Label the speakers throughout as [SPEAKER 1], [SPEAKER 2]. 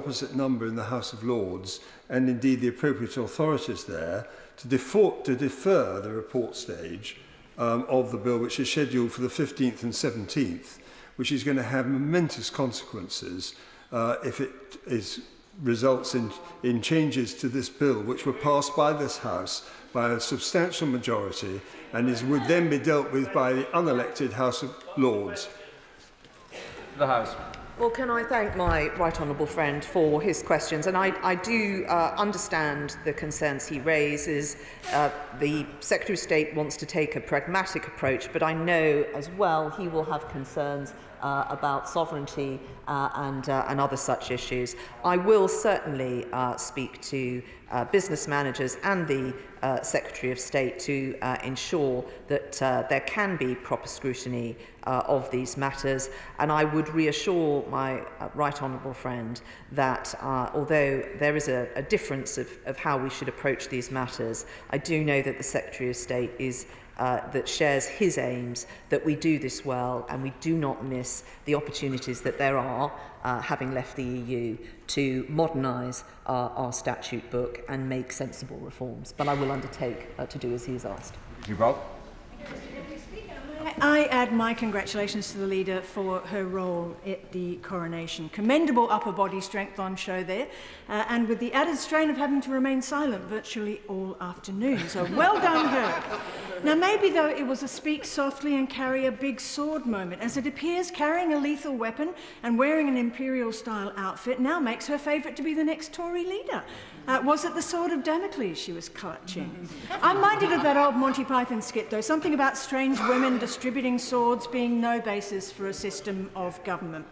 [SPEAKER 1] opposite number in the House of Lords, and indeed the appropriate authorities there, to defer the report stage of the bill, which is scheduled for the 15th and 17th, which is going to have momentous consequences if it results in changes to this bill, which were passed by this House by a substantial majority and would then be dealt with by the unelected House of Lords.
[SPEAKER 2] The House.
[SPEAKER 3] Well, can I thank my right honourable friend for his questions, and I do understand the concerns he raises. The Secretary of State wants to take a pragmatic approach, but I know as well he will have concerns about sovereignty and other such issues. I will certainly speak to business managers and the Secretary of State to ensure that there can be proper scrutiny of these matters, and I would reassure my right honourable friend that although there is a difference of how we should approach these matters, I do know that the Secretary of State is that shares his aims that we do this well and we do not miss the opportunities that there are, having left the EU, to modernise our statute book and make sensible reforms. But I will undertake to do as he has asked.
[SPEAKER 4] I add my congratulations to the leader for her role at the coronation. Commendable upper body strength on show there, and with the added strain of having to remain silent virtually all afternoon. So well done her. Now maybe though it was a speak softly and carry a big sword moment, as it appears carrying a lethal weapon and wearing an imperial style outfit now makes her favourite to be the next Tory leader. Was it the sword of Damocles she was clutching? I'm minded of that old Monty Python skit though, something about strange women distributing swords being no basis for a system of government.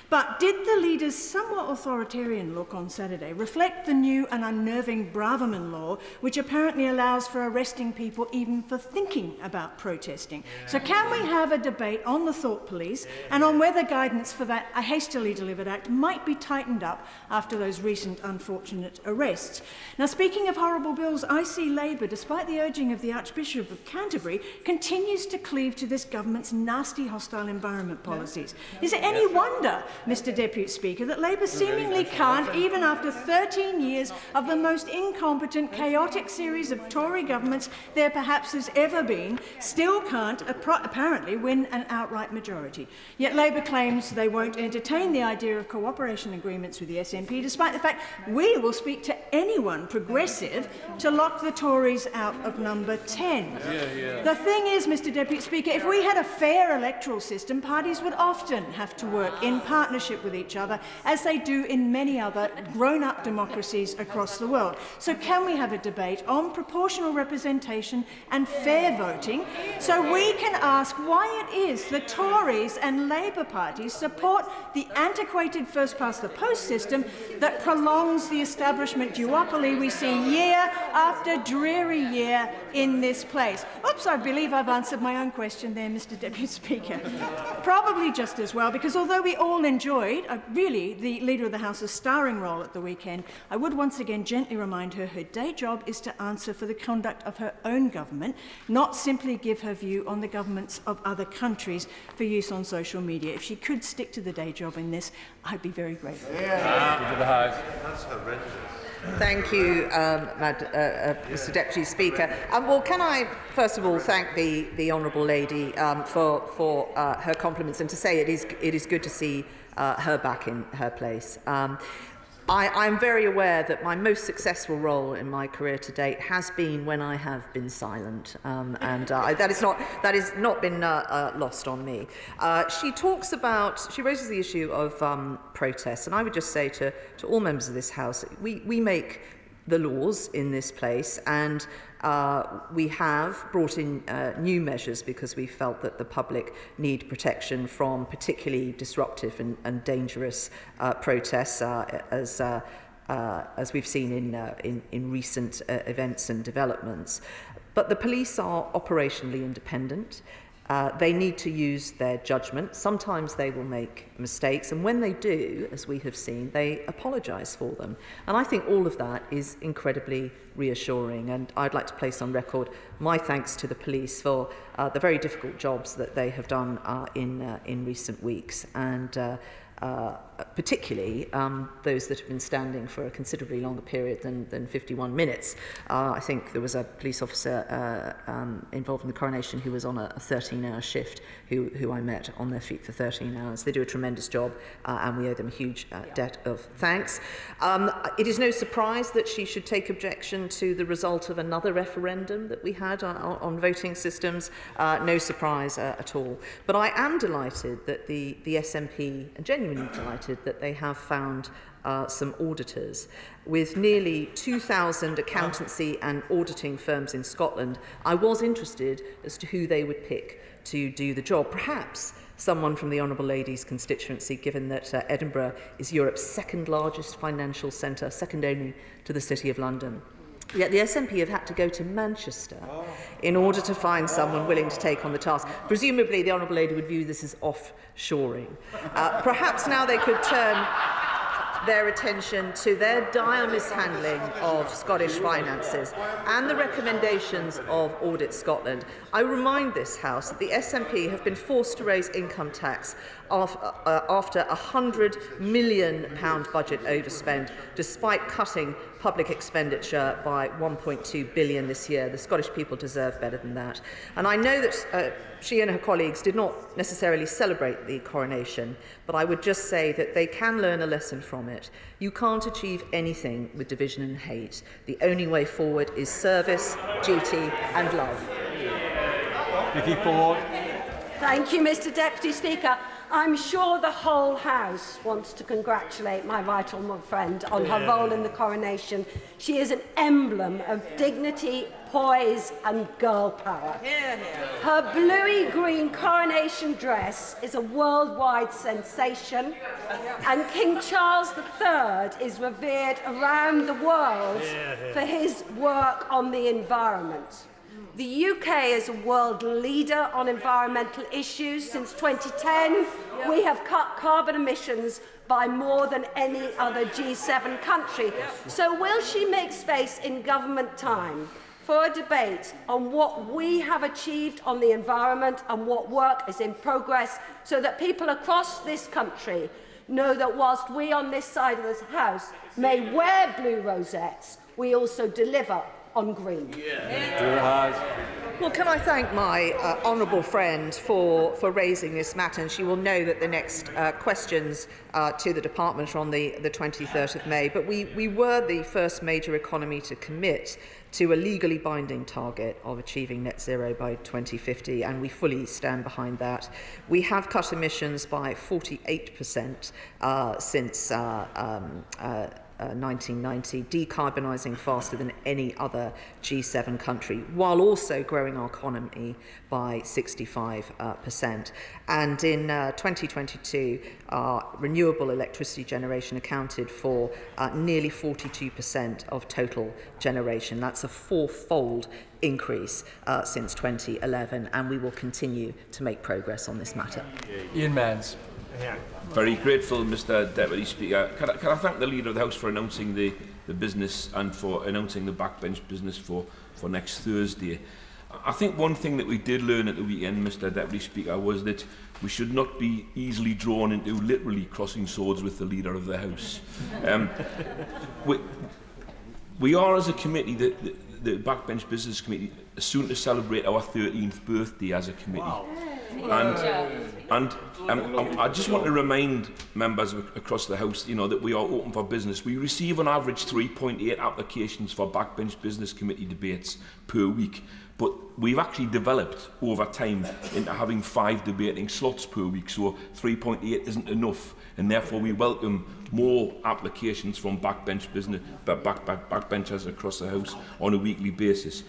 [SPEAKER 4] But did the leader's somewhat authoritarian look on Saturday reflect the new and unnerving Braverman law, which apparently allows for arresting people even for thinking about protesting? So can we have a debate on the thought police and on whether guidance for that a hastily delivered act might be tightened up after those recent unfortunate arrests? Now, speaking of horrible bills, I see Labour, despite the urging of the Archbishop of Canterbury, continues to cleave to this government's nasty hostile environment policies. Is it any wonder, Mr Deputy Speaker, that Labour seemingly can't, even after 13 years of the most incompetent, chaotic series of Tory governments there perhaps has ever been, still can't apparently win an outright majority? Yet Labour claims they won't entertain the idea of cooperation agreements with the SNP, despite the fact we will speak to anyone progressive to lock the Tories out of number 10. The thing is, Mr Deputy Speaker, if we had a fair electoral system, parties would often have to work in partnership with each other, as they do in many other grown-up democracies across the world. So can we have a debate on proportional representation and fair voting, so we can ask why it is the Tories and Labour parties support the antiquated first-past-the-post system that prolongs the establishment duopoly we see year after dreary year in this place? Oops, I believe I've answered my own question there, Mr Deputy Speaker. Probably just as well, because although we all enjoyed, really, the Leader of the House's starring role at the weekend, I would once again gently remind her her day job is to answer for the conduct of her own government, not simply give her view on the governments of other countries for use on social media. If she could stick to the day job in this, I'd be very grateful.
[SPEAKER 1] That's horrendous.
[SPEAKER 3] Thank you, Mr Deputy Speaker. Well, can I first of all thank the Honourable Lady for her compliments, and to say it is good to see her back in her place. I'm very aware that my most successful role in my career to date has been when I have been silent, and that has not been lost on me. She raises the issue of protests, and I would just say to all members of this House, we make the laws in this place, and we have brought in new measures because we felt that the public need protection from particularly disruptive and dangerous protests, as we've seen in recent events and developments. But the police are operationally independent. They need to use their judgment. Sometimes they will make mistakes, and when they do, as we have seen, they apologise for them. And I think all of that is incredibly reassuring, and I'd like to place on record my thanks to the police for the very difficult jobs that they have done in recent weeks. And particularly those that have been standing for a considerably longer period than 51 minutes. I think there was a police officer involved in the coronation who was on a 13-hour shift who I met on their feet for 13 hours. They do a tremendous job and we owe them a huge debt of thanks. It is no surprise that she should take objection to the result of another referendum that we had on voting systems. No surprise at all. But I am delighted that the SNP, and genuinely delighted that they have found some auditors. With nearly 2,000 accountancy and auditing firms in Scotland, I was interested as to who they would pick to do the job. Perhaps someone from the Honourable Lady's constituency, given that Edinburgh is Europe's second largest financial centre, second only to the City of London. Yet the SNP have had to go to Manchester in order to find someone willing to take on the task. Presumably the Honourable Lady would view this as offshoring. Perhaps now they could turn their attention to their dire mishandling of Scottish finances and the recommendations of Audit Scotland. I remind this House that the SNP have been forced to raise income tax after a £100 million budget overspend, despite cutting public expenditure by 1.2 billion this year. The Scottish people deserve better than that. And I know that she and her colleagues did not necessarily celebrate the coronation, but I would just say that they can learn a lesson from it. You can't achieve anything with division and hate. The only way forward is service, duty and love.
[SPEAKER 2] Vicky Ford.
[SPEAKER 5] Thank you, Mr Deputy Speaker. I'm sure the whole House wants to congratulate my right honourable friend on her role in the coronation. She is an emblem of dignity, poise and girl power. Her bluey-green coronation dress is a worldwide sensation, and King Charles III is revered around the world for his work on the environment. The UK is a world leader on environmental issues. Since 2010, we have cut carbon emissions by more than any other G7 country. So will she make space in government time for a debate on what we have achieved on the environment and what work is in progress, so that people across this country know that whilst we on this side of this House may wear blue rosettes, we also deliver on green.
[SPEAKER 3] Well, can I thank my honourable friend for raising this matter, and she will know that the next questions to the department are on the 23rd of May. But we were the first major economy to commit to a legally binding target of achieving net zero by 2050, and we fully stand behind that. We have cut emissions by 48% since 1990, decarbonising faster than any other G7 country, while also growing our economy by 65%. And in 2022, our renewable electricity generation accounted for nearly 42% of total generation. That's a fourfold increase since 2011, and we will continue to make progress on this matter.
[SPEAKER 2] Ian Mans.
[SPEAKER 6] Very grateful, Mr Deputy Speaker. Can I thank the Leader of the House for announcing the business and for announcing the backbench business for next Thursday. I think one thing that we did learn at the weekend, Mr Deputy Speaker, was that we should not be easily drawn into literally crossing swords with the Leader of the House. We are, as a committee, the Backbench Business Committee, soon to celebrate our 13th birthday as a committee. Wow. And I just want to remind members across the House, that we are open for business. We receive on average 3.8 applications for Backbench Business Committee debates per week, but we've actually developed over time into having 5 debating slots per week, so 3.8 isn't enough, and therefore we welcome more applications from backbenchers across the House on a weekly basis.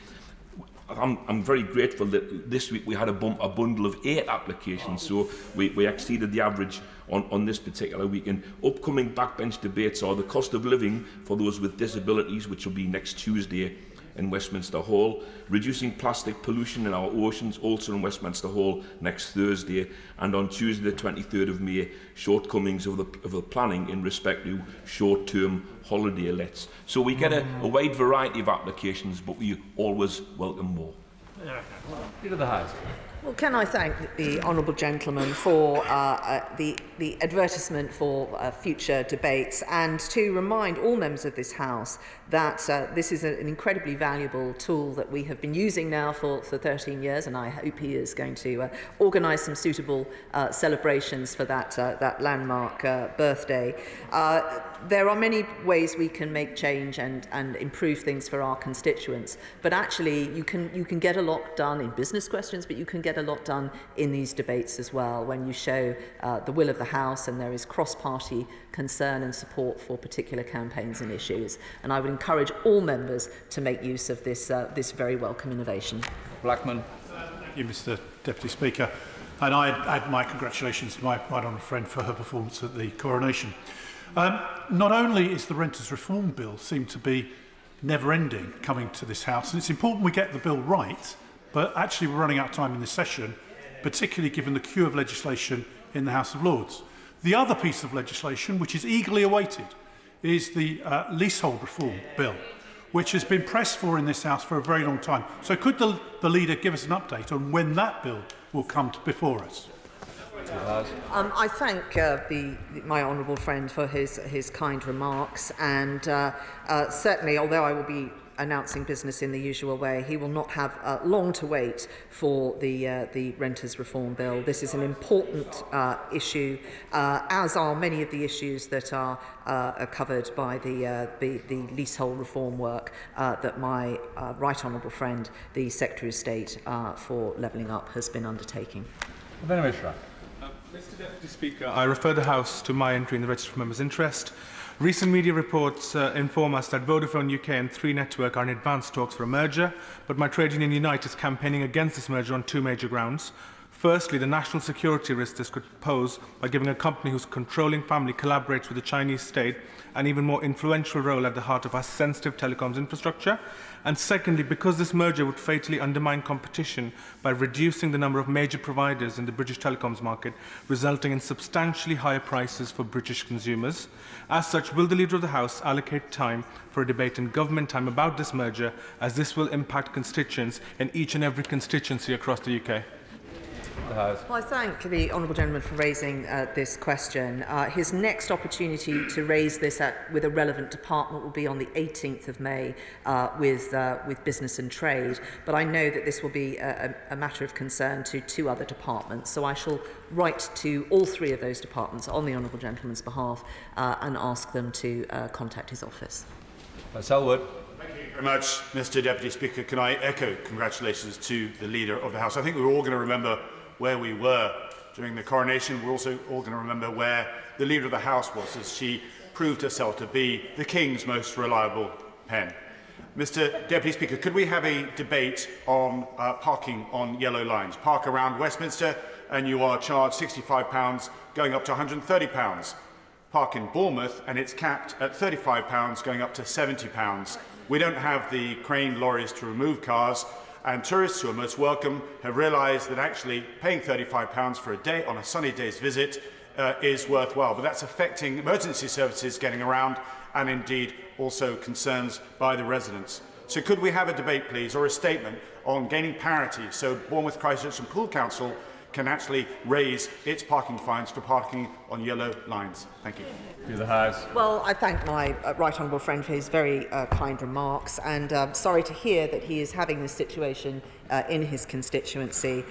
[SPEAKER 6] I'm very grateful that this week we had a bundle of 8 applications, so we exceeded the average on this particular week. And upcoming backbench debates are the cost of living for those with disabilities, which will be next Tuesday in Westminster Hall, reducing plastic pollution in our oceans, also in Westminster Hall next Thursday, and on Tuesday the 23rd of May, shortcomings of the planning in respect to short-term holiday lets. So we get a wide variety of applications, but we always welcome more.
[SPEAKER 2] Leader of the House.
[SPEAKER 3] Well, can I thank the honourable gentleman for the advertisement for future debates, and to remind all members of this House that this is an incredibly valuable tool that we have been using now for 13 years, and I hope he is going to organise some suitable celebrations for that landmark birthday. There are many ways we can make change and improve things for our constituents, but actually you can get a lot done in business questions, but you can get a lot done in these debates as well when you show the will of the House and there is cross-party concern and support for particular campaigns and issues. And I would encourage all members to make use of this very welcome innovation.
[SPEAKER 2] Blackman.
[SPEAKER 7] Thank you, Mr. Deputy Speaker. And I add my congratulations to my right honourable friend for her performance at the coronation. Not only is the Renters Reform Bill seem to be never-ending coming to this House, and it's important we get the bill right, but actually we're running out of time in this session, particularly given the queue of legislation in the House of Lords. The other piece of legislation, which is eagerly awaited, is the Leasehold Reform Bill, which has been pressed for in this House for a very long time. So could the Leader give us an update on when that bill will come before us?
[SPEAKER 3] I thank my honourable friend for his kind remarks, and certainly, although I will be announcing business in the usual way, he will not have long to wait for the Renters Reform Bill. This is an important issue, as are many of the issues that are covered by the leasehold reform work that my right honourable friend, the Secretary of State for Levelling Up, has been undertaking.
[SPEAKER 2] Ben Wallace.
[SPEAKER 8] Mr. Deputy Speaker, I refer the House to my entry in the Register of Members' Interest. Recent media reports inform us that Vodafone UK and 3 Network are in advanced talks for a merger, but my trade union Unite is campaigning against this merger on 2 major grounds. Firstly, the national security risk this could pose by giving a company whose controlling family collaborates with the Chinese state an even more influential role at the heart of our sensitive telecoms infrastructure. And secondly, because this merger would fatally undermine competition by reducing the number of major providers in the British telecoms market, resulting in substantially higher prices for British consumers. As such, will the Leader of the House allocate time for a debate in government time about this merger, as this will impact constituents in each and every constituency across the UK?
[SPEAKER 3] Well, I thank the honourable gentleman for raising this question. His next opportunity to raise this with a relevant department will be on the 18th of May with Business and Trade, but I know that this will be a matter of concern to 2 other departments, so I shall write to all 3 of those departments on the honourable gentleman's behalf and ask them to contact his office.
[SPEAKER 2] Selwood.
[SPEAKER 9] Thank you very much, Mr. Deputy Speaker. Can I echo congratulations to the Leader of the House? I think we're all going to remember where we were during the coronation. We're also all going to remember where the Leader of the House was, as she proved herself to be the King's most reliable pen. Mr. Deputy Speaker, could we have a debate on parking on yellow lines? Park around Westminster and you are charged £65 going up to £130. Park in Bournemouth and it's capped at £35 going up to £70. We don't have the crane lorries to remove cars, and tourists who are most welcome have realised that actually paying £35 for a day on a sunny day's visit is worthwhile. But that's affecting emergency services getting around, and indeed also concerns by the residents. So could we have a debate, please, or a statement on gaining parity so Bournemouth, Christchurch and Poole Council can actually raise its parking fines for parking on yellow lines? Thank you.
[SPEAKER 2] To the House.
[SPEAKER 3] Well, I thank my right honourable friend for his very kind remarks, and sorry to hear that he is having this situation in his constituency.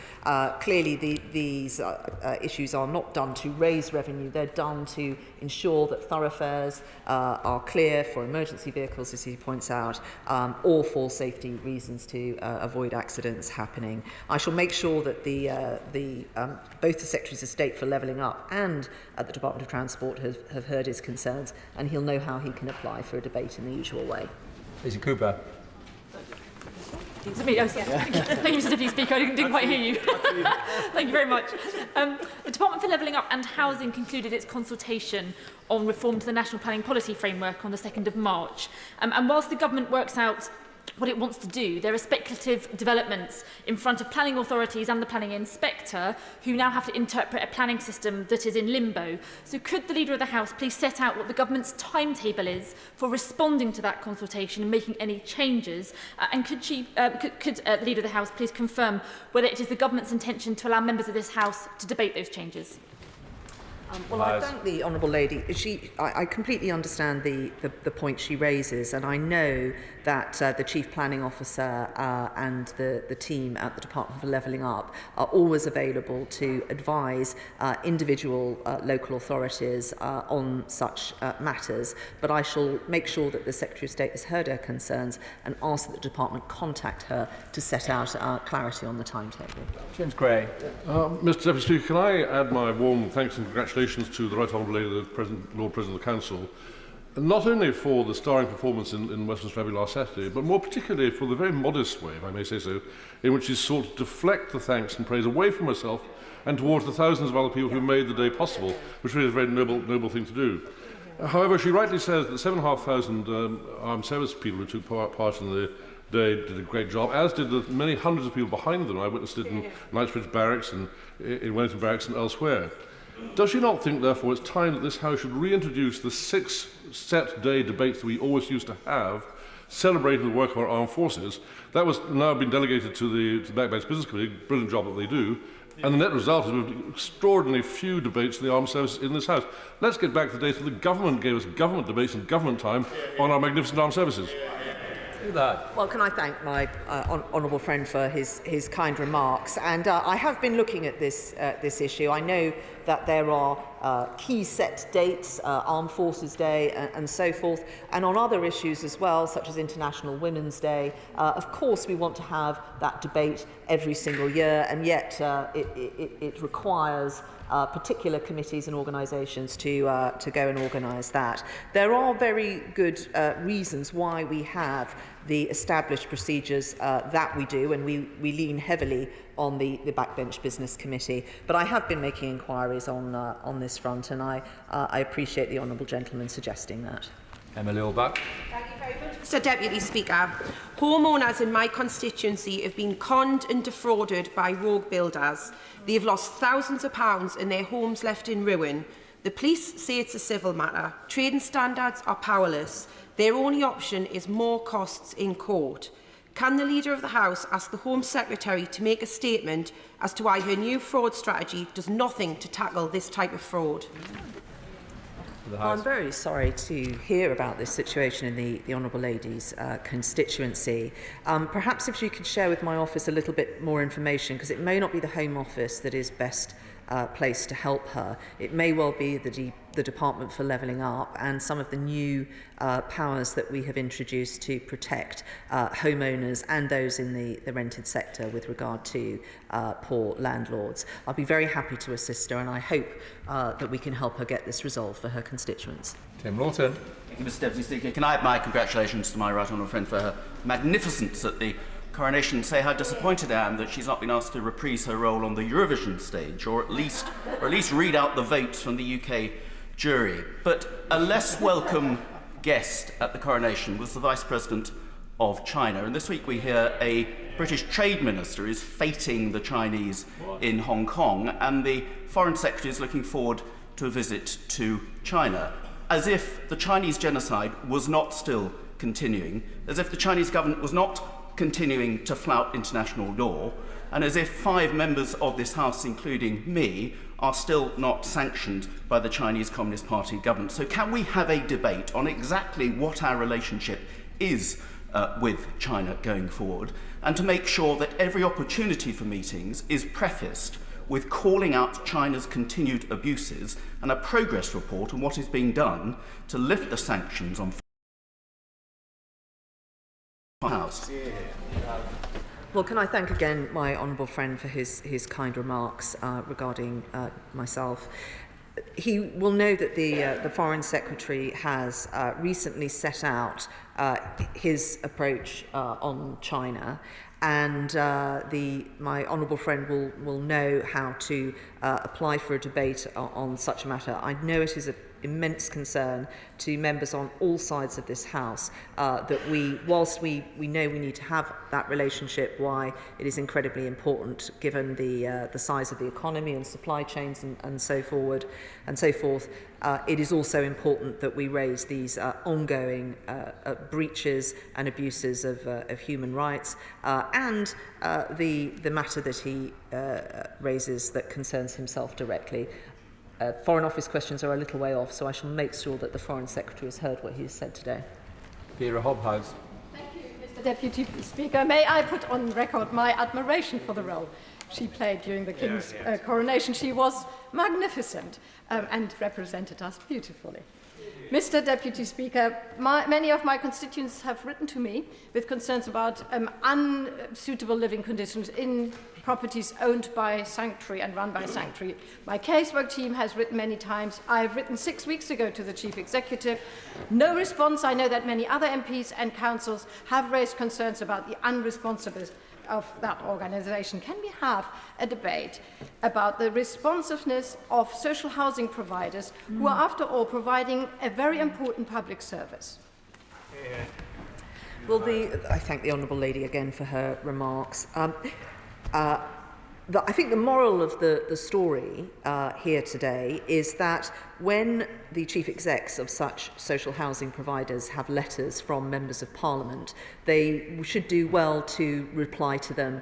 [SPEAKER 3] Clearly, these issues are not done to raise revenue, they're done to ensure that thoroughfares are clear for emergency vehicles, as he points out, or for safety reasons to avoid accidents happening. I shall make sure that both the Secretaries of State for Levelling Up and the Department of Transport have heard his concerns, and he'll know how he can apply for a debate in the usual way.
[SPEAKER 2] Lisa Cooper.
[SPEAKER 10] It's me. Oh, yeah. Thank you, Mr. Deputy Speaker. I didn't quite hear you. Thank you very much. The Department for Levelling Up and Housing concluded its consultation on reform to the National Planning Policy Framework on the 2nd of March. And whilst the government works out what it wants to do. There are speculative developments in front of planning authorities and the planning inspector who now have to interpret a planning system that is in limbo. So could the Leader of the House please set out what the government's timetable is for responding to that consultation and making any changes? And could the Leader of the House please confirm whether it is the government's intention to allow members of this House to debate those changes?
[SPEAKER 3] Well, I thank the Honourable Lady. I completely understand the point she raises, and I know that the Chief Planning Officer and the team at the Department for Levelling Up are always available to advise individual local authorities on such matters. But I shall make sure that the Secretary of State has heard her concerns and ask that the Department contact her to set out clarity on the timetable.
[SPEAKER 2] James Gray.
[SPEAKER 11] Mr Deputy Speaker, can I add my warm thanks and congratulations to the Right Honourable Lady, the Lord President of the Council, not only for the starring performance in Westminster Abbey last Saturday, but more particularly for the very modest way, if I may say so, in which she sought to deflect the thanks and praise away from herself and towards the thousands of other people who made the day possible, which really is a very noble thing to do. However, she rightly says that 7,500 armed service people who took part in the day did a great job, as did the many hundreds of people behind them. I witnessed it in Knightsbridge Barracks and in Wellington Barracks and elsewhere. Does she not think, therefore, it's time that this House should reintroduce the 6 set-day debates that we always used to have, celebrating the work of our armed forces? That was now been delegated to the Backbench Business Committee, brilliant job that they do, and the net result is extraordinarily few debates in the armed services in this House. Let's get back to the days when the government gave us government debates and government time on our magnificent armed services.
[SPEAKER 3] Well, can I thank my honourable friend for his kind remarks? And I have been looking at this issue. I know that there are key set dates, Armed Forces Day and so forth, and on other issues as well, such as International Women's Day. Of course, we want to have that debate every single year, and yet it requires particular committees and organisations to go and organise that. There are very good reasons why we have the established procedures that we do, and we lean heavily on the Backbench Business Committee. But I have been making inquiries on this front, and I appreciate the honourable gentleman suggesting that.
[SPEAKER 2] Emily Orbach.
[SPEAKER 12] Thank you very much, Mr Deputy Speaker. Homeowners in my constituency have been conned and defrauded by rogue builders. They have lost thousands of pounds and their homes left in ruin. The police say it's a civil matter. Trading standards are powerless. Their only option is more costs in court. Can the Leader of the House ask the Home Secretary to make a statement as to why her new fraud strategy does nothing to tackle this type of fraud?
[SPEAKER 3] I'm very sorry to hear about this situation in the Honourable Lady's constituency. Perhaps if you could share with my office a little bit more information, because it may not be the Home Office that is best placed to help her. It may well be the Department for Levelling Up and some of the new powers that we have introduced to protect homeowners and those in the rented sector with regard to poor landlords. I'll be very happy to assist her, and I hope that we can help her get this resolved for her constituents.
[SPEAKER 2] Tim Lawton.
[SPEAKER 13] Thank you, Mr Deputy Speaker. Can I add my congratulations to my right honourable friend for her magnificence at the coronation and say how disappointed I am that she's not been asked to reprise her role on the Eurovision stage, or at least read out the votes from the UK jury. But a less welcome guest at the coronation was the Vice President of China. And this week we hear a British Trade Minister is feting the Chinese in Hong Kong, and the Foreign Secretary is looking forward to a visit to China, as if the Chinese genocide was not still continuing, as if the Chinese government was not continuing to flout international law, and as if 5 members of this House, including me, are still not sanctioned by the Chinese Communist Party government. So can we have a debate on exactly what our relationship is with China going forward, and to make sure that every opportunity for meetings is prefaced with calling out China's continued abuses and a progress report on what is being done to lift the sanctions on House.
[SPEAKER 3] Well, can I thank again my honourable friend for his kind remarks regarding myself. He will know that the Foreign Secretary has recently set out his approach on China, and my honourable friend will know how to apply for a debate on such a matter. I know it is a immense concern to members on all sides of this House that whilst we know we need to have that relationship, why it is incredibly important given the size of the economy and supply chains and so forth. It is also important that we raise these ongoing breaches and abuses of human rights and the matter that he raises that concerns himself directly. Foreign Office questions are a little way off, so I shall make sure that the Foreign Secretary has heard what he has said today.
[SPEAKER 2] Vera Hobhouse.
[SPEAKER 14] Thank you, Mr. Deputy Speaker. May I put on record my admiration for the role she played during the King's coronation. She was magnificent and represented us beautifully. Mr. Deputy Speaker, many of my constituents have written to me with concerns about unsuitable living conditions in properties owned by Sanctuary and run by Sanctuary. My casework team has written many times. I've written 6 weeks ago to the Chief Executive. No response. I know that many other MPs and councils have raised concerns about the unresponsiveness of that organisation. Can we have a debate about the responsiveness of social housing providers who are, after all, providing a very important public service?
[SPEAKER 3] Well, I thank the Honourable Lady again for her remarks. I think the moral of the story here today is that when the chief execs of such social housing providers have letters from members of Parliament, they should do well to reply to them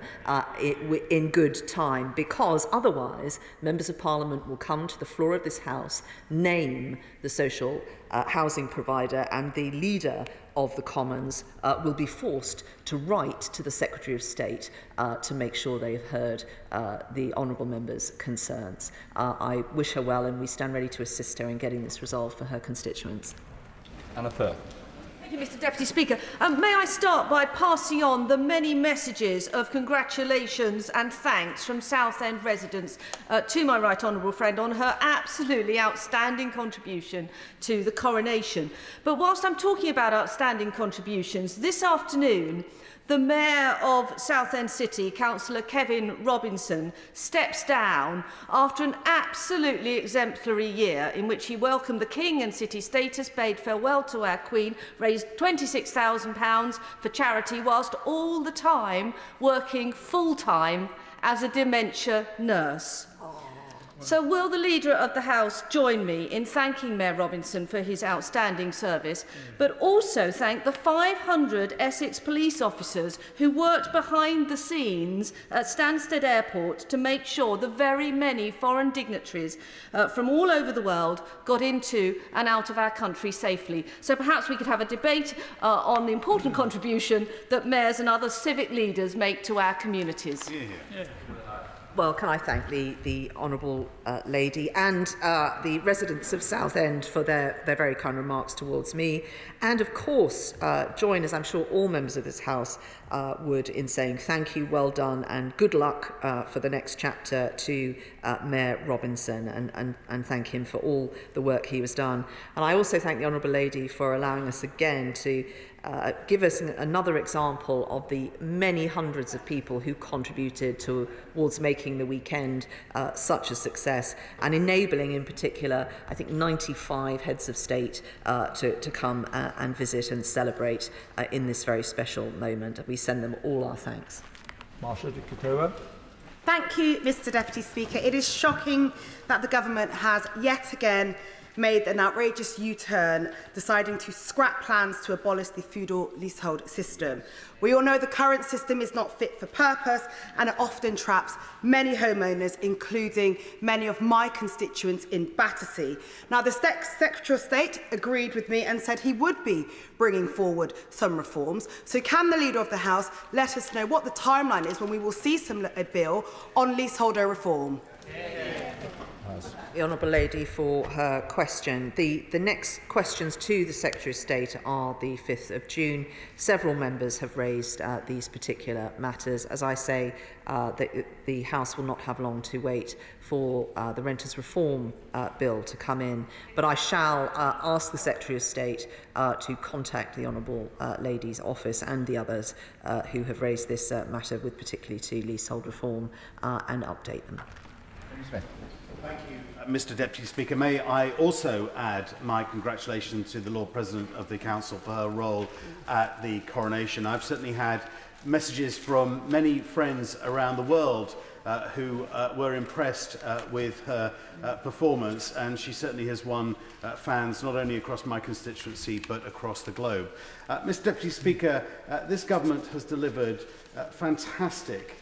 [SPEAKER 3] in good time, because otherwise members of Parliament will come to the floor of this House, name the social housing provider, and the leader of the Commons will be forced to write to the Secretary of State to make sure they have heard the honourable member's concerns. I wish her well, and we stand ready to assist her in getting this resolved for her constituents.
[SPEAKER 2] Anna Firth.
[SPEAKER 15] Thank you, Mr. Deputy Speaker. May I start by passing on the many messages of congratulations and thanks from Southend residents to my right honourable friend on her absolutely outstanding contribution to the coronation. But whilst I'm talking about outstanding contributions, this afternoon the Mayor of Southend City, Councillor Kevin Robinson, steps down after an absolutely exemplary year in which he welcomed the King and city status, bade farewell to our Queen, raised £26,000 for charity, whilst all the time working full-time as a dementia nurse. So will the Leader of the House join me in thanking Mayor Robinson for his outstanding service, but also thank the 500 Essex police officers who worked behind the scenes at Stansted Airport to make sure the very many foreign dignitaries from all over the world got into and out of our country safely. So perhaps we could have a debate on the important contribution that mayors and other civic leaders make to our communities.
[SPEAKER 3] Well, can I thank the Honourable Lady and the residents of Southend for their very kind remarks towards me, and of course join, as I'm sure all members of this House would, in saying thank you, well done, and good luck for the next chapter to Mayor Robinson, and thank him for all the work he has done. And I also thank the Honourable Lady for allowing us again to give us another example of the many hundreds of people who contributed towards making the weekend such a success, and enabling, in particular, I think 95 heads of state to come and visit and celebrate in this very special moment. We send them all our thanks.
[SPEAKER 2] Marsha Dikatova.
[SPEAKER 16] Thank you, Mr. Deputy Speaker. It is shocking that the government has yet again made an outrageous U-turn, deciding to scrap plans to abolish the feudal leasehold system. We all know the current system is not fit for purpose, and it often traps many homeowners, including many of my constituents in Battersea. Now, the Secretary of State agreed with me and said he would be bringing forward some reforms. So can the Leader of the House let us know what the timeline is when we will see a bill on leaseholder reform?
[SPEAKER 3] The Honourable Lady for her question. The next questions to the Secretary of State are the 5th of June. Several members have raised these particular matters. As I say, the House will not have long to wait for the Renters Reform Bill to come in, but I shall ask the Secretary of State to contact the Honourable Lady's office and the others who have raised this matter, with particularly to leasehold reform, and update them.
[SPEAKER 2] Smith.
[SPEAKER 17] Thank you, Mr Deputy Speaker. May I also add my congratulations to the Lord President of the Council for her role at the coronation. I've certainly had messages from many friends around the world who were impressed with her performance, and she certainly has won fans not only across my constituency but across the globe. Mr Deputy Speaker, this government has delivered fantastic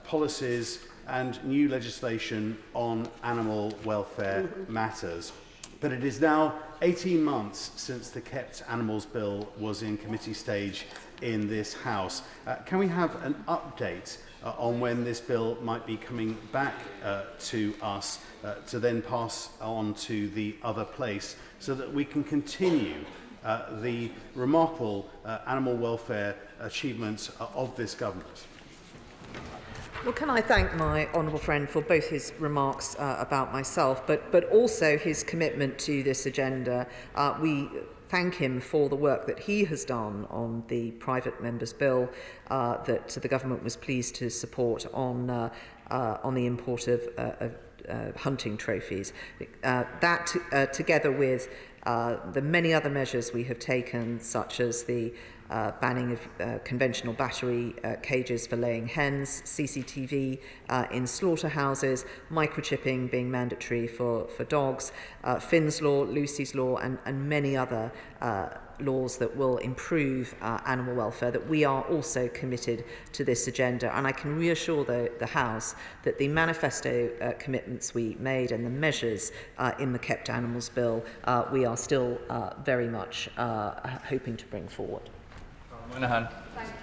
[SPEAKER 17] policies and new legislation on animal welfare matters. But it is now 18 months since the Kept Animals Bill was in committee stage in this House. Can we have an update on when this bill might be coming back to us to then pass on to the other place, so that we can continue the remarkable animal welfare achievements of this government?
[SPEAKER 3] Well, can I thank my honourable friend for both his remarks about myself, but also his commitment to this agenda. We thank him for the work that he has done on the private member's bill that the government was pleased to support on the import of hunting trophies. That, together with the many other measures we have taken, such as the banning of conventional battery cages for laying hens, CCTV in slaughterhouses, microchipping being mandatory for dogs, Finn's Law, Lucy's Law, and many other laws that will improve animal welfare, that we are also committed to this agenda. And I can reassure the House that the manifesto commitments we made and the measures in the Kept Animals Bill, we are still very much hoping to bring forward.
[SPEAKER 15] Thank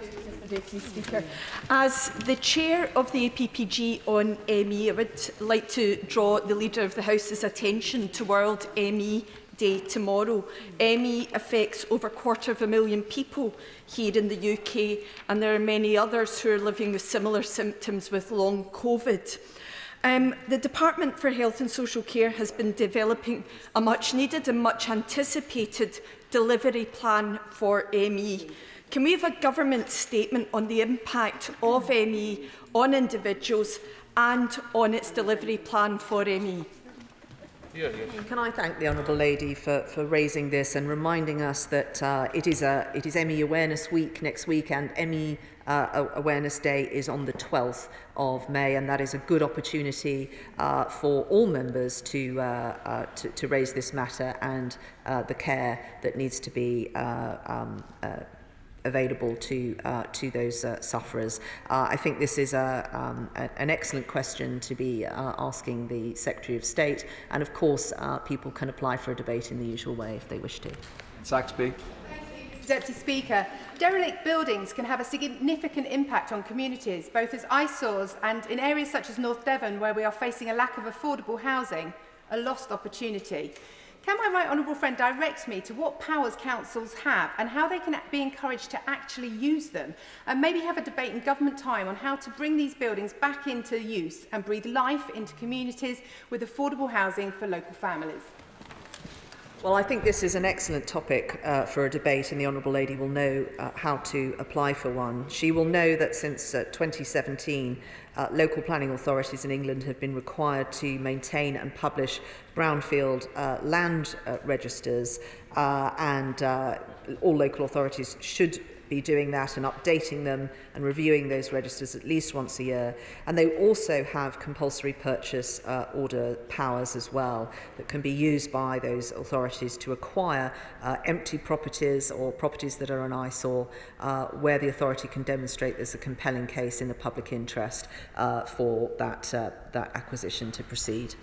[SPEAKER 15] you, Mr Deputy Speaker. As the chair of the APPG on ME, I would like to draw the Leader of the House's attention to World ME Day tomorrow. ME affects over 250,000 people here in the UK, and there are many others who are living with similar symptoms with long COVID. The Department for Health and Social Care has been developing a much-needed and much-anticipated delivery plan for ME. Can we have a government statement on the impact of ME on individuals and on its delivery plan for ME?
[SPEAKER 3] Can I thank the Honourable Lady for raising this and reminding us that it is ME Awareness Week next week, and ME Awareness Day is on the 12th of May, and that is a good opportunity for all members to raise this matter and the care that needs to be available to those sufferers. I think this is an excellent question to be asking the Secretary of State, and of course people can apply for a debate in the usual way if they wish to.
[SPEAKER 2] Saxby.
[SPEAKER 18] Mr Deputy Speaker, derelict buildings can have a significant impact on communities, both as eyesores and in areas such as North Devon, where we are facing a lack of affordable housing, a lost opportunity. Can my right honourable friend direct me to what powers councils have and how they can be encouraged to actually use them, and maybe have a debate in government time on how to bring these buildings back into use and breathe life into communities with affordable housing for local families?
[SPEAKER 3] Well, I think this is an excellent topic for a debate, and the Honourable Lady will know how to apply for one. She will know that since 2017, local planning authorities in England have been required to maintain and publish brownfield land registers, and all local authorities should be doing that and updating them and reviewing those registers at least once a year. And they also have compulsory purchase order powers as well that can be used by those authorities to acquire empty properties or properties that are an eyesore where the authority can demonstrate there's a compelling case in the public interest for that acquisition to proceed.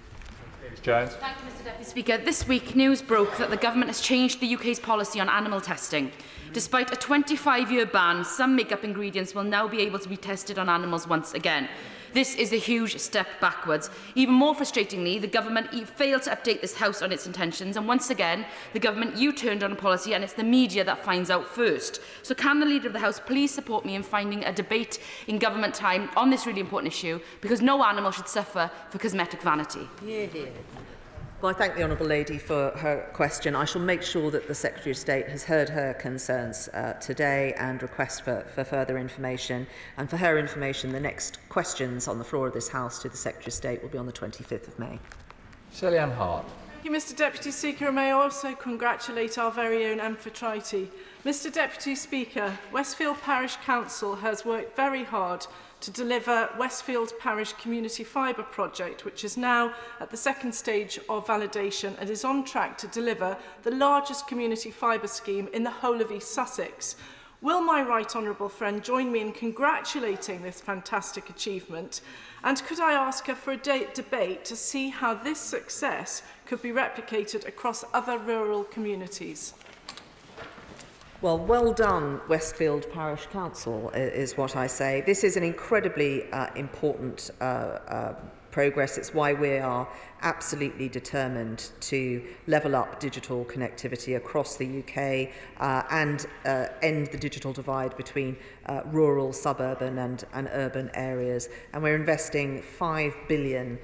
[SPEAKER 2] Jones.
[SPEAKER 19] Thank you, Mr Deputy Speaker. This week, news broke that the government has changed the UK's policy on animal testing. Despite a 25-year ban, some makeup ingredients will now be able to be tested on animals once again. This is a huge step backwards. Even more frustratingly, the government failed to update this House on its intentions, and once again, the government U-turned on a policy, and it's the media that finds out first. So can the Leader of the House please support me in finding a debate in government time on this really important issue, because no animal should suffer for cosmetic vanity.
[SPEAKER 3] Well, I thank the Honourable Lady for her question. I shall make sure that the Secretary of State has heard her concerns today and request for further information. And for her information, the next questions on the floor of this House to the Secretary of State will be on the 25th of May.
[SPEAKER 2] Shelley Ann Hart.
[SPEAKER 20] Thank you, Mr Deputy Speaker. And may I also congratulate our very own Amphitrite. Mr Deputy Speaker, Westfield Parish Council has worked very hard to deliver Westfield Parish Community Fibre Project, which is now at the second stage of validation and is on track to deliver the largest community fibre scheme in the whole of East Sussex. Will my right honourable friend join me in congratulating this fantastic achievement? And could I ask her for a debate to see how this success could be replicated across other rural communities?
[SPEAKER 3] Well, well done, Westfield Parish Council, is what I say. This is an incredibly important progress. It's why we are absolutely determined to level up digital connectivity across the UK and end the digital divide between rural, suburban and urban areas. And we're investing £5 billion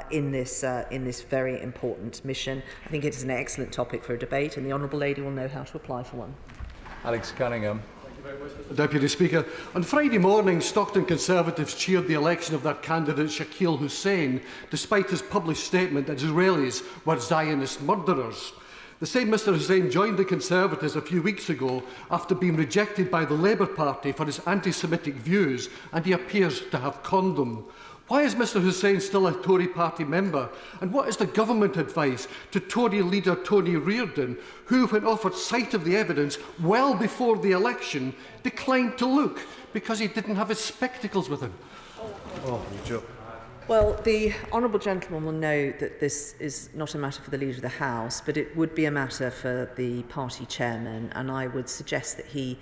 [SPEAKER 3] in this very important mission. I think it is an excellent topic for a debate, and the Honourable Lady will know how to apply for one.
[SPEAKER 2] Alex Cunningham.
[SPEAKER 21] Deputy Speaker, on Friday morning, Stockton Conservatives cheered the election of their candidate Shakil Hussain, despite his published statement that Israelis were Zionist murderers. The same Mr Hussain joined the Conservatives a few weeks ago after being rejected by the Labour Party for his anti-Semitic views, and he appears to have conned them. Why is Mr Hussain still a Tory party member? And what is the government advice to Tory leader Tony Reardon, who, when offered sight of the evidence well before the election, declined to look because he didn't have his spectacles with him?
[SPEAKER 3] Oh, you joke. Well, the honourable gentleman will know that this is not a matter for the Leader of the House, but it would be a matter for the party chairman, and I would suggest that he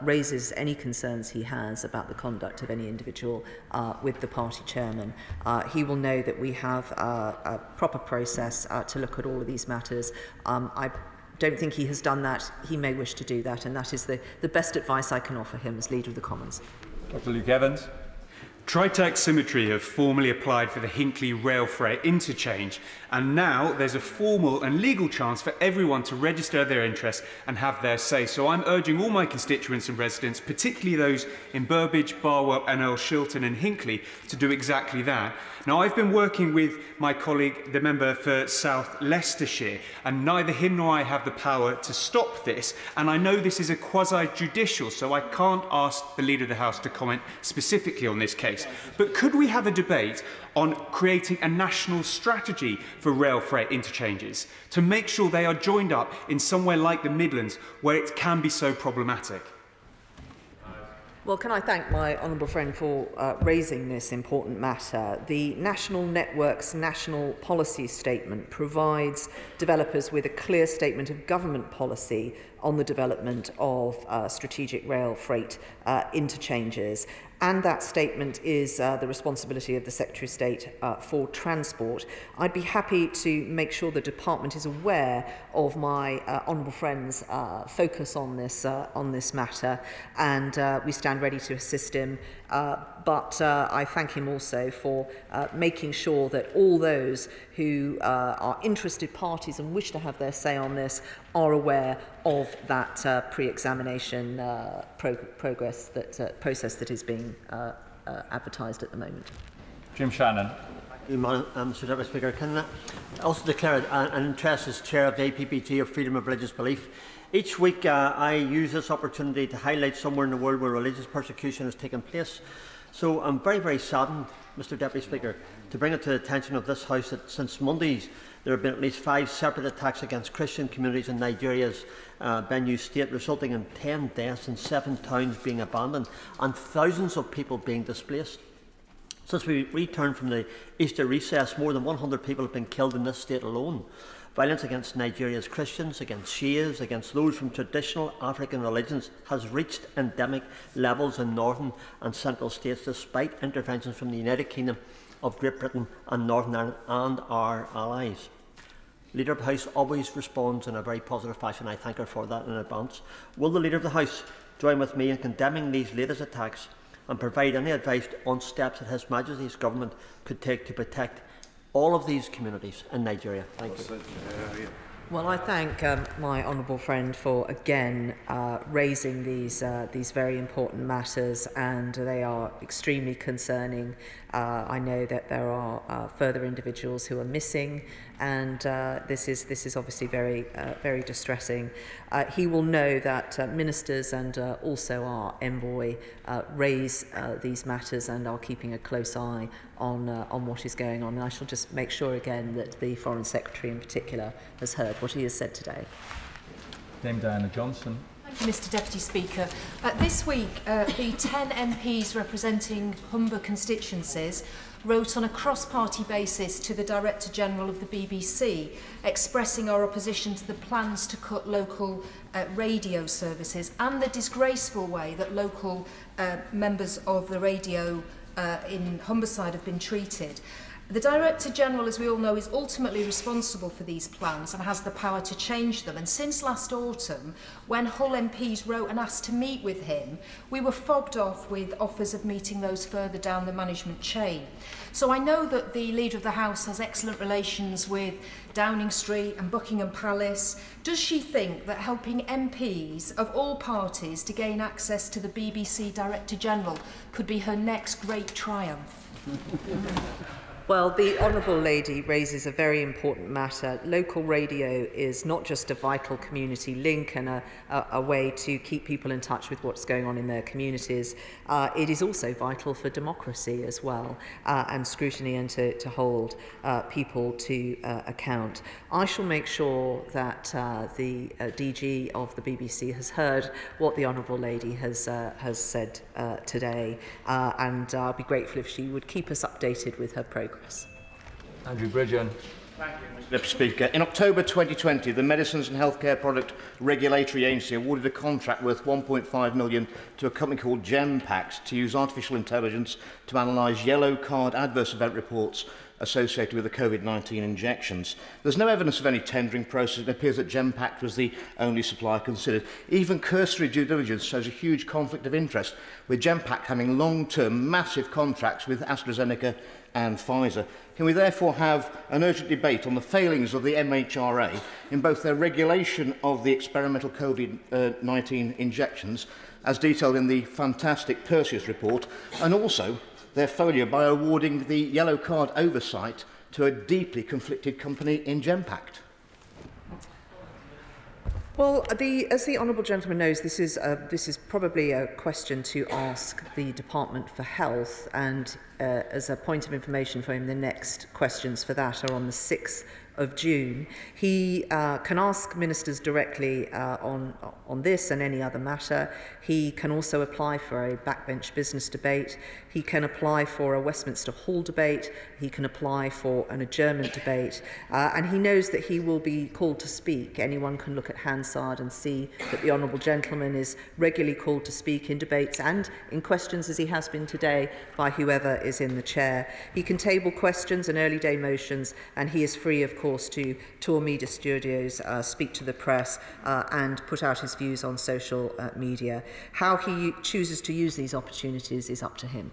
[SPEAKER 3] raises any concerns he has about the conduct of any individual with the party chairman. He will know that we have a proper process to look at all of these matters. I don't think he has done that. He may wish to do that, and that is the best advice I can offer him as Leader of the Commons.
[SPEAKER 2] Dr Luke Evans.
[SPEAKER 22] Tritax Symmetry have formally applied for the Hinckley rail freight interchange, and now there's a formal and legal chance for everyone to register their interest and have their say. So I'm urging all my constituents and residents, particularly those in Burbage, Barwell and Earl Shilton and Hinckley, to do exactly that. Now, I've been working with my colleague, the member for South Leicestershire, and neither him nor I have the power to stop this, and I know this is a quasi-judicial, so I can't ask the Leader of the House to comment specifically on this case. But could we have a debate on creating a national strategy for rail freight interchanges to make sure they are joined up in somewhere like the Midlands where it can be so problematic?
[SPEAKER 3] Well, can I thank my honourable friend for raising this important matter. The National Network's National Policy Statement provides developers with a clear statement of government policy on the development of strategic rail freight interchanges. And that statement is the responsibility of the Secretary of State for Transport. I'd be happy to make sure the Department is aware of my honourable friend's focus on this matter, and we stand ready to assist him. But I thank him also for making sure that all those who are interested parties and wish to have their say on this are aware of that pre-examination process that is being advertised at the moment.
[SPEAKER 2] Jim Shannon.
[SPEAKER 23] Mr Deputy Speaker, can I also declare an interest as Chair of the APPT of Freedom of Religious Belief? Each week I use this opportunity to highlight somewhere in the world where religious persecution has taken place. So I'm very, very saddened, Mr Deputy Speaker, to bring it to the attention of this House that since Mondays there have been at least 5 separate attacks against Christian communities in Nigeria's Benue state, resulting in 10 deaths and 7 towns being abandoned and thousands of people being displaced. Since we returned from the Easter recess, more than 100 people have been killed in this state alone. Violence against Nigeria's Christians, against Shias, against those from traditional African religions has reached endemic levels in northern and central states, despite interventions from the United Kingdom of Great Britain and Northern Ireland and our allies. Leader of the House always responds in a very positive fashion. I thank her for that in advance. Will the Leader of the House join with me in condemning these latest attacks and provide any advice on steps that His Majesty's Government could take to protect all of these communities in Nigeria. Thank you.
[SPEAKER 3] Well, I thank my honourable friend for again raising these very important matters, and they are extremely concerning. I know that there are further individuals who are missing, and this is obviously very distressing. He will know that ministers and also our envoy raise these matters and are keeping a close eye on what is going on. And I shall just make sure again that the Foreign Secretary in particular has heard what he has said today.
[SPEAKER 2] Dame Diana Johnson.
[SPEAKER 1] Thank you, Mr Deputy Speaker. This week, the 10 MPs representing Humber constituencies wrote on a cross-party basis to the Director-General of the BBC, expressing our opposition to the plans to cut local radio services and the disgraceful way that local members of the radio in Humberside have been treated. The Director-General, as we all know, is ultimately responsible for these plans and has the power to change them. And since last autumn, when Hull MPs wrote and asked to meet with him, we were fobbed off with offers of meeting those further down the management chain. So I know that the Leader of the House has excellent relations with Downing Street and Buckingham Palace. Does she think that helping MPs of all parties to gain access to the BBC Director-General could be her next great triumph?
[SPEAKER 3] Well, the Honourable Lady raises a very important matter. Local radio is not just a vital community link and a way to keep people in touch with what's going on in their communities. It is also vital for democracy as well, and scrutiny, and to hold people to account. I shall make sure that the DG of the BBC has heard what the Honourable Lady has said today, and I'll be grateful if she would keep us updated with her progress.
[SPEAKER 2] Andrew Bridgen.
[SPEAKER 4] Thank you, Mr Deputy Speaker. In October 2020, the Medicines and Healthcare Product Regulatory Agency awarded a contract worth £1.5 million to a company called Gempact to use artificial intelligence to analyse yellow card adverse event reports associated with the COVID-19 injections. There's no evidence of any tendering process. It appears that Gempact was the only supplier considered. Even cursory due diligence shows a huge conflict of interest, with Gempact having long-term massive contracts with AstraZeneca and Pfizer. Can we therefore have an urgent debate on the failings of the MHRA in both their regulation of the experimental COVID-19 injections, as detailed in the fantastic Perseus report, and also their failure by awarding the yellow card oversight to a deeply conflicted company in Gempact?
[SPEAKER 3] Well, as the honourable gentleman knows, this is probably a question to ask the Department for Health, and as a point of information for him, the next questions for that are on the 6th of June. He can ask ministers directly on this and any other matter. He can also apply for a backbench business debate. He can apply for a Westminster Hall debate. He can apply for an adjournment debate. And he knows that he will be called to speak. Anyone can look at Hansard and see that the honourable gentleman is regularly called to speak in debates and in questions, as he has been today, by whoever is in the chair. He can table questions and early day motions, and he is free, of course, to tour media studios, speak to the press, and put out his views on social media. How he chooses to use these opportunities is up to him.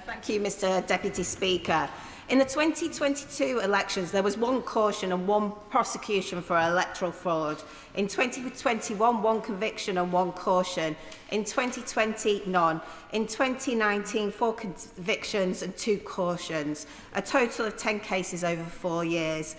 [SPEAKER 12] Thank you, Mr Deputy Speaker. In the 2022 elections, there was one caution and one prosecution for electoral fraud. In 2021, one conviction and one caution. In 2020, none. In 2019, 4 convictions and 2 cautions. A total of 10 cases over 4 years.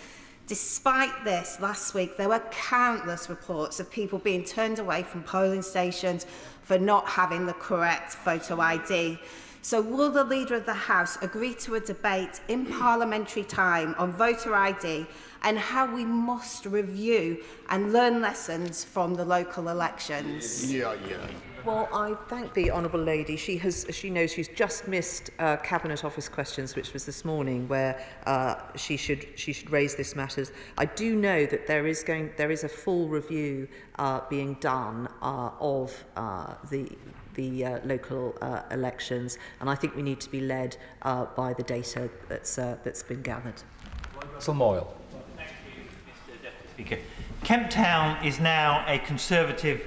[SPEAKER 12] Despite this, last week, there were countless reports of people being turned away from polling stations for not having the correct photo ID. So will the Leader of the House agree to a debate in parliamentary time on voter ID and how we must review and learn lessons from the local elections?
[SPEAKER 3] Well, I thank the honourable lady. She knows she's just missed Cabinet Office questions, which was this morning, where she should raise this matter. I do know that there is a full review being done of the local elections, and I think we need to be led by the data that's been gathered.
[SPEAKER 2] Russell Moyle.
[SPEAKER 5] Thank you, Mr Deputy Speaker. Kemp Town is now a Conservative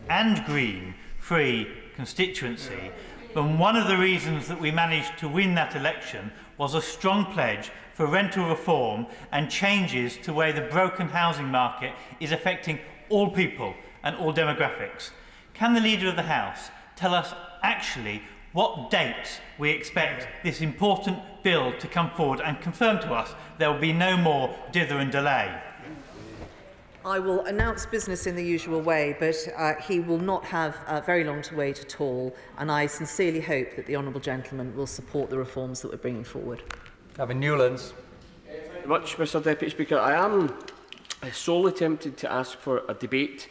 [SPEAKER 5] and Green free constituency, and one of the reasons that we managed to win that election was a strong pledge for rental reform and changes to the way the broken housing market is affecting all people and all demographics. Can the Leader of the House tell us actually what dates we expect this important bill to come forward and confirm to us there will be no more dither and delay?
[SPEAKER 3] I will announce business in the usual way, but he will not have very long to wait at all, and I sincerely hope that the honourable gentleman will support the reforms that we're bringing forward.
[SPEAKER 2] Gavin Newlands.
[SPEAKER 6] Thank you very much, Mr Deputy Speaker. I am solely tempted to ask for a debate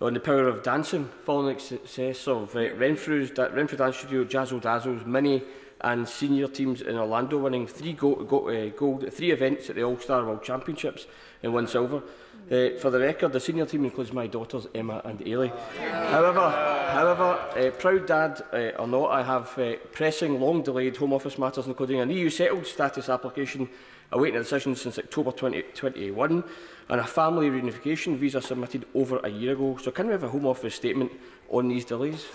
[SPEAKER 6] on the power of dancing, following the success of Renfrew's Dance Studio, Jazzle Dazzles, Mini and senior teams in Orlando, winning three events at the All-Star World Championships and 1 silver. For the record, the senior team includes my daughters Emma and Ailey. However, proud dad or not, I have pressing, long-delayed Home Office matters, including an EU settled status application awaiting a decision since October 2021 and a family reunification visa submitted over a year ago. So can we have a Home Office statement on these delays?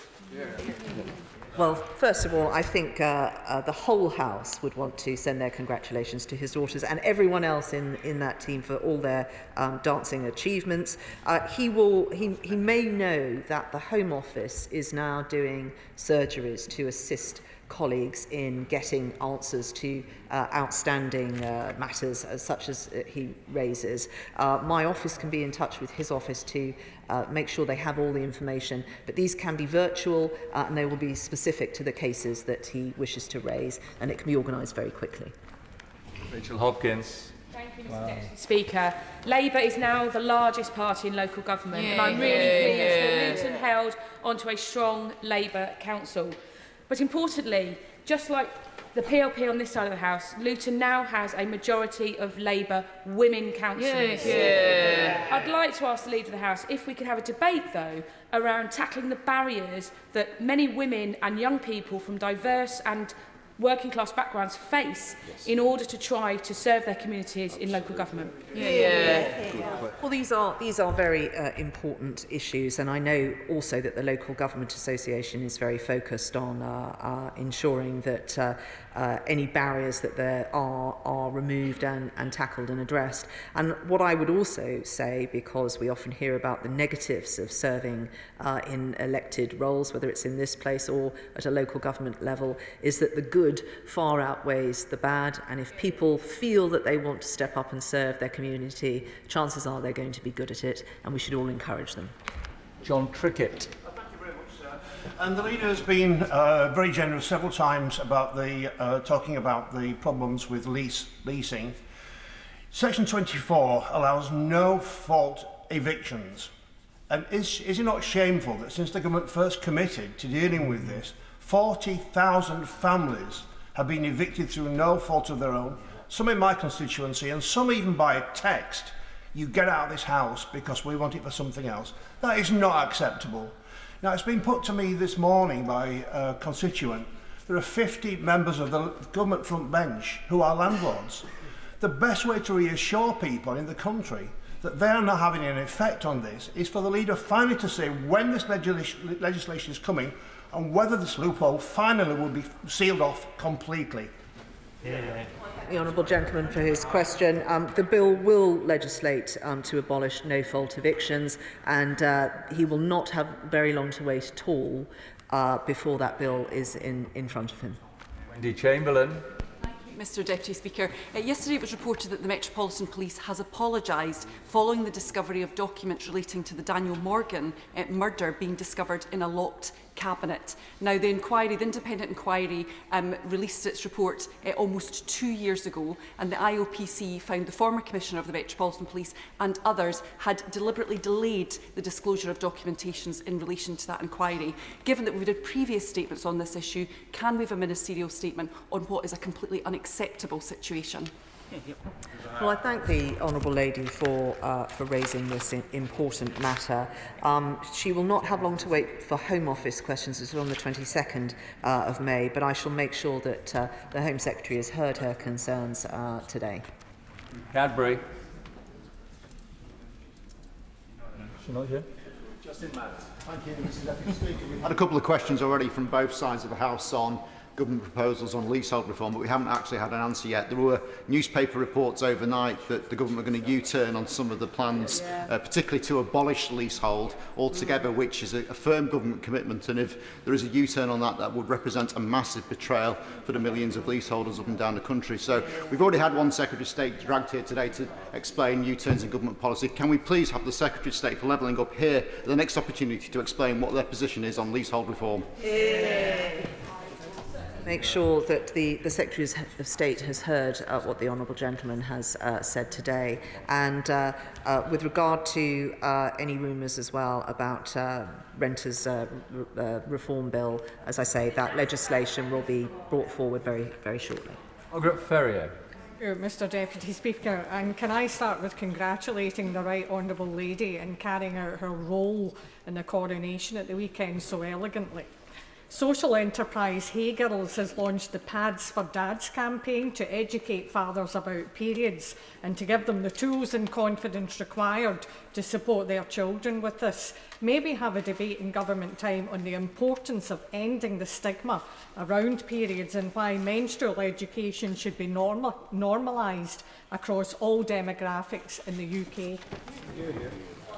[SPEAKER 3] Well, first of all, I think the whole House would want to send their congratulations to his daughters and everyone else in that team for all their dancing achievements. He may know that the Home Office is now doing surgeries to assist colleagues in getting answers to outstanding matters such as he raises. My office can be in touch with his office to make sure they have all the information, but these can be virtual and they will be specific to the cases that he wishes to raise, and it can be organised very quickly.
[SPEAKER 2] Rachel Hopkins.
[SPEAKER 7] Thank you, Mr Deputy Speaker. Labour is now the largest party in local government, and I'm really pleased that Luton held onto a strong Labour council. But importantly, just like the PLP on this side of the House, Luton now has a majority of Labour women councillors. I'd like to ask the Leader of the House if we could have a debate, though, around tackling the barriers that many women and young people from diverse and working class backgrounds face in order to try to serve their communities in local government.
[SPEAKER 3] Well, these are very important issues, and I know also that the Local Government Association is very focused on ensuring that any barriers that there are removed and tackled and addressed. And what I would also say, because we often hear about the negatives of serving in elected roles, whether it's in this place or at a local government level, is that the good far outweighs the bad, and if people feel that they want to step up and serve their community, chances are they're going to be good at it, and we should all encourage them.
[SPEAKER 2] John Trickett.
[SPEAKER 8] And the Leader has been very generous several times about talking about the problems with leasing. Section 24 allows no-fault evictions. And is it not shameful that since the government first committed to dealing with this, 40,000 families have been evicted through no fault of their own, some in my constituency and some even by a text, you get out of this house because we want it for something else. That is not acceptable. Now, it's been put to me this morning by a constituent. There are 50 members of the government front bench who are landlords. The best way to reassure people in the country that they are not having an effect on this is for the Leader finally to say when this legislation is coming and whether this loophole finally will be sealed off completely.
[SPEAKER 3] The honourable gentleman for his question. The bill will legislate to abolish no-fault evictions, and he will not have very long to wait at all before that bill is in front of him.
[SPEAKER 2] Wendy Chamberlain.
[SPEAKER 24] Mr Deputy Speaker. Yesterday it was reported that the Metropolitan Police has apologised following the discovery of documents relating to the Daniel Morgan murder being discovered in a locked cabinet. Now, the independent inquiry released its report almost 2 years ago, and the IOPC found the former Commissioner of the Metropolitan Police and others had deliberately delayed the disclosure of documentations in relation to that inquiry. Given that we've had previous statements on this issue, can we have a ministerial statement on what is a completely unacceptable situation?
[SPEAKER 3] Well, I thank the honourable lady for raising this important matter. She will not have long to wait for Home Office questions until on the 22nd of May, but I shall make sure that the Home Secretary has heard her concerns today.
[SPEAKER 2] Cadbury. She's not here.
[SPEAKER 25] Justin Matt. Thank you, Mr Deputy Speaker. We've had a couple of questions already from both sides of the House on
[SPEAKER 4] government proposals on leasehold reform, but we haven't actually had an answer yet. There were newspaper reports overnight that the government were going to U-turn on some of the plans, particularly to abolish leasehold altogether, which is a firm government commitment, and if there is a U-turn on that, that would represent a massive betrayal for the millions of leaseholders up and down the country. So we've already had one Secretary of State dragged here today to explain U-turns in government policy. Can we please have the Secretary of State for Levelling Up here at the next opportunity to explain what their position is on leasehold reform?
[SPEAKER 3] Make sure that the Secretary of State has heard what the Honourable Gentleman has said today, and with regard to any rumours as well about renters' reform bill, as I say, that legislation will be brought forward very, very shortly.
[SPEAKER 2] Margaret Ferrier.
[SPEAKER 14] Mr Deputy Speaker, and can I start with congratulating the Right Honourable Lady in carrying out her role in the coronation at the weekend so elegantly. Social enterprise Hey Girls has launched the Pads for Dads campaign to educate fathers about periods and to give them the tools and confidence required to support their children with this. Maybe have a debate in government time on the importance of ending the stigma around periods and why menstrual education should be normalised across all demographics in the UK.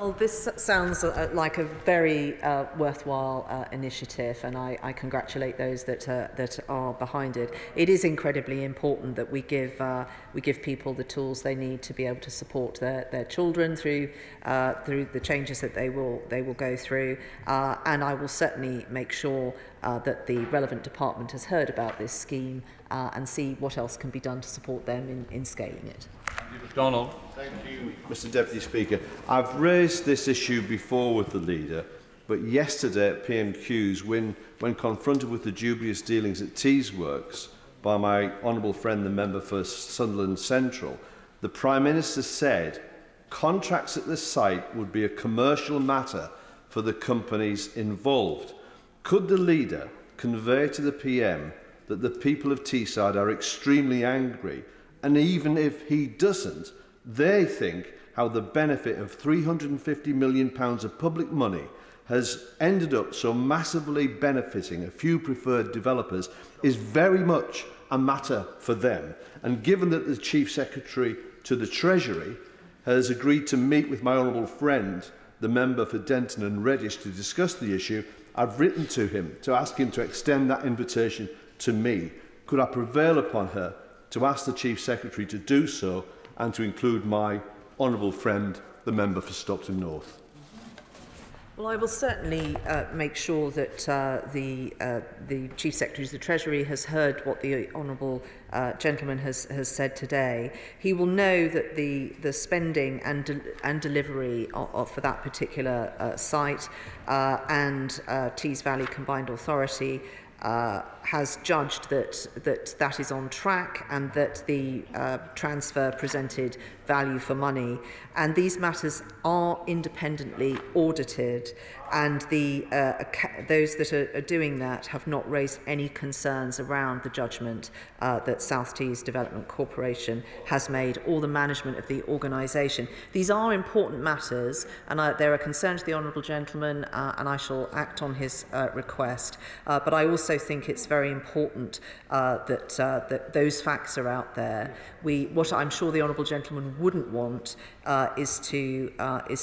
[SPEAKER 3] Well, this sounds like a very worthwhile initiative, and I congratulate those that are behind it. It is incredibly important that we give people the tools they need to be able to support their children through the changes that they will go through, and I will certainly make sure that the relevant department has heard about this scheme and see what else can be done to support them in scaling it.
[SPEAKER 2] Donald.
[SPEAKER 9] Thank you, Mr Deputy Speaker. I've raised this issue before with the leader, but yesterday at PMQs, when confronted with the dubious dealings at Teesworks by my honourable friend, the member for Sunderland Central, the Prime Minister said contracts at the site would be a commercial matter for the companies involved. Could the leader convey to the PM that the people of Teesside are extremely angry, and even if he doesn't, they think how the benefit of £350 million of public money has ended up so massively benefiting a few preferred developers is very much a matter for them. And given that the Chief Secretary to the Treasury has agreed to meet with my honourable friend, the member for Denton and Reddish, to discuss the issue, I've written to him to ask him to extend that invitation to me. Could I prevail upon her to ask the Chief Secretary to do so and to include my honourable friend, the member for Stockton North?
[SPEAKER 3] Well, I will certainly make sure that the Chief Secretary of the Treasury has heard what the Honourable Gentleman has said today. He will know that the spending and delivery for that particular site and Tees Valley Combined Authority has judged that is on track and that the transfer presented value for money, and these matters are independently audited, and those that are doing that have not raised any concerns around the judgment that South Tees Development Corporation has made, or the management of the organisation. These are important matters, and they're a concern to the Honourable Gentleman, and I shall act on his request. But I also think it's very important that those facts are out there. What I'm sure the Honourable Gentleman wouldn't want is to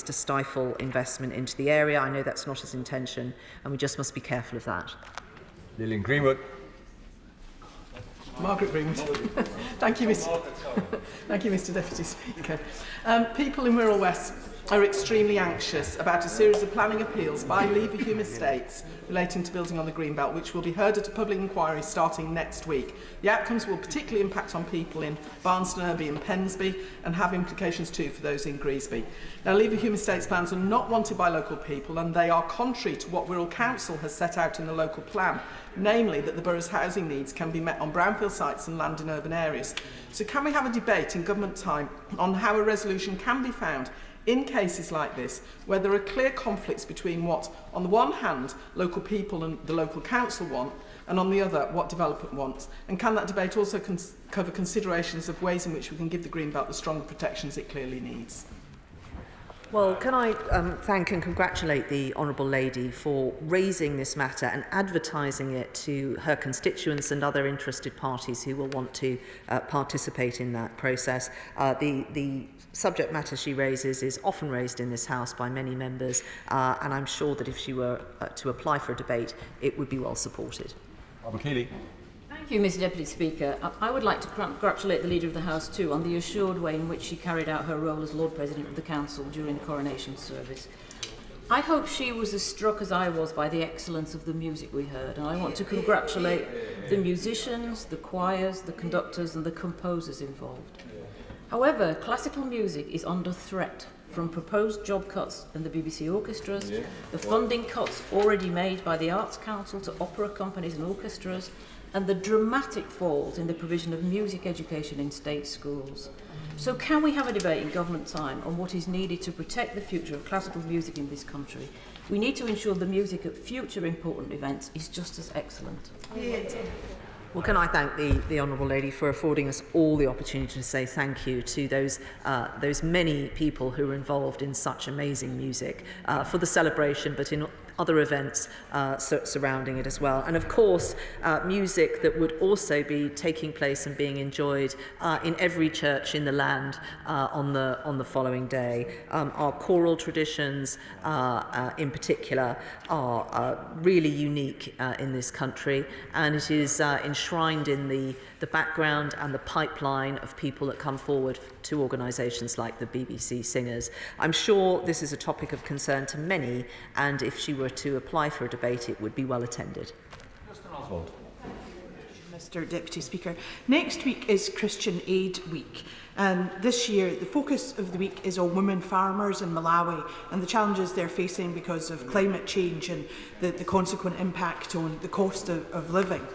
[SPEAKER 3] stifle investment into the area. I know that's not his intention, and we just must be careful of that.
[SPEAKER 2] Lillian Greenwood.
[SPEAKER 10] Margaret Greenwood. Thank you, Mr Deputy Speaker. People in Wirral West are extremely anxious about a series of planning appeals by Leverhulme Estates relating to building on the Greenbelt, which will be heard at a public inquiry starting next week. The outcomes will particularly impact on people in Barnstone, Irby and Pensby, and have implications too for those in Greasby. Now, Leverhulme Estates plans are not wanted by local people, and they are contrary to what Wirral Council has set out in the local plan, namely that the borough's housing needs can be met on brownfield sites and land in urban areas. So can we have a debate in government time on how a resolution can be found in cases like this, where there are clear conflicts between what, on the one hand, local people and the local council want, and on the other, what development wants? And can that debate also cover considerations of ways in which we can give the Greenbelt the stronger protections it clearly needs?
[SPEAKER 3] Well, can I thank and congratulate the Honourable Lady for raising this matter and advertising it to her constituents and other interested parties who will want to participate in that process. The subject matter she raises is often raised in this House by many members, and I'm sure that if she were to apply for a debate, it would be well supported.
[SPEAKER 2] Robert Keeley.
[SPEAKER 11] Thank you, Mr Deputy Speaker. I would like to congratulate the Leader of the House too on the assured way in which she carried out her role as Lord President of the Council during the coronation service. I hope she was as struck as I was by the excellence of the music we heard, and I want to congratulate the musicians, the choirs, the conductors and the composers involved. However, classical music is under threat from proposed job cuts in the BBC orchestras, the funding cuts already made by the Arts Council to opera companies and orchestras, and the dramatic falls in the provision of music education in state schools. So can we have a debate in government time on what is needed to protect the future of classical music in this country? We need to ensure the music at future important events is just as excellent.
[SPEAKER 3] Well, can I thank the Honourable Lady for affording us all the opportunity to say thank you to those many people who were involved in such amazing music for the celebration, but in other events surrounding it as well. And of course, music that would also be taking place and being enjoyed in every church in the land on the following day. Our choral traditions in particular are really unique in this country, and it is enshrined in the background and the pipeline of people that come forward to organisations like the BBC Singers. I'm sure this is a topic of concern to many, and if she were to apply for a debate, it would be well attended.
[SPEAKER 13] Mr Deputy Speaker. Next week is Christian Aid Week, and this year the focus of the week is on women farmers in Malawi and the challenges they're facing because of climate change and the consequent impact on the cost of living.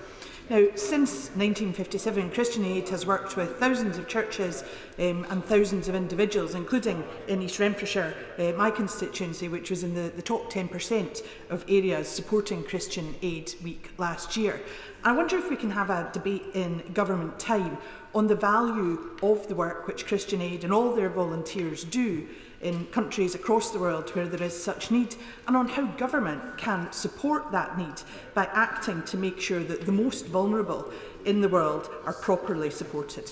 [SPEAKER 13] Now, since 1957, Christian Aid has worked with thousands of churches and thousands of individuals, including in East Renfrewshire, my constituency, which was in the top 10% of areas supporting Christian Aid Week last year. I wonder if we can have a debate in government time on the value of the work which Christian Aid and all their volunteers do in countries across the world where there is such need, and on how government can support that need by acting to make sure that the most vulnerable in the world are properly supported.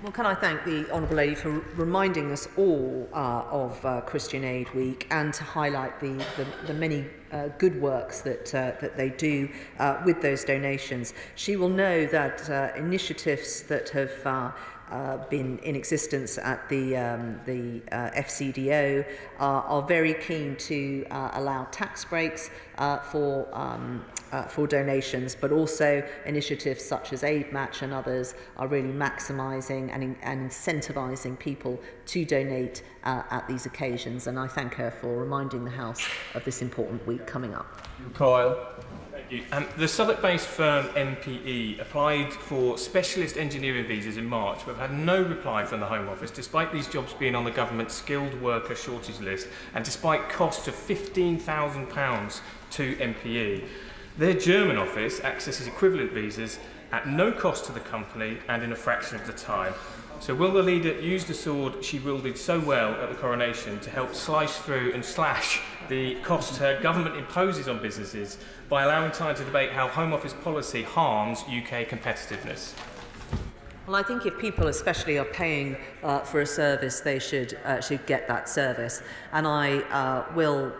[SPEAKER 3] Well, can I thank the Honourable Lady for reminding us all of Christian Aid Week, and to highlight the many good works that they do with those donations. She will know that initiatives that have been in existence at the FCDO are very keen to allow tax breaks for donations, but also initiatives such as Aid Match and others are really maximising and incentivising people to donate at these occasions. And I thank her for reminding the House of this important week coming up.
[SPEAKER 2] Coyle.
[SPEAKER 16] The Southwark-based firm MPE applied for specialist engineering visas in March, but have had no reply from the Home Office, despite these jobs being on the government's skilled worker shortage list, and despite costs of £15,000 to MPE. Their German office accesses equivalent visas at no cost to the company and in a fraction of the time. So will the leader use the sword she wielded so well at the coronation to help slice through and slash the costs her government imposes on businesses by allowing time to debate how Home Office policy harms UK competitiveness?
[SPEAKER 3] Well, I think if people especially are paying for a service, they should get that service. And I will,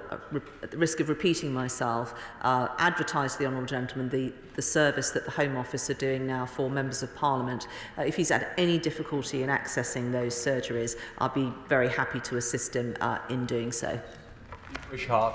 [SPEAKER 3] at the risk of repeating myself, advertise to the Honourable Gentleman the service that the Home Office are doing now for Members of Parliament. If he's had any difficulty in accessing those surgeries, I'll be very happy to assist him in doing so.
[SPEAKER 2] Richard.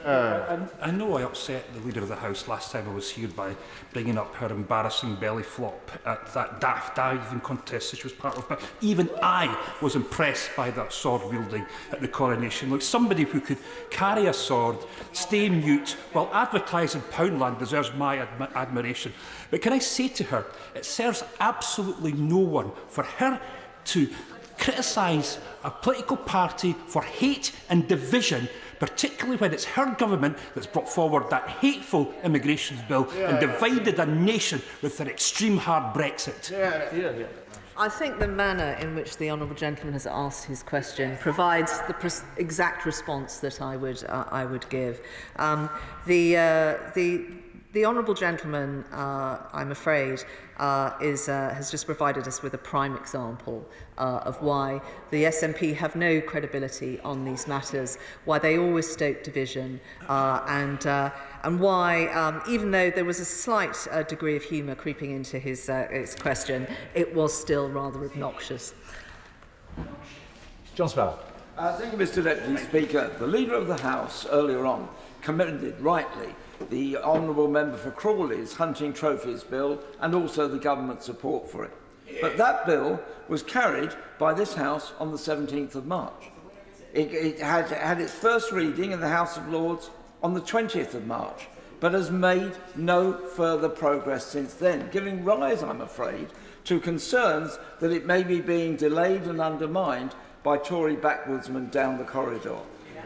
[SPEAKER 17] I know I upset the Leader of the House last time I was here by bringing up her embarrassing belly flop at that daft diving contest that she was part of, but even I was impressed by that sword wielding at the coronation. Like, somebody who could carry a sword, stay mute while advertising Poundland deserves my admiration. But can I say to her, it serves absolutely no one for her to criticise a political party for hate and division, particularly when it's her government that's brought forward that hateful immigration bill and divided a nation with their extreme hard Brexit.
[SPEAKER 3] I think the manner in which the honourable gentleman has asked his question provides the exact response that I would give. The honourable gentleman, I'm afraid, has just provided us with a prime example of why the SNP have no credibility on these matters, why they always stoke division, and why, even though there was a slight degree of humour creeping into his question, it was still rather obnoxious.
[SPEAKER 2] John Sparrow.
[SPEAKER 15] Thank you, Mr. Deputy Speaker. The Leader of the House earlier on commended rightly the Honourable Member for Crawley's Hunting Trophies Bill and also the government support for it. But that bill was carried by this House on the 17th of March. It had its first reading in the House of Lords on the 20th of March, but has made no further progress since then, giving rise, I'm afraid, to concerns that it may be being delayed and undermined by Tory backwoodsmen down the corridor.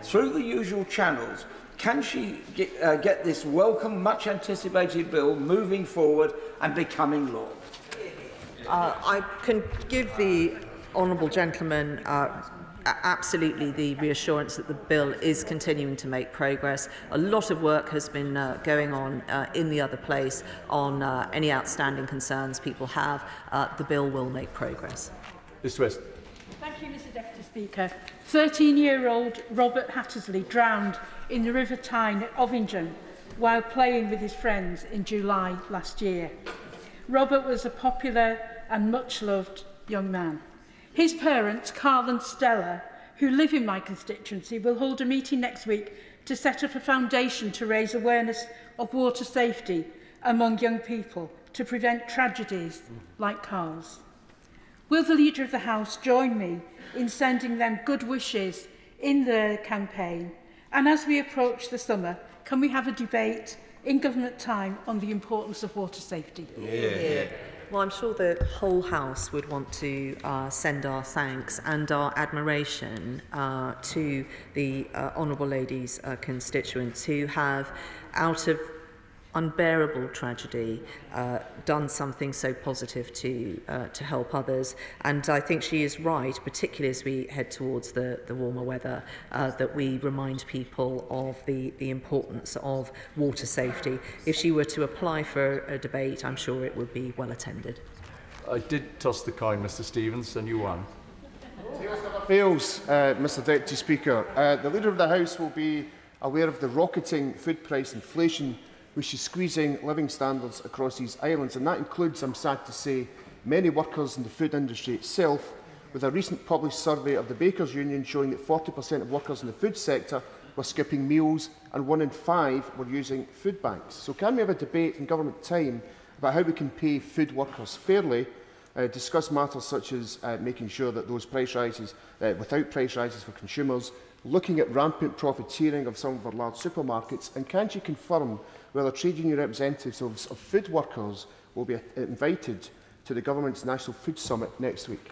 [SPEAKER 15] Through the usual channels, can she get this welcome, much-anticipated bill moving forward and becoming law?
[SPEAKER 3] I can give the honourable gentleman absolutely the reassurance that the bill is continuing to make progress. A lot of work has been going on in the other place on any outstanding concerns people have. The bill will make progress.
[SPEAKER 2] Mr. West.
[SPEAKER 18] Thank you, Mr. Deputy Speaker. 13-year-old Robert Hattersley drowned in the River Tyne at Ovingen while playing with his friends in July last year. Robert was a popular and much-loved young man. His parents, Carl and Stella, who live in my constituency, will hold a meeting next week to set up a foundation to raise awareness of water safety among young people to prevent tragedies like Carl's. Will the Leader of the House join me in sending them good wishes in the campaign? And as we approach the summer, can we have a debate in government time on the importance of water safety?
[SPEAKER 3] Yeah. Well, I'm sure the whole House would want to send our thanks and our admiration to the Honourable Lady's constituents who have, out of unbearable tragedy, done something so positive to help others. And I think she is right, particularly as we head towards the warmer weather, that we remind people of the importance of water safety. If she were to apply for a debate, I'm sure it would be well attended.
[SPEAKER 2] I did toss the coin, Mr. Stevens, and you won.
[SPEAKER 19] Fails, Mr. Deputy Speaker. The Leader of the House will be aware of the rocketing food price inflation which is squeezing living standards across these islands, and that includes, I'm sad to say, many workers in the food industry itself, with a recent published survey of the Bakers Union showing that 40% of workers in the food sector were skipping meals and 1 in 5 were using food banks. So can we have a debate in government time about how we can pay food workers fairly, discuss matters such as making sure that those price rises, without price rises for consumers, looking at rampant profiteering of some of our large supermarkets, and can she confirm whether trade union representatives of food workers will be invited to the Government's National Food Summit next week?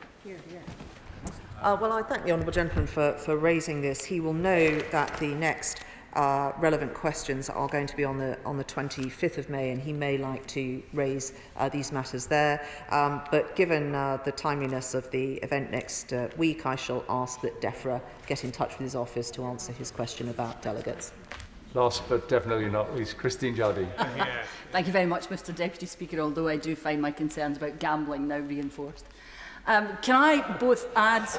[SPEAKER 3] Well, I thank the honourable gentleman for raising this. He will know that the next relevant questions are going to be on the 25th of May, and he may like to raise these matters there. But given the timeliness of the event next week, I shall ask that DEFRA get in touch with his office to answer his question about delegates.
[SPEAKER 2] Last but definitely not least, Christine Jardine.
[SPEAKER 20] Thank you very much, Mr. Deputy Speaker, although I do find my concerns about gambling now reinforced. Can I both add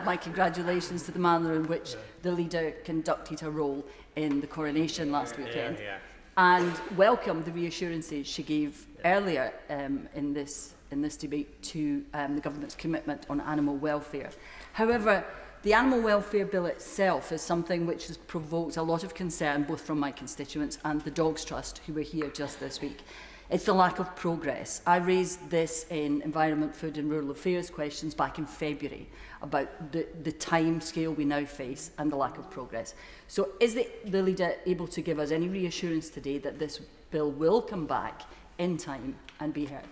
[SPEAKER 20] my congratulations to the manner in which the Leader conducted her role in the coronation last weekend, and welcome the reassurances she gave earlier in this debate to the Government's commitment on animal welfare. However, the Animal Welfare Bill itself is something which has provoked a lot of concern both from my constituents and the Dogs Trust, who were here just this week. It's the lack of progress. I raised this in Environment, Food and Rural Affairs questions back in February about the time scale we now face and the lack of progress. So is the Leader able to give us any reassurance today that this bill will come back in time and be heard?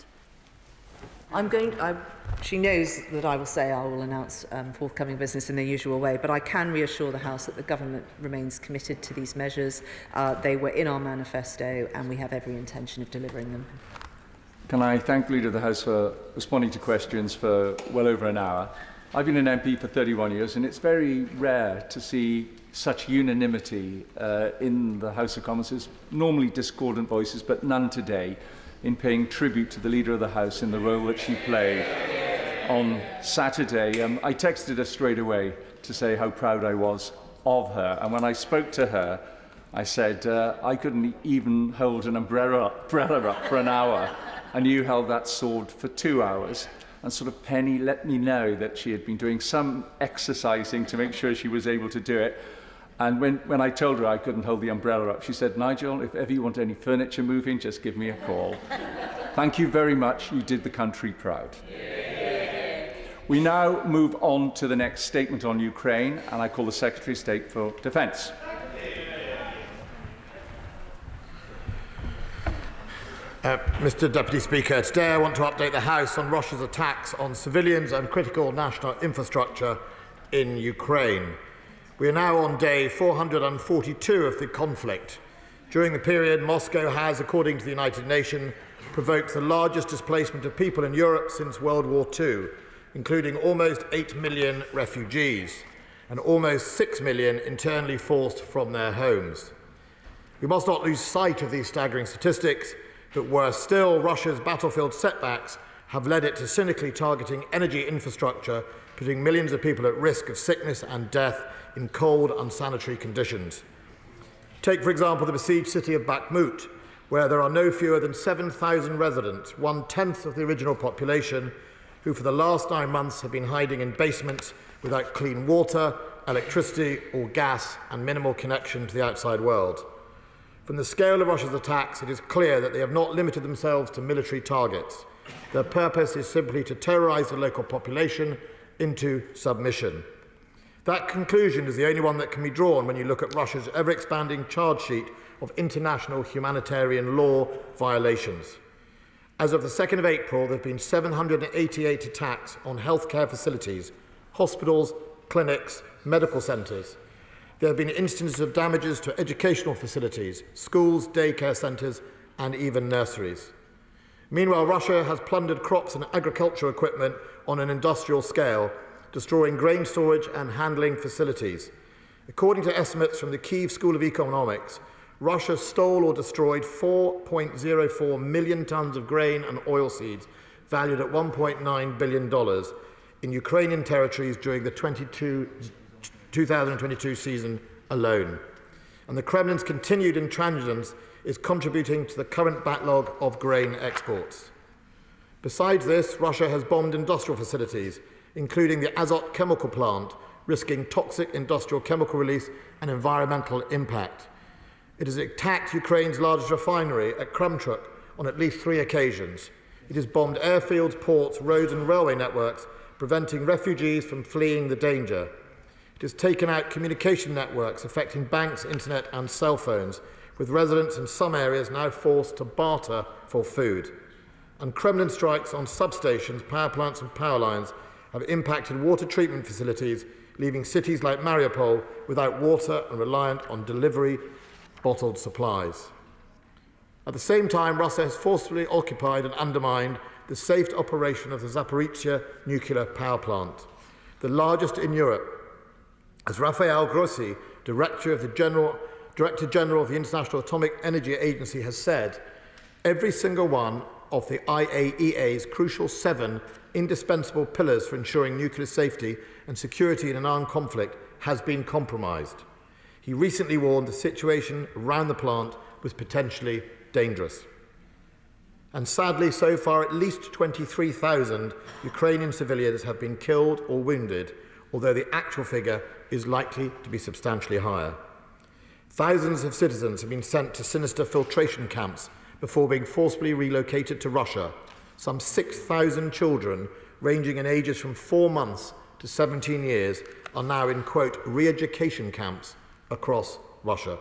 [SPEAKER 3] She knows that I will announce forthcoming business in the usual way, but I can reassure the House that the Government remains committed to these measures. They were in our manifesto and we have every intention of delivering them.
[SPEAKER 2] Can I thank the Leader of the House for responding to questions for well over an hour? I've been an MP for 31 years, and it's very rare to see such unanimity in the House of Commons. There's normally discordant voices, but none today, in paying tribute to the Leader of the House in the role that she played on Saturday. I texted her straight away to say how proud I was of her, and when I spoke to her, I said, I couldn't even hold an umbrella up for an hour, and you held that sword for 2 hours. And sort of Penny let me know that she had been doing some exercising to make sure she was able to do it. And when I told her I couldn't hold the umbrella up, she said, Nigel, if ever you want any furniture moving, just give me a call. Thank you very much. You did the country proud. We now move on to the next statement on Ukraine, and I call the Secretary of State for Defence.
[SPEAKER 1] Mr Deputy Speaker, today I want to update the House on Russia's attacks on civilians and critical national infrastructure in Ukraine. We are now on day 442 of the conflict. During the period, Moscow has, according to the United Nations, provoked the largest displacement of people in Europe since World War II, including almost 8 million refugees and almost 6 million internally forced from their homes. We must not lose sight of these staggering statistics, but worse still, Russia's battlefield setbacks have led it to cynically targeting energy infrastructure, putting millions of people at risk of sickness and death in cold, unsanitary conditions. Take, for example, the besieged city of Bakhmut, where there are no fewer than 7,000 residents, 1/10 of the original population, who for the last 9 months have been hiding in basements without clean water, electricity or gas, and minimal connection to the outside world. From the scale of Russia's attacks, it is clear that they have not limited themselves to military targets. Their purpose is simply to terrorise the local population into submission. That conclusion is the only one that can be drawn when you look at Russia's ever-expanding charge sheet of international humanitarian law violations. As of the 2nd of April, there have been 788 attacks on healthcare facilities, hospitals, clinics, medical centres. There have been instances of damages to educational facilities, schools, daycare centres, and even nurseries. Meanwhile, Russia has plundered crops and agricultural equipment on an industrial scale, destroying grain storage and handling facilities. According to estimates from the Kyiv School of Economics, Russia stole or destroyed 4.04 million tonnes of grain and oilseeds, valued at $1.9 billion, in Ukrainian territories during the 2022 season alone. And the Kremlin's continued intransigence is contributing to the current backlog of grain exports. Besides this, Russia has bombed industrial facilities, including the Azot chemical plant, risking toxic industrial chemical release and environmental impact. It has attacked Ukraine's largest refinery at Kremchuk on at least 3 occasions. It has bombed airfields, ports, roads and railway networks, preventing refugees from fleeing the danger. It has taken out communication networks affecting banks, internet and cell phones, with residents in some areas now forced to barter for food. And Kremlin strikes on substations, power plants and power lines have impacted water treatment facilities, leaving cities like Mariupol without water and reliant on delivery bottled supplies. At the same time, Russia has forcibly occupied and undermined the safe operation of the Zaporizhzhia nuclear power plant, the largest in Europe. As Rafael Grossi, Director General of the International Atomic Energy Agency, has said, every single one of the IAEA's crucial 7 indispensable pillars for ensuring nuclear safety and security in an armed conflict has been compromised. He recently warned the situation around the plant was potentially dangerous. And sadly, so far, at least 23,000 Ukrainian civilians have been killed or wounded, although the actual figure is likely to be substantially higher. Thousands of citizens have been sent to sinister filtration camps before being forcibly relocated to Russia. Some 6,000 children, ranging in ages from 4 months to 17 years, are now in, quote, re-education camps across Russia.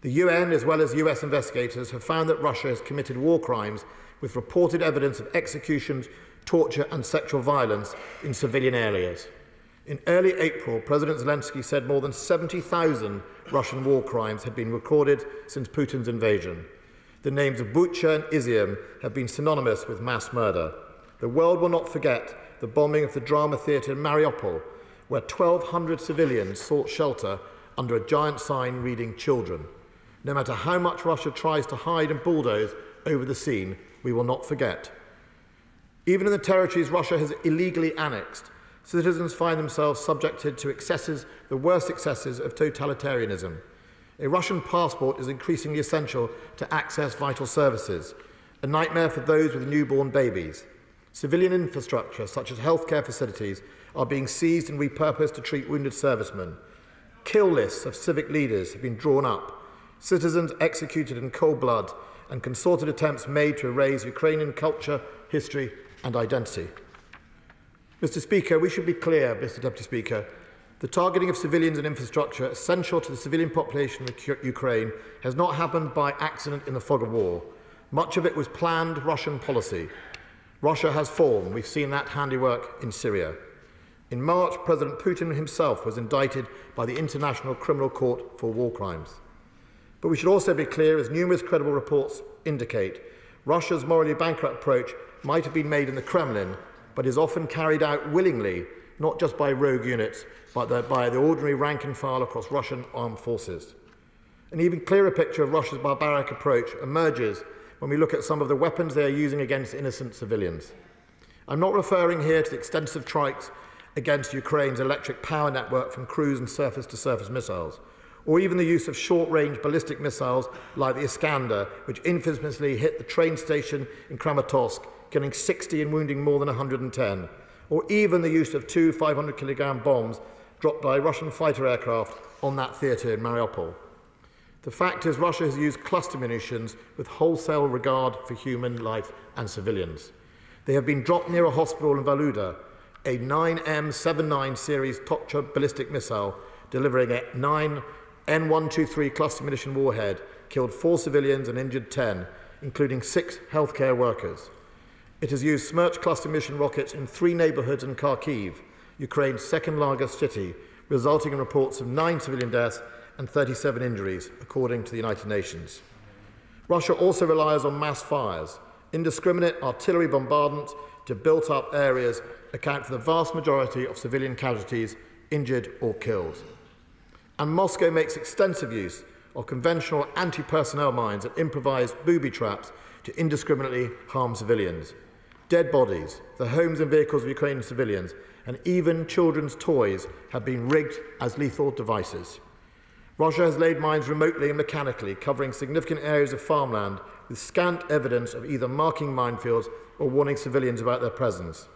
[SPEAKER 1] The UN, as well as US investigators, have found that Russia has committed war crimes with reported evidence of executions, torture and sexual violence in civilian areas. In early April, President Zelensky said more than 70,000 Russian war crimes had been recorded since Putin's invasion. The names of Bucha and Izium have been synonymous with mass murder. The world will not forget the bombing of the drama theatre in Mariupol, where 1,200 civilians sought shelter under a giant sign reading "Children." No matter how much Russia tries to hide and bulldoze over the scene, we will not forget. Even in the territories Russia has illegally annexed, citizens find themselves subjected to excesses, the worst excesses of totalitarianism. A Russian passport is increasingly essential to access vital services, a nightmare for those with newborn babies. Civilian infrastructure, such as healthcare facilities, are being seized and repurposed to treat wounded servicemen. Kill lists of civic leaders have been drawn up, citizens executed in cold blood, and concerted attempts made to erase Ukrainian culture, history, and identity. Mr. Speaker, we should be clear, Mr. Deputy Speaker, the targeting of civilians and infrastructure essential to the civilian population of Ukraine has not happened by accident in the fog of war. Much of it was planned Russian policy. Russia has fallen. We've seen that handiwork in Syria. In March, President Putin himself was indicted by the International Criminal Court for war crimes. But we should also be clear, as numerous credible reports indicate, Russia's morally bankrupt approach might have been made in the Kremlin, but is often carried out willingly, not just by rogue units, but by the ordinary rank and file across Russian armed forces. An even clearer picture of Russia's barbaric approach emerges when we look at some of the weapons they are using against innocent civilians. I'm not referring here to the extensive strikes against Ukraine's electric power network from cruise and surface-to-surface missiles, or even the use of short-range ballistic missiles like the Iskander, which infamously hit the train station in Kramatorsk, killing 60 and wounding more than 110, or even the use of 2 500-kilogram bombs dropped by Russian fighter aircraft on that theatre in Mariupol. The fact is, Russia has used cluster munitions with wholesale regard for human life and civilians. They have been dropped near a hospital in Valuda, a 9M79 series Tokcha ballistic missile delivering a 9 N123 cluster munition warhead killed 4 civilians and injured 10, including 6 healthcare workers. It has used Smerch cluster mission rockets in 3 neighbourhoods in Kharkiv, Ukraine's second-largest city, resulting in reports of 9 civilian deaths and 37 injuries, according to the United Nations. Russia also relies on mass fires. Indiscriminate artillery bombardment to built-up areas account for the vast majority of civilian casualties, injured or killed. And Moscow makes extensive use of conventional anti-personnel mines and improvised booby traps to indiscriminately harm civilians. Dead bodies, the homes and vehicles of Ukrainian civilians, and even children's toys have been rigged as lethal devices. Russia has laid mines remotely and mechanically, covering significant areas of farmland with scant evidence of either marking minefields or warning civilians about their presence.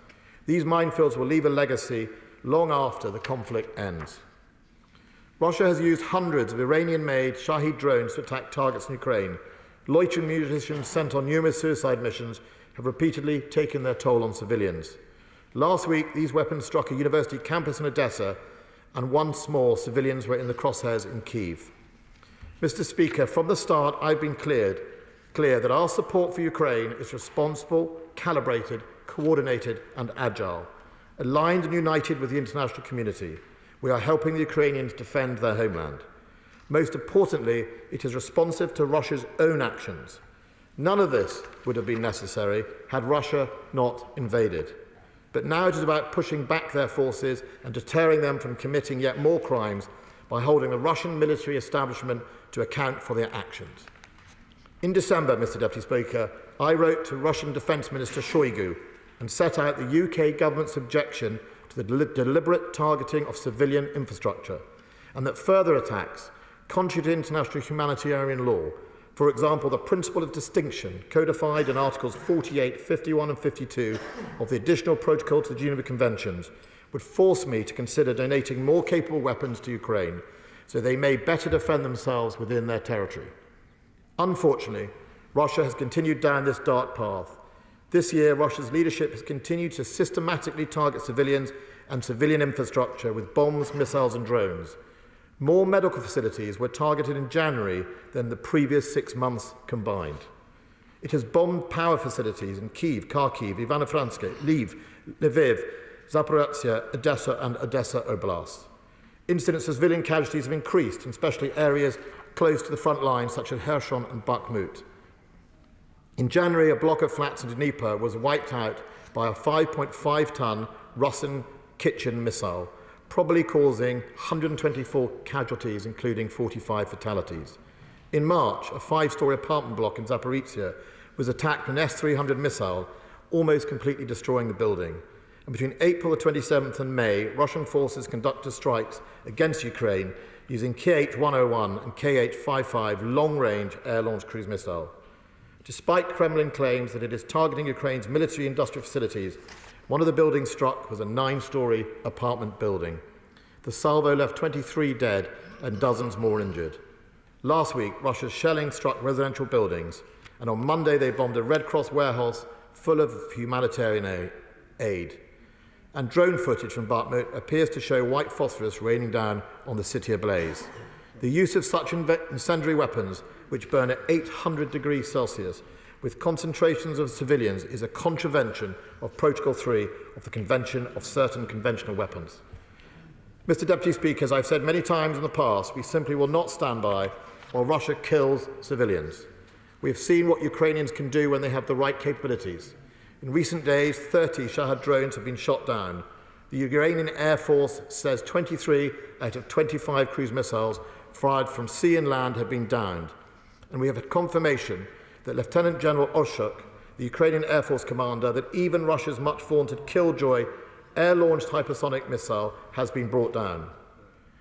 [SPEAKER 1] These minefields will leave a legacy long after the conflict ends. Russia has used hundreds of Iranian-made Shahid drones to attack targets in Ukraine. Loitering munitions sent on numerous suicide missions have repeatedly taken their toll on civilians. Last week, these weapons struck a university campus in Odessa, and once more, civilians were in the crosshairs in Kyiv. Mr. Speaker, from the start, I've been clear that our support for Ukraine is responsible, calibrated, coordinated, and agile, aligned and united with the international community. We are helping the Ukrainians defend their homeland. Most importantly, it is responsive to Russia's own actions. None of this would have been necessary had Russia not invaded. But now it is about pushing back their forces and deterring them from committing yet more crimes by holding the Russian military establishment to account for their actions. In December, Mr. Deputy Speaker, I wrote to Russian Defence Minister Shoigu and set out the UK government's objection to the deliberate targeting of civilian infrastructure, and that further attacks, contrary to international humanitarian law, for example, the principle of distinction codified in Articles 48, 51 and 52 of the Additional Protocol to the Geneva Conventions, would force me to consider donating more capable weapons to Ukraine so they may better defend themselves within their territory. Unfortunately, Russia has continued down this dark path. This year, Russia's leadership has continued to systematically target civilians and civilian infrastructure with bombs, missiles and drones. More medical facilities were targeted in January than the previous 6 months combined. It has bombed power facilities in Kyiv, Kharkiv, Ivano-Frankivsk, Lviv, Zaporizhzhia, Odessa and Odessa Oblast. Incidents of civilian casualties have increased, in especially areas close to the front lines such as Kherson and Bakhmut. In January, a block of flats in Dnieper was wiped out by a 5.5-ton Russian kitchen missile, probably causing 124 casualties, including 45 fatalities. In March, a 5-storey apartment block in Zaporizhia was attacked with an S-300 missile, almost completely destroying the building. And between April the 27th and May, Russian forces conducted strikes against Ukraine using Kh-101 and Kh-55 long-range air-launched cruise missile. Despite Kremlin claims that it is targeting Ukraine's military industrial facilities, one of the buildings struck was a 9-storey apartment building. The salvo left 23 dead and dozens more injured. Last week, Russia's shelling struck residential buildings, and on Monday they bombed a Red Cross warehouse full of humanitarian aid. And drone footage from Bakhmut appears to show white phosphorus raining down on the city ablaze. The use of such incendiary weapons, which burn at 800 degrees Celsius, with concentrations of civilians, is a contravention of Protocol 3 of the Convention of Certain Conventional Weapons. Mr. Deputy Speaker, as I've said many times in the past, we simply will not stand by while Russia kills civilians. We have seen what Ukrainians can do when they have the right capabilities. In recent days, 30 Shahed drones have been shot down. The Ukrainian Air Force says 23 out of 25 cruise missiles fired from sea and land have been downed. And we have had confirmation that Lieutenant General Oshchuk, the Ukrainian Air Force commander, that even Russia's much vaunted Killjoy air-launched hypersonic missile has been brought down.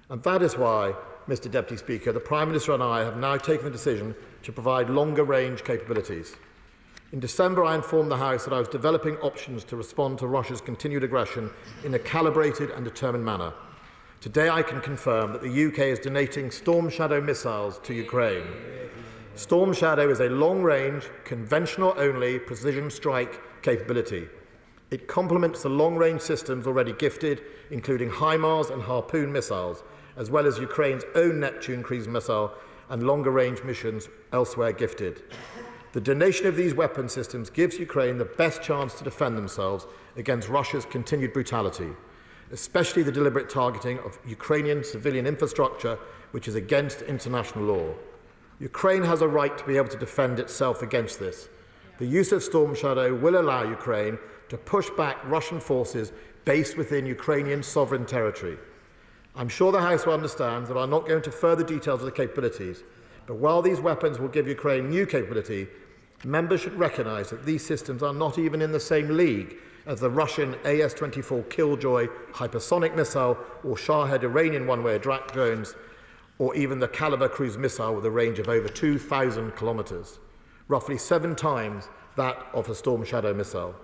[SPEAKER 1] And that is why, Mr. Deputy Speaker, the Prime Minister and I have now taken the decision to provide longer-range capabilities. In December, I informed the House that I was developing options to respond to Russia's continued aggression in a calibrated and determined manner. Today, I can confirm that the UK is donating Storm Shadow missiles to Ukraine. Storm Shadow is a long-range, conventional-only precision strike capability. It complements the long-range systems already gifted, including HIMARS and Harpoon missiles, as well as Ukraine's own Neptune cruise missile and longer-range missions elsewhere gifted. The donation of these weapon systems gives Ukraine the best chance to defend themselves against Russia's continued brutality, especially the deliberate targeting of Ukrainian civilian infrastructure, which is against international law. Ukraine has a right to be able to defend itself against this. The use of Storm Shadow will allow Ukraine to push back Russian forces based within Ukrainian sovereign territory. I'm sure the House will understand that I'm not going into further details of the capabilities, but while these weapons will give Ukraine new capability, members should recognise that these systems are not even in the same league as the Russian AS-24 Killjoy hypersonic missile or Shahed Iranian one-way attack drones, or even the Caliber cruise missile with a range of over 2,000 kilometres, roughly 7 times that of a Storm Shadow missile.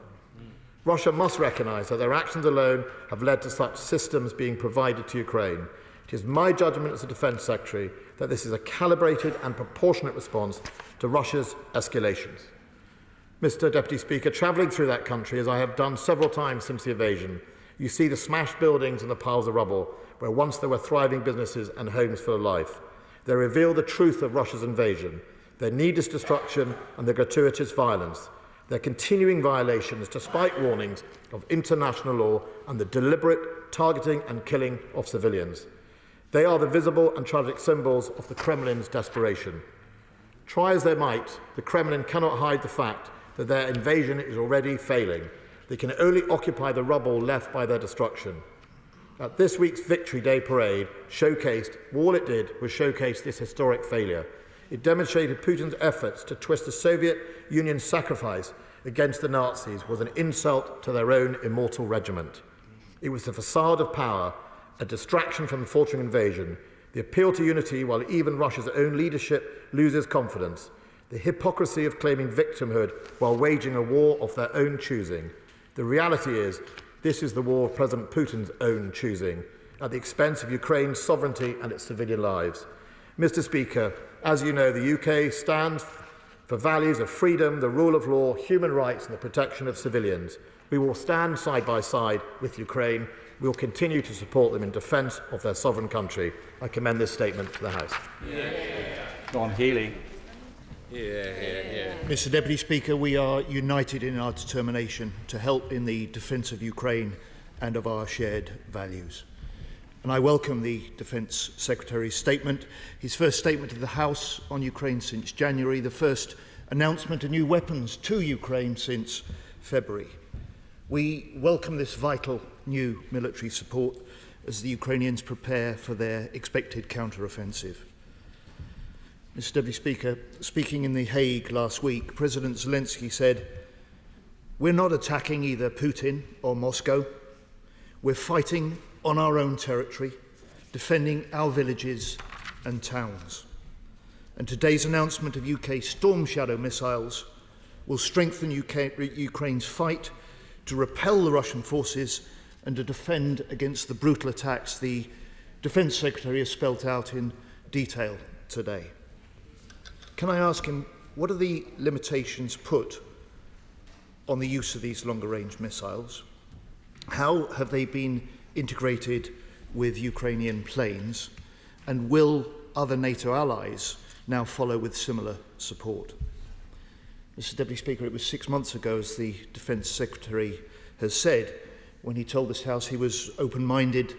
[SPEAKER 1] Russia must recognise that their actions alone have led to such systems being provided to Ukraine. It is my judgment as the Defence Secretary that this is a calibrated and proportionate response to Russia's escalations. Mr. Deputy Speaker, travelling through that country, as I have done several times since the invasion, you see the smashed buildings and the piles of rubble where once there were thriving businesses and homes full of life. They reveal the truth of Russia's invasion, their needless destruction and their gratuitous violence, their continuing violations despite warnings of international law and the deliberate targeting and killing of civilians. They are the visible and tragic symbols of the Kremlin's desperation. Try as they might, the Kremlin cannot hide the fact that their invasion is already failing. They can only occupy the rubble left by their destruction. At this week's Victory Day parade all it did was showcase this historic failure. It demonstrated Putin's efforts to twist the Soviet Union's sacrifice against the Nazis was an insult to their own immortal regiment. It was the facade of power, a distraction from the faltering invasion, the appeal to unity while even Russia's own leadership loses confidence, the hypocrisy of claiming victimhood while waging a war of their own choosing. The reality is, this is the war of President Putin's own choosing, at the expense of Ukraine's sovereignty and its civilian lives. Mr. Speaker, as you know, the UK stands for values of freedom, the rule of law, human rights and the protection of civilians. We will stand side by side with Ukraine. We will continue to support them in defence of their sovereign country. I commend this statement to the House.
[SPEAKER 2] Don Healy.
[SPEAKER 12] Mr. Deputy Speaker, we are united in our determination to help in the defence of Ukraine and of our shared values. And I welcome the Defence Secretary's statement, his first statement to the House on Ukraine since January, the first announcement of new weapons to Ukraine since February. We welcome this vital new military support as the Ukrainians prepare for their expected counter-offensive. Mr. Deputy Speaker, speaking in The Hague last week, President Zelensky said, "We're not attacking either Putin or Moscow. We're fighting on our own territory, defending our villages and towns." And today's announcement of UK Storm Shadow missiles will strengthen Ukraine's fight to repel the Russian forces and to defend against the brutal attacks the Defence Secretary has spelt out in detail today. Can I ask him, what are the limitations put on the use of these longer-range missiles? How have they been integrated with Ukrainian planes? And will other NATO allies now follow with similar support? Mr. Deputy Speaker, it was 6 months ago, as the Defence Secretary has said, when he told this House he was open-minded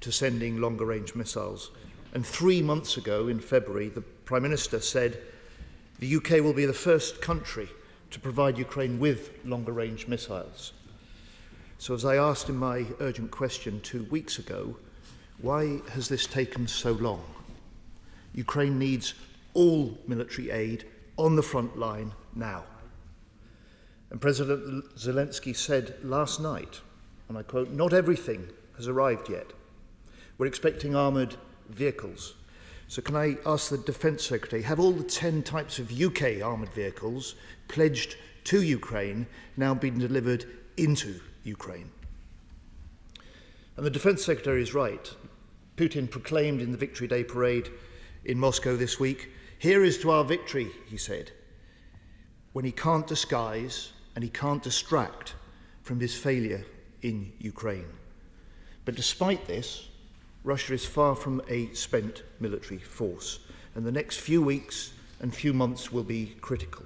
[SPEAKER 12] to sending longer-range missiles. And 3 months ago, in February, the Prime Minister said the UK will be the first country to provide Ukraine with longer-range missiles. So as I asked in my urgent question 2 weeks ago, why has this taken so long? Ukraine needs all military aid on the front line now. And President Zelensky said last night, and I quote, "Not everything has arrived yet. We're expecting armoured vehicles." So can I ask the Defence Secretary, have all the 10 types of UK armoured vehicles pledged to Ukraine now been delivered into Ukraine? And the Defence Secretary is right. Putin proclaimed in the Victory Day parade in Moscow this week, "Here is to our victory," he said, when he can't disguise and he can't distract from his failure in Ukraine. But despite this, Russia is far from a spent military force, and the next few weeks and few months will be critical.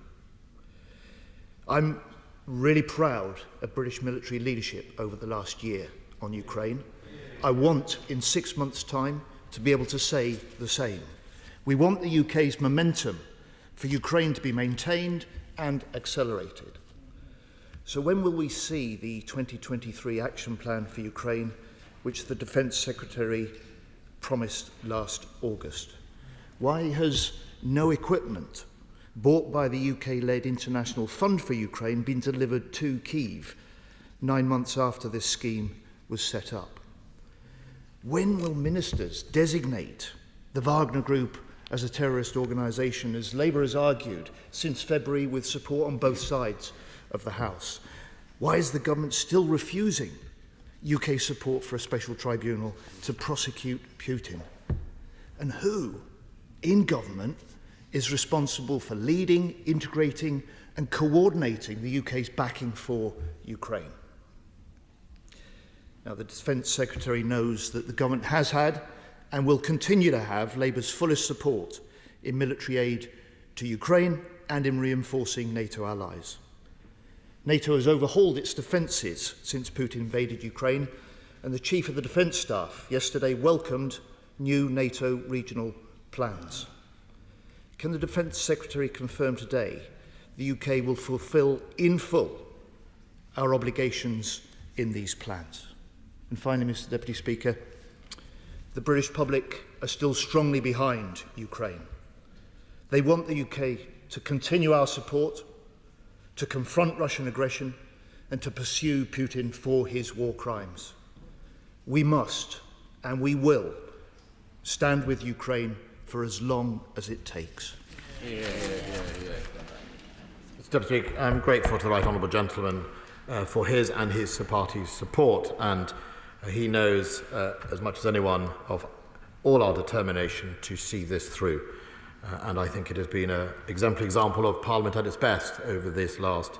[SPEAKER 12] I'm really proud of British military leadership over the last year on Ukraine. I want, in 6 months' time, to be able to say the same. We want the UK's momentum for Ukraine to be maintained and accelerated. So when will we see the 2023 action plan for Ukraine, which the Defence Secretary promised last August? Why has no equipment bought by the UK-led International Fund for Ukraine been delivered to Kyiv 9 months after this scheme was set up? When will ministers designate the Wagner Group as a terrorist organisation, as Labour has argued since February with support on both sides of the House? Why is the government still refusing UK support for a special tribunal to prosecute Putin? And who in government is responsible for leading, integrating and coordinating the UK's backing for Ukraine? Now, the Defence Secretary knows that the government has had and will continue to have Labour's fullest support in military aid to Ukraine and in reinforcing NATO allies. NATO has overhauled its defences since Putin invaded Ukraine, and the Chief of the Defence Staff yesterday welcomed new NATO regional plans. Can the Defence Secretary confirm today the UK will fulfil in full our obligations in these plans? And finally, Mr. Deputy Speaker, the British public are still strongly behind Ukraine. They want the UK to continue our support, to confront Russian aggression and to pursue Putin for his war crimes. We must and we will stand with Ukraine for as long as it takes.
[SPEAKER 1] Mr. Deputy Speaker, I'm grateful to the Right Honourable Gentleman for his and his party's support, and he knows as much as anyone of all our determination to see this through. And I think it has been an exemplary example of Parliament at its best over this last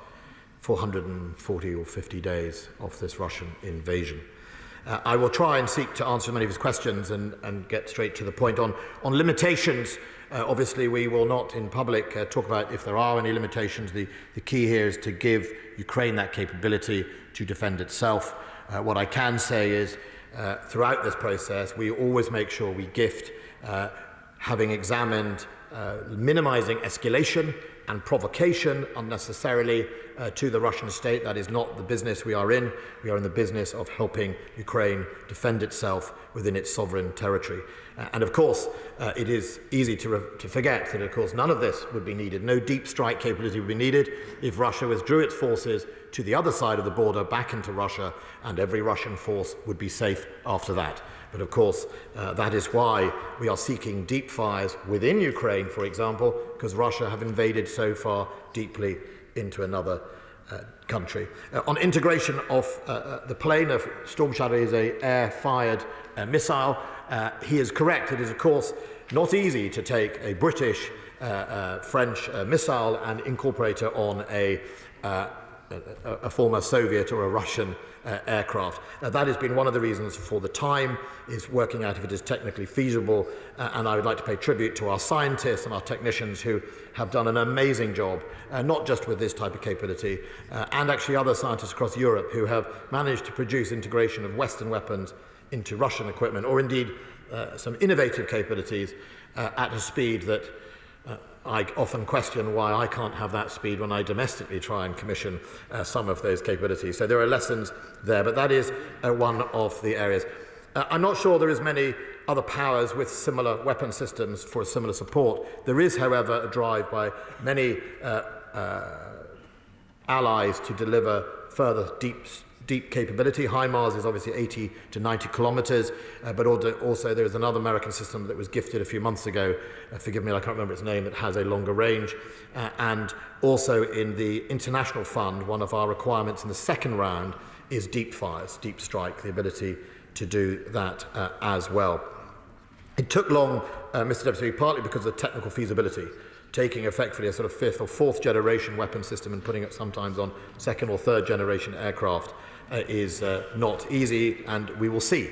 [SPEAKER 1] 440 or 50 days of this Russian invasion. I will try and seek to answer many of his questions and get straight to the point. On limitations, obviously we will not in public talk about if there are any limitations. The key here is to give Ukraine that capability to defend itself. What I can say is throughout this process we always make sure we gift having examined minimising escalation and provocation unnecessarily to the Russian state. That is not the business we are in. We are in the business of helping Ukraine defend itself within its sovereign territory. And of course, it is easy to forget that, of course, none of this would be needed. No deep strike capability would be needed if Russia withdrew its forces to the other side of the border back into Russia, and every Russian force would be safe after that. But of course, that is why we are seeking deep fires within Ukraine, for example, because Russia have invaded so far deeply into another country. On integration of the plane, of Storm Shadow is an air-fired missile. He is correct. It is, of course, not easy to take a British, French missile and incorporate it on a former Soviet or a Russian aircraft. That has been one of the reasons for the time is working out if it is technically feasible, and I would like to pay tribute to our scientists and our technicians who have done an amazing job, not just with this type of capability, and actually other scientists across Europe who have managed to produce integration of Western weapons into Russian equipment, or indeed some innovative capabilities at a speed that I often question why I can't have that speed when I domestically try and commission some of those capabilities. So there are lessons there, but that is one of the areas. I'm not sure there is many other powers with similar weapon systems for similar support. There is, however, a drive by many allies to deliver further deep capability. HIMARS is obviously 80 to 90 kilometres, but also there is another American system that was gifted a few months ago, forgive me, I can't remember its name, that has a longer range. And also in the International Fund, one of our requirements in the second round is deep fires, deep strike, the ability to do that as well. It took long, Mr. Deputy, partly because of the technical feasibility. Taking effectively a sort of fifth or fourth generation weapon system and putting it sometimes on second or third generation aircraft is not easy, and we will see.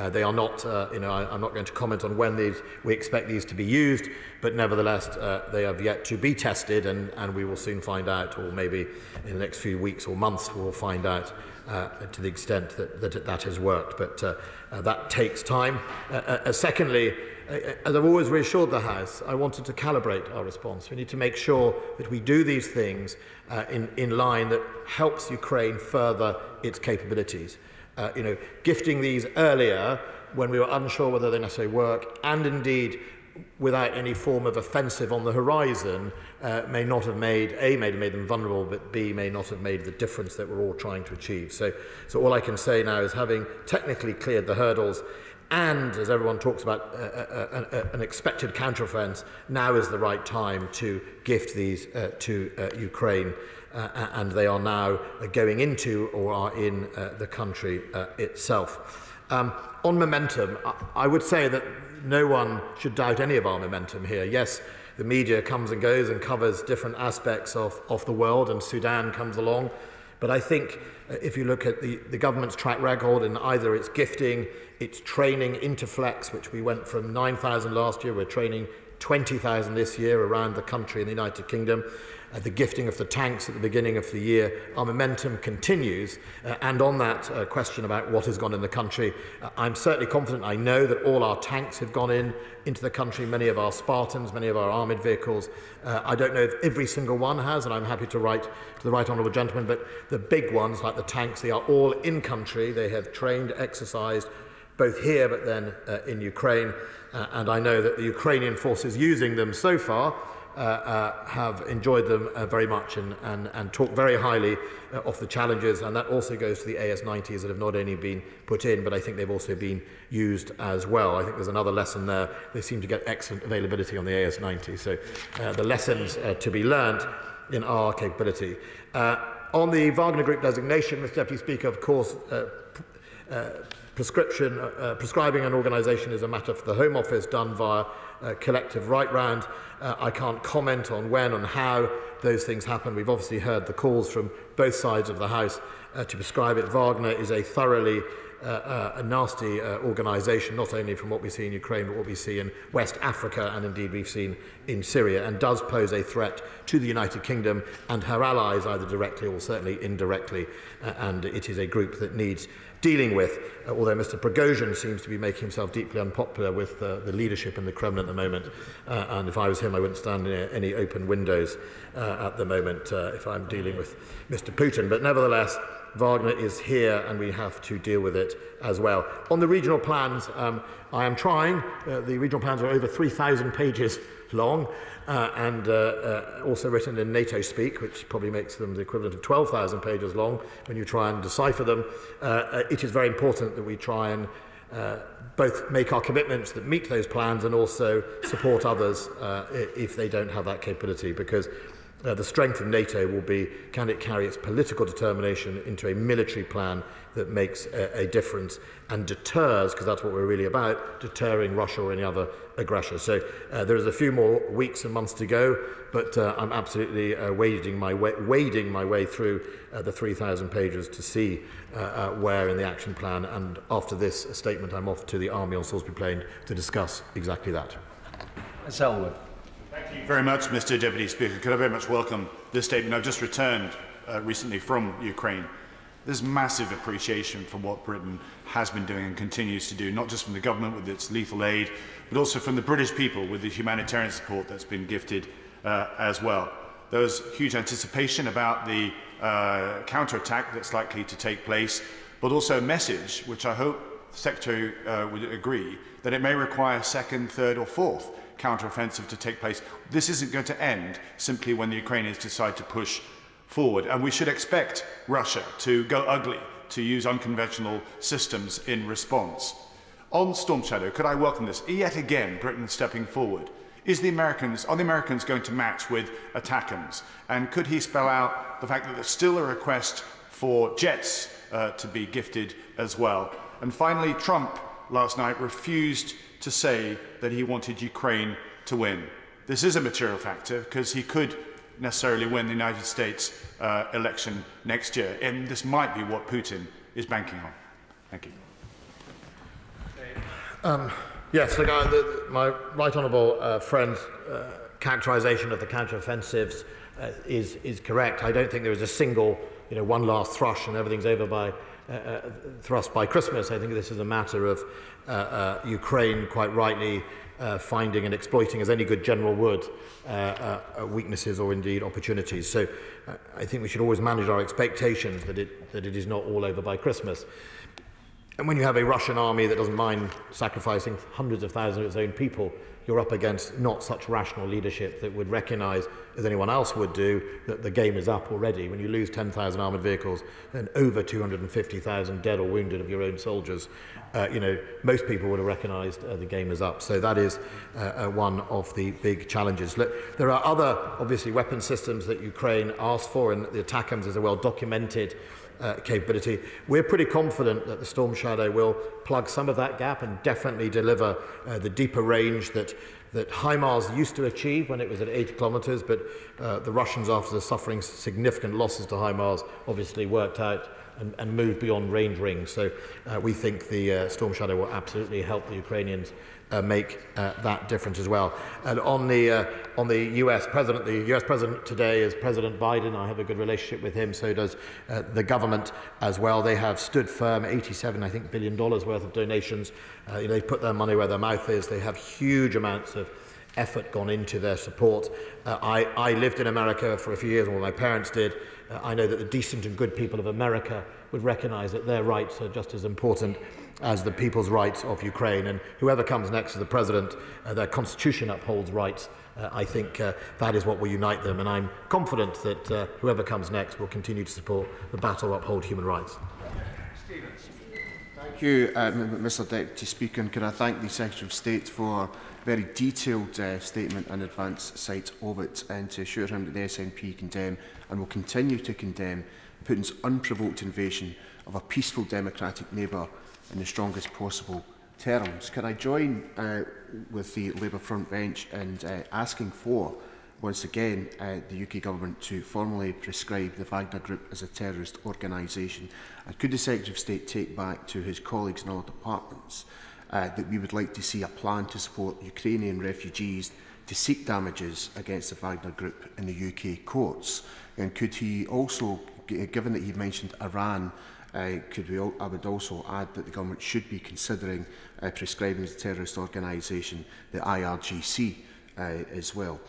[SPEAKER 1] They are not, I'm not going to comment on when we expect these to be used, but nevertheless they have yet to be tested, and we will soon find out, or maybe in the next few weeks or months we'll find out to the extent that has worked, but that takes time. Secondly, as I've always reassured the House, I wanted to calibrate our response. We need to make sure that we do these things in line that helps Ukraine further its capabilities. Gifting these earlier when we were unsure whether they necessarily work, and indeed without any form of offensive on the horizon, may not have made them vulnerable, but B, may not have made the difference that we're all trying to achieve. So all I can say now is, having technically cleared the hurdles, and as everyone talks about an expected counteroffence, now is the right time to gift these to Ukraine, and they are now going into or are in the country itself. On momentum, I would say that no one should doubt any of our momentum here. Yes, the media comes and goes and covers different aspects of the world, and Sudan comes along. But I think if you look at the government's track record in either its gifting, its training, Interflex, which we went from 9,000 last year, we're training 20,000 this year around the country in the United Kingdom, the gifting of the tanks at the beginning of the year, our momentum continues. And on that question about what has gone in the country, I'm certainly confident. I know that all our tanks have gone into the country, many of our Spartans, many of our armoured vehicles. I don't know if every single one has, and I'm happy to write to the Right Honourable Gentleman, but the big ones, like the tanks, they are all in country. They have trained, exercised, both here but then in Ukraine. And I know that the Ukrainian forces using them so far have enjoyed them very much and talk very highly of the challenges, and that also goes to the AS90s that have not only been put in, but I think they've also been used as well. I think there's another lesson there. They seem to get excellent availability on the AS90, so the lessons to be learned in our capability. On the Wagner Group designation, Mr. Deputy Speaker, of course, prescribing an organisation is a matter for the Home Office, done via collective right round. I can't comment on when and how those things happen. We've obviously heard the calls from both sides of the House to prescribe it. Wagner is a thoroughly a nasty organisation, not only from what we see in Ukraine, but what we see in West Africa, and indeed we've seen in Syria, and does pose a threat to the United Kingdom and her allies, either directly or certainly indirectly, and it is a group that needs dealing with, although Mr. Prigozhin seems to be making himself deeply unpopular with the leadership in the Kremlin at the moment, and if I was him, I wouldn't stand near any open windows at the moment if I'm dealing with Mr. Putin. But nevertheless, Wagner is here and we have to deal with it as well. On the regional plans, I am trying. The regional plans are over 3,000 pages long and also written in NATO speak, which probably makes them the equivalent of 12,000 pages long when you try and decipher them. It is very important that we try and both make our commitments that meet those plans and also support others if they don't have that capability, because the strength of NATO will be, can it carry its political determination into a military plan that makes a difference and deters, because that's what we're really about, deterring Russia or any other aggressor. So there is a few more weeks and months to go, but I'm absolutely wading my way through the 3,000 pages to see where in the action plan, and after this statement I'm off to the Army on Salisbury Plain to discuss exactly that.
[SPEAKER 2] Selwood.
[SPEAKER 5] Thank you very much, Mr. Deputy Speaker. Could I very much welcome this statement? I've just returned recently from Ukraine. There's massive appreciation for what Britain has been doing and continues to do, not just from the government with its lethal aid, but also from the British people with the humanitarian support that's been gifted as well. There was huge anticipation about the counterattack that's likely to take place, but also a message, which I hope the Secretary would agree, that it may require a second, third or fourth counteroffensive to take place. This isn't going to end simply when the Ukrainians decide to push forward, and we should expect Russia to go ugly, to use unconventional systems in response. On Storm Shadow, could I welcome this? Yet again, Britain stepping forward. Are the Americans going to match with ATACMS? And could he spell out the fact that there's still a request for jets to be gifted as well? And finally, Trump last night refused to say that he wanted Ukraine to win. This is a material factor because he could necessarily win the United States election next year, and this might be what Putin is banking on. Thank you.
[SPEAKER 1] Yes, my right honourable friend's characterisation of the counteroffensives is correct. I don't think there is a single, one last thrush and everything's over by thrust by Christmas. I think this is a matter of Ukraine, quite rightly, finding and exploiting, as any good general would, weaknesses or indeed opportunities. So I think we should always manage our expectations that it is not all over by Christmas. And when you have a Russian army that doesn't mind sacrificing hundreds of thousands of its own people, you're up against not such rational leadership that would recognise, as anyone else would do, that the game is up already. When you lose 10,000 armoured vehicles and over 250,000 dead or wounded of your own soldiers, most people would have recognised the game is up. So that is one of the big challenges. Look, there are other, obviously, weapon systems that Ukraine asked for, and the ATACMS is a well-documented capability. We're pretty confident that the Storm Shadow will plug some of that gap and definitely deliver the deeper range that HIMARS used to achieve when it was at 80 kilometres, but the Russians, after suffering significant losses to HIMARS, obviously worked out and moved beyond range rings. So we think the Storm Shadow will absolutely help the Ukrainians make that difference as well. And on the US President today is President Biden. I have a good relationship with him, so does the government as well. They have stood firm, $87 billion worth of donations. They put their money where their mouth is. They have huge amounts of effort gone into their support. I lived in America for a few years, or my parents did. I know that the decent and good people of America would recognise that their rights are just as important as the people's rights of Ukraine, and whoever comes next to the president, their constitution upholds rights. I think that is what will unite them, and I'm confident that whoever comes next will continue to support the battle to uphold human rights.
[SPEAKER 19] Thank you, Mr. Deputy Speaker, and can I thank the Secretary of State for a very detailed statement and advance sight of it, and to assure him that the SNP condemn and will continue to condemn Putin's unprovoked invasion of a peaceful democratic neighbour in the strongest possible terms. Can I join with the Labour front bench in asking for once again the UK Government to formally prescribe the Wagner Group as a terrorist organisation? And could the Secretary of State take back to his colleagues in all departments that we would like to see a plan to support Ukrainian refugees to seek damages against the Wagner Group in the UK courts? And could he also, given that he mentioned Iran, I would also add that the government should be considering prescribing as a terrorist organisation the IRGC as well.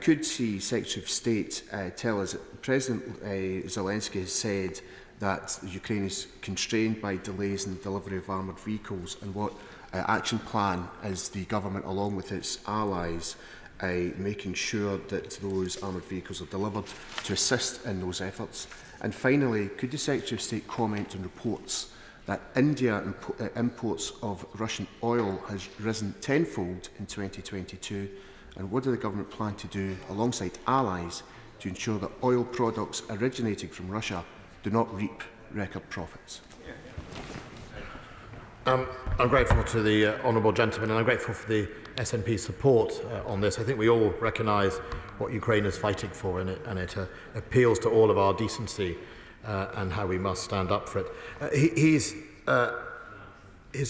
[SPEAKER 19] Could the Secretary of State tell us that President Zelensky has said that Ukraine is constrained by delays in the delivery of armoured vehicles, and what action plan is the government, along with its allies, making sure that those armoured vehicles are delivered to assist in those efforts? And finally, could the Secretary of State comment on reports that India imports of Russian oil has risen tenfold in 2022, and what does the government plan to do alongside allies to ensure that oil products originating from Russia do not reap record profits?
[SPEAKER 1] I'm grateful to the honourable gentleman, and I'm grateful for the SNP support on this. I think we all recognise what Ukraine is fighting for, and it appeals to all of our decency and how we must stand up for it. His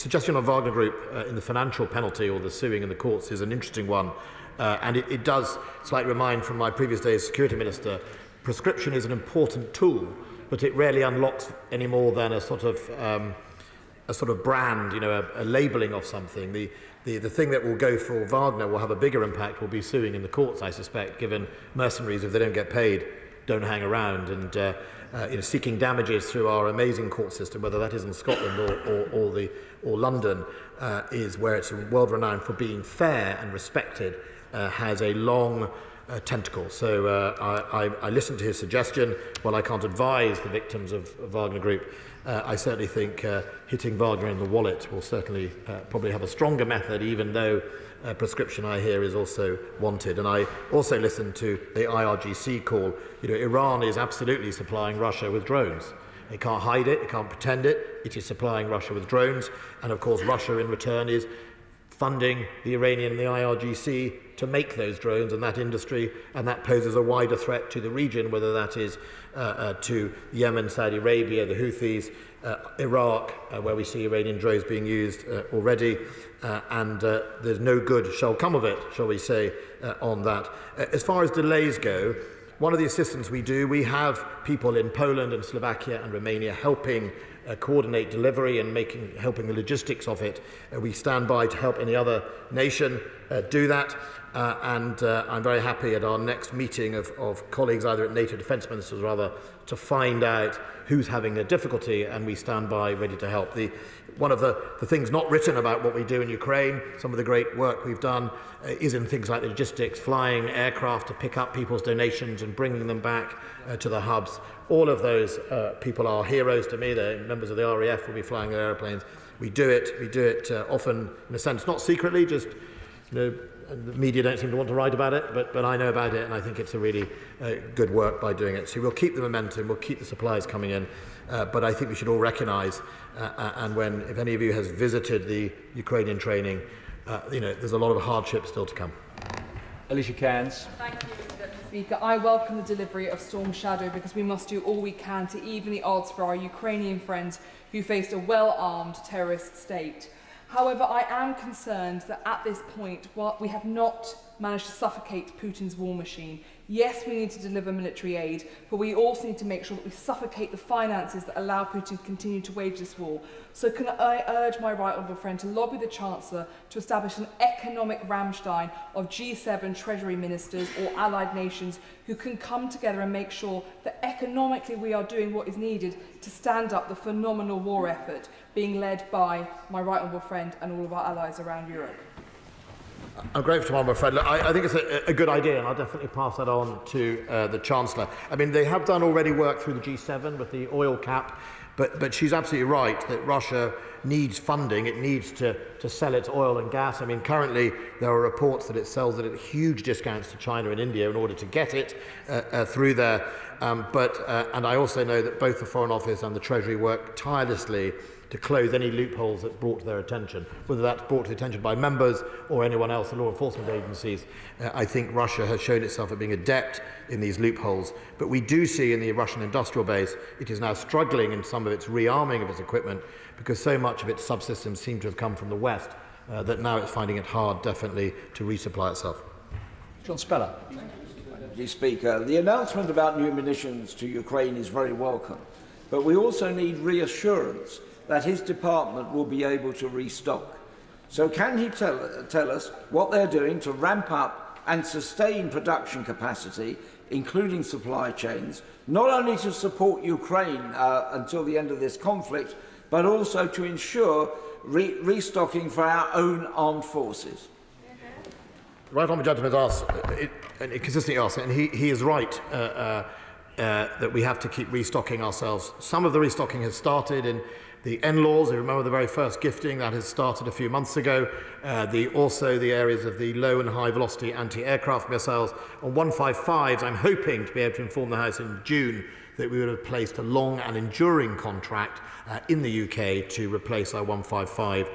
[SPEAKER 1] suggestion of Wagner Group in the financial penalty or the suing in the courts is an interesting one, and it does slightly remind from my previous days as Security Minister, prescription is an important tool, but it rarely unlocks any more than a sort of brand, a labelling of something. The thing that will go for Wagner will have a bigger impact will be suing in the courts, I suspect, given mercenaries, if they don't get paid, don't hang around, and seeking damages through our amazing court system, whether that is in Scotland or London, is where it's world-renowned for being fair and respected, has a long tentacle. So I listened to his suggestion. While I can't advise the victims of Wagner Group, I certainly think hitting Wagner in the wallet will certainly probably have a stronger method, even though prescription, I hear, is also wanted. And I also listened to the IRGC call. Iran is absolutely supplying Russia with drones. It can't hide it, it can't pretend it. It is supplying Russia with drones. And of course, Russia in return is funding the Iranian and the IRGC to make those drones and that industry, and that poses a wider threat to the region, whether that is to Yemen, Saudi Arabia, the Houthis, Iraq, where we see Iranian drones being used already, and there's no good shall come of it, shall we say, on that. As far as delays go, one of the assistance we do, we have people in Poland and Slovakia and Romania helping coordinate delivery and helping the logistics of it. We stand by to help any other nation do that, and I'm very happy at our next meeting of colleagues, either at NATO Defence Ministers or other, to find out who's having a difficulty, and we stand by ready to help. One of the things not written about what we do in Ukraine, some of the great work we've done, is in things like logistics, flying aircraft to pick up people's donations and bringing them back to the hubs. All of those people are heroes to me. They're members of the RAF, will be flying their airplanes. We do it often, in a sense, not secretly, just, the media don't seem to want to write about it, but I know about it, and I think it's a really good work by doing it. So we'll keep the momentum, we'll keep the supplies coming in, but I think we should all recognise, and if any of you has visited the Ukrainian training, there's a lot of hardship still to come.
[SPEAKER 2] Alicia Cairns.
[SPEAKER 6] Thank you, Mr. Deputy Speaker. I welcome the delivery of Storm Shadow because we must do all we can to even the odds for our Ukrainian friends who faced a well-armed terrorist state. However, I am concerned that at this point, while we have not managed to suffocate Putin's war machine, yes, we need to deliver military aid, but we also need to make sure that we suffocate the finances that allow Putin to continue to wage this war. So can I urge my right honourable friend to lobby the Chancellor to establish an economic Rammstein of G7 Treasury ministers or allied nations who can come together and make sure that economically we are doing what is needed to stand up the phenomenal war effort being led by my right honourable friend and all of our allies around Europe.
[SPEAKER 1] I'm grateful to my honourable friend. I think it's a good idea, and I'll definitely pass that on to the Chancellor. I mean, they have done already work through the G7 with the oil cap, but she's absolutely right that Russia needs funding. It needs to sell its oil and gas. I mean, currently there are reports that it sells it at huge discounts to China and India in order to get it through there. And I also know that both the Foreign Office and the Treasury work tirelessly to close any loopholes that's brought to their attention, whether that's brought to the attention by members or anyone else, the law enforcement agencies. I think Russia has shown itself at being adept in these loopholes. But we do see in the Russian industrial base, it is now struggling in some of its rearming of its equipment because so much of its subsystems seem to have come from the West that now it's finding it hard, definitely, to resupply itself.
[SPEAKER 2] John Speller.
[SPEAKER 15] Thank you, Speaker. The announcement about new munitions to Ukraine is very welcome, but we also need reassurance that his department will be able to restock. So can he tell us what they're doing to ramp up and sustain production capacity, including supply chains, not only to support Ukraine until the end of this conflict, but also to ensure restocking for our own armed forces?
[SPEAKER 1] The right honourable gentleman has asked, and consistently asks, and he is right that we have to keep restocking ourselves. Some of the restocking has started in the NLAWs. You remember the very first gifting that has started a few months ago. Also the areas of the low and high velocity anti-aircraft missiles. On 155s, I'm hoping to be able to inform the House in June that we would have placed a long and enduring contract in the UK to replace our 155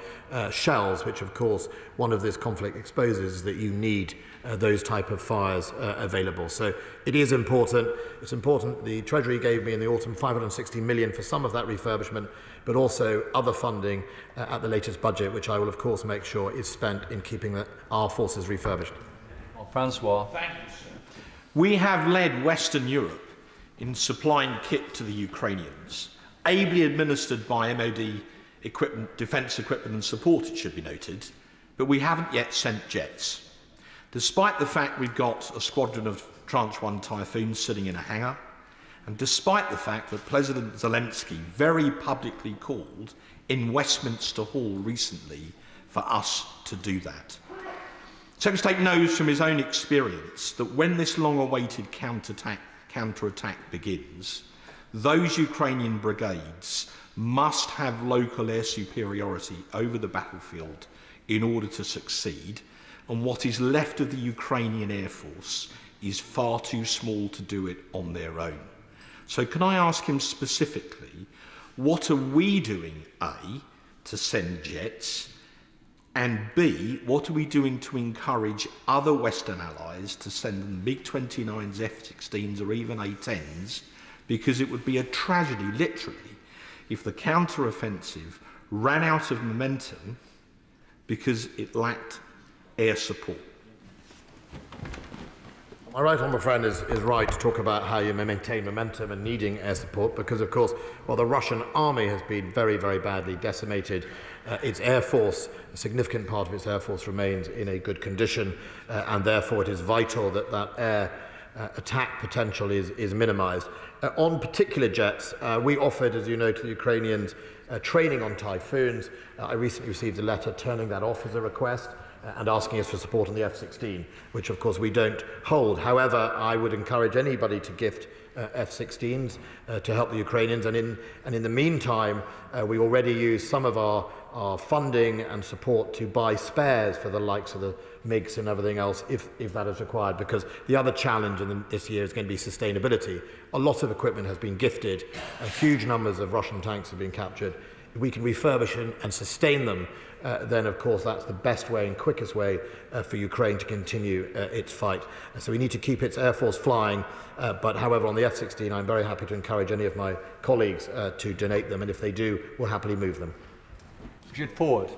[SPEAKER 1] shells, which of course one of this conflict exposes is that you need those type of fires available. So it is important. It's important. The Treasury gave me in the autumn 560 million for some of that refurbishment, but also other funding at the latest budget, which I will of course make sure is spent in keeping our forces refurbished.
[SPEAKER 2] Well, Francois.
[SPEAKER 7] Thank you, sir. We have led Western Europe in supplying kit to the Ukrainians, ably administered by MOD equipment, defence equipment and support, it should be noted, but we haven't yet sent jets. Despite the fact we've got a squadron of Tranche 1 Typhoons sitting in a hangar, and despite the fact that President Zelensky very publicly called in Westminster Hall recently for us to do that. Secretary of State knows from his own experience that when this long-awaited counterattack begins, those Ukrainian brigades must have local air superiority over the battlefield in order to succeed, and what is left of the Ukrainian Air Force is far too small to do it on their own. So can I ask him specifically, what are we doing, A, to send jets, and B, what are we doing to encourage other Western allies to send them MiG-29s, F-16s or even A-10s, because it would be a tragedy, literally, if the counter-offensive ran out of momentum because it lacked air support.
[SPEAKER 1] My right honourable friend is right to talk about how you may maintain momentum and needing air support because, of course, while the Russian army has been very, very badly decimated, its air force, a significant part of its air force remains in a good condition, and therefore it is vital that that air attack potential is minimised. On particular jets, we offered, as you know, to the Ukrainians training on Typhoons. I recently received a letter turning that off as a request and asking us for support on the F-16, which of course we don't hold. However, I would encourage anybody to gift F-16s to help the Ukrainians, and in the meantime, we already use some of our funding and support to buy spares for the likes of the MiGs and everything else if that is required, because the other challenge this year is going to be sustainability. A lot of equipment has been gifted, huge numbers of Russian tanks have been captured. If we can refurbish and sustain them, then of course that's the best way and quickest way for Ukraine to continue its fight. So we need to keep its air force flying, but however on the F-16 I'm very happy to encourage any of my colleagues to donate them, and if they do, we'll happily move them.
[SPEAKER 2] Richard Ford.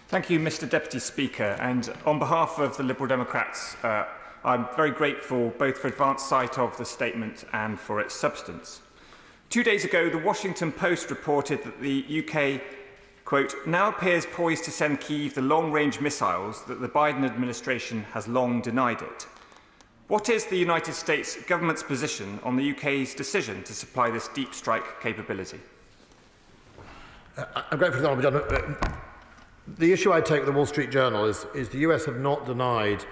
[SPEAKER 21] Thank you, Mr Deputy Speaker, and on behalf of the Liberal Democrats, I'm very grateful both for advance sight of the statement and for its substance. 2 days ago, the Washington Post reported that the UK, quote, now appears poised to send Kyiv the long-range missiles that the Biden administration has long denied it. What is the United States government's position on the UK's decision to supply this deep strike capability?
[SPEAKER 1] I'm grateful to the Honourable Gentleman. The issue I take with the Wall Street Journal is the US have not denied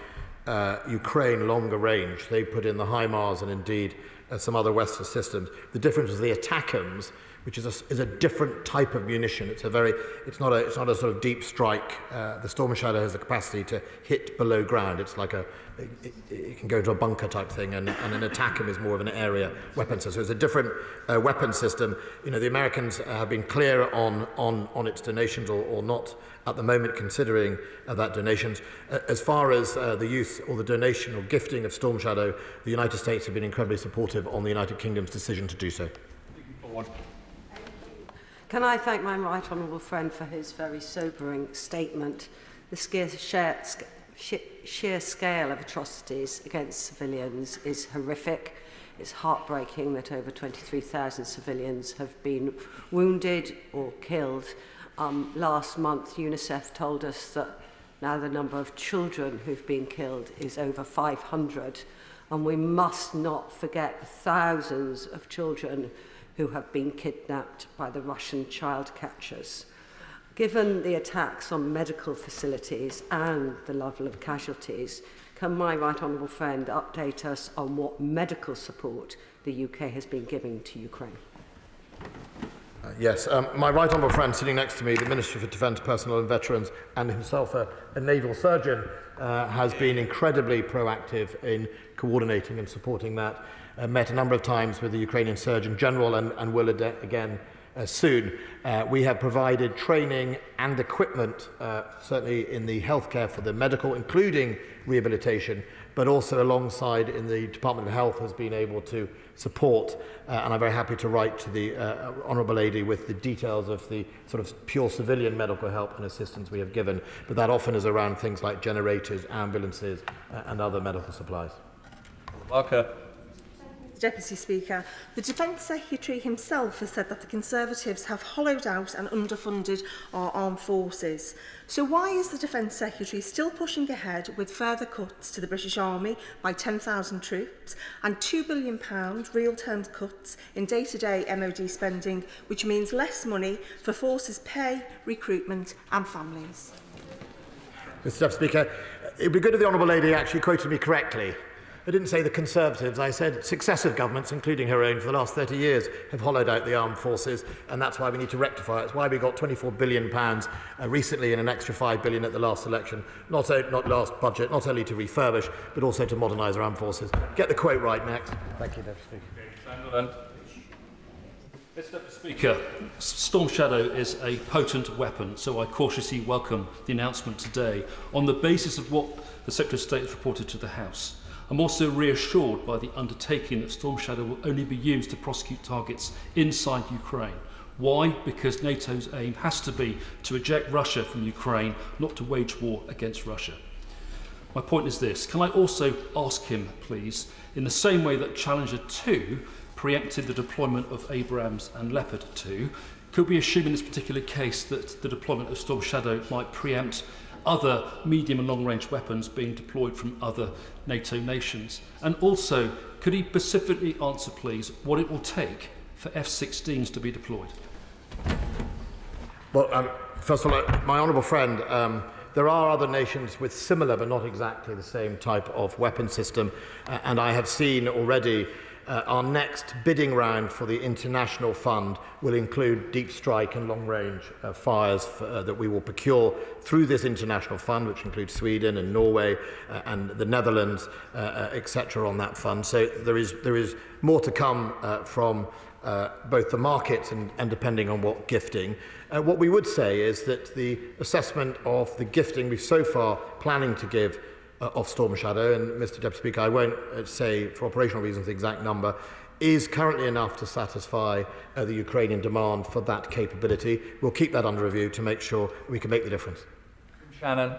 [SPEAKER 1] Ukraine longer range. They put in the HIMARS and indeed some other Western systems. The difference is the ATACMS, which is a different type of munition. It's not a sort of deep strike. The Storm Shadow has the capacity to hit below ground. It's like it can go into a bunker type thing, and an ATACMS is more of an area weapon system. So it's a different weapon system. You know, the Americans have been clear on its donations, or not at the moment considering that donations. As far as the use or the donation or gifting of Storm Shadow, the United States have been incredibly supportive on the United Kingdom's decision to do so.
[SPEAKER 8] Can I thank my right honourable friend for his very sobering statement? The sheer scale of atrocities against civilians is horrific. It's heartbreaking that over 23,000 civilians have been wounded or killed. Last month, UNICEF told us that now the number of children who've been killed is over 500, and we must not forget the thousands of children who have been kidnapped by the Russian child catchers. Given the attacks on medical facilities and the level of casualties, can my right honourable friend update us on what medical support the UK has been giving to Ukraine?
[SPEAKER 1] Yes, my right honourable friend sitting next to me, the Minister for Defence, Personnel and Veterans, and himself a naval surgeon, has been incredibly proactive in coordinating and supporting that. Met a number of times with the Ukrainian Surgeon General and will again soon. We have provided training and equipment, certainly in the healthcare for the medical, including rehabilitation, but also alongside in the Department of Health has been able to support, and I'm very happy to write to the Honourable Lady with the details of the sort of pure civilian medical help and assistance we have given, but that often is around things like generators, ambulances and other medical supplies.
[SPEAKER 22] Barker.
[SPEAKER 23] Deputy Speaker, the Defence Secretary himself has said that the Conservatives have hollowed out and underfunded our armed forces. So why is the Defence Secretary still pushing ahead with further cuts to the British Army by 10,000 troops and £2 billion real terms cuts in day-to-day MOD spending, which means less money for forces' pay, recruitment and families?
[SPEAKER 1] Mr. Deputy Speaker, it would be good if the Honourable Lady actually quoted me correctly. I didn't say the Conservatives, I said successive governments, including her own, for the last 30 years have hollowed out the armed forces, and that's why we need to rectify it. It's why we got £24 billion recently and an extra £5 billion at the last election, not last budget, not only to refurbish, but also to modernise our armed forces. Get the quote right next. Thank you, Deputy Speaker.
[SPEAKER 22] Mr. Deputy Speaker, Storm Shadow is a potent weapon, so I cautiously welcome the announcement today on the basis of what the Secretary of State has reported to the House. I'm also reassured by the undertaking that Storm Shadow will only be used to prosecute targets inside Ukraine. Why? Because NATO's aim has to be to eject Russia from Ukraine, not to wage war against Russia. My point is this: can I also ask him, please, in the same way that Challenger 2 preempted the deployment of Abrams and Leopard 2, could we assume in this particular case that the deployment of Storm Shadow might preempt other medium and long-range weapons being deployed from other NATO nations? And also, could he specifically answer, please, what it will take for F-16s to be deployed?
[SPEAKER 1] Well, first of all, my honourable friend, there are other nations with similar but not exactly the same type of weapon system, and I have seen already our next bidding round for the international fund will include deep strike and long-range fires that we will procure through this international fund, which includes Sweden and Norway and the Netherlands, etc. on that fund. So there is more to come from both the markets and depending on what gifting. What we would say is that the assessment of the gifting we've so far planning to give of Storm Shadow, and Mr. Deputy Speaker, I won't say for operational reasons the exact number, is currently enough to satisfy the Ukrainian demand for that capability. We'll keep that under review to make sure we can make the difference.
[SPEAKER 22] Shannon.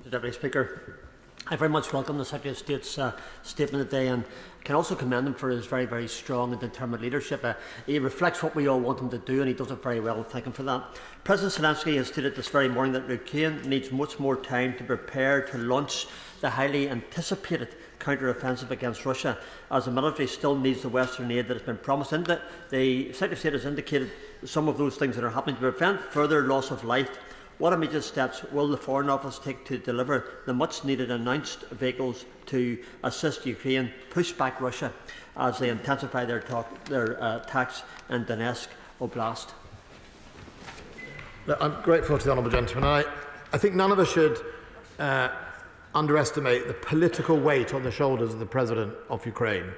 [SPEAKER 24] Mr. Deputy Speaker, I very much welcome the Secretary of State's statement today, and can also commend him for his very, very strong and determined leadership. He reflects what we all want him to do, and he does it very well. Thank him for that. President Zelensky has stated this very morning that Ukraine needs much more time to prepare to launch the highly anticipated counter-offensive against Russia, as the military still needs the Western aid that has been promised. And the Secretary of State has indicated some of those things that are happening to prevent further loss of life. What immediate steps will the Foreign Office take to deliver the much-needed announced vehicles to assist Ukraine push back Russia as they intensify their attacks in Donetsk? Oblast.
[SPEAKER 1] Look, I'm grateful to the honourable gentleman. I think none of us should underestimate the political weight on the shoulders of the President of Ukraine.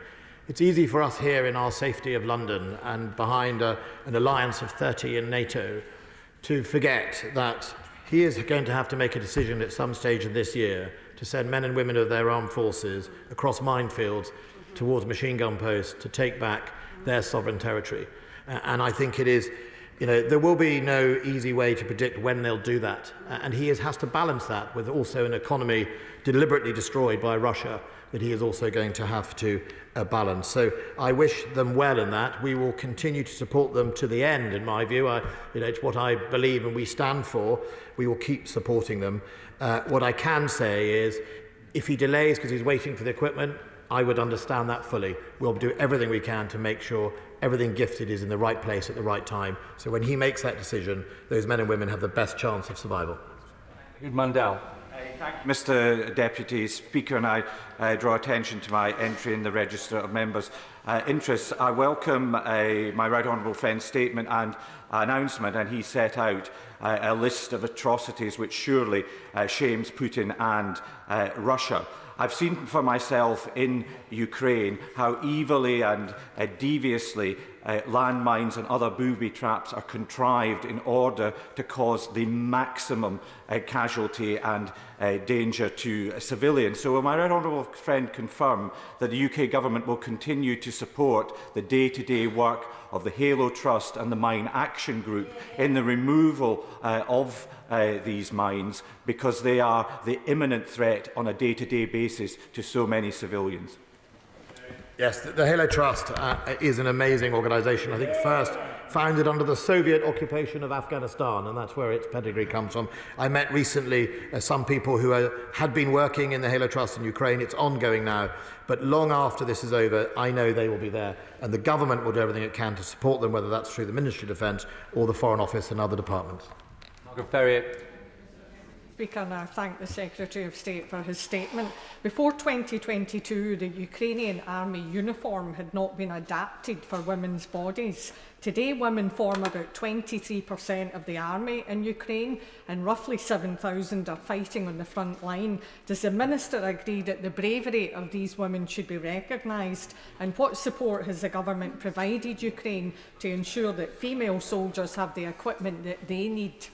[SPEAKER 1] It's easy for us here in our safety of London and behind an alliance of 30 in NATO to forget that he is going to have to make a decision at some stage of this year to send men and women of their armed forces across minefields towards machine gun posts to take back their sovereign territory. And I think it is, there will be no easy way to predict when they'll do that. And he has to balance that with also an economy deliberately destroyed by Russia that he is also going to have to balance. So I wish them well in that. We will continue to support them to the end, in my view. It's what I believe and we stand for. We will keep supporting them. What I can say is, if he delays because he's waiting for the equipment, I would understand that fully. We'll do everything we can to make sure everything gifted is in the right place at the right time. So when he makes that decision, those men and women have the best chance of survival.
[SPEAKER 2] Mandel.
[SPEAKER 4] Thank you, Mr Deputy Speaker, and I draw attention to my entry in the Register of Members' interests. I welcome my right honourable friend's statement and announcement, and he set out a list of atrocities which surely shames Putin and Russia. I've seen for myself in Ukraine how evilly and deviously landmines and other booby traps are contrived in order to cause the maximum casualty and danger to civilians. So will my right honourable friend confirm that the UK Government will continue to support the day-to-day work of the Halo Trust and the Mine Action Group in the removal of these mines, because they are the imminent threat on a day-to-day basis to so many civilians?
[SPEAKER 1] Yes, the Halo Trust is an amazing organisation. I think first founded under the Soviet occupation of Afghanistan, and that's where its pedigree comes from. I met recently some people who had been working in the Halo Trust in Ukraine. It's ongoing now, but long after this is over, I know they will be there, and the government will do everything it can to support them, whether that's through the Ministry of Defence or the Foreign Office and other departments.
[SPEAKER 2] Margaret Ferrier.
[SPEAKER 9] Speaker, and I thank the Secretary of State for his statement. Before 2022, the Ukrainian army uniform had not been adapted for women's bodies. Today, women form about 23% of the army in Ukraine, and roughly 7,000 are fighting on the front line. Does the Minister agree that the bravery of these women should be recognised? And what support has the Government provided Ukraine to ensure that female soldiers have the equipment that they need?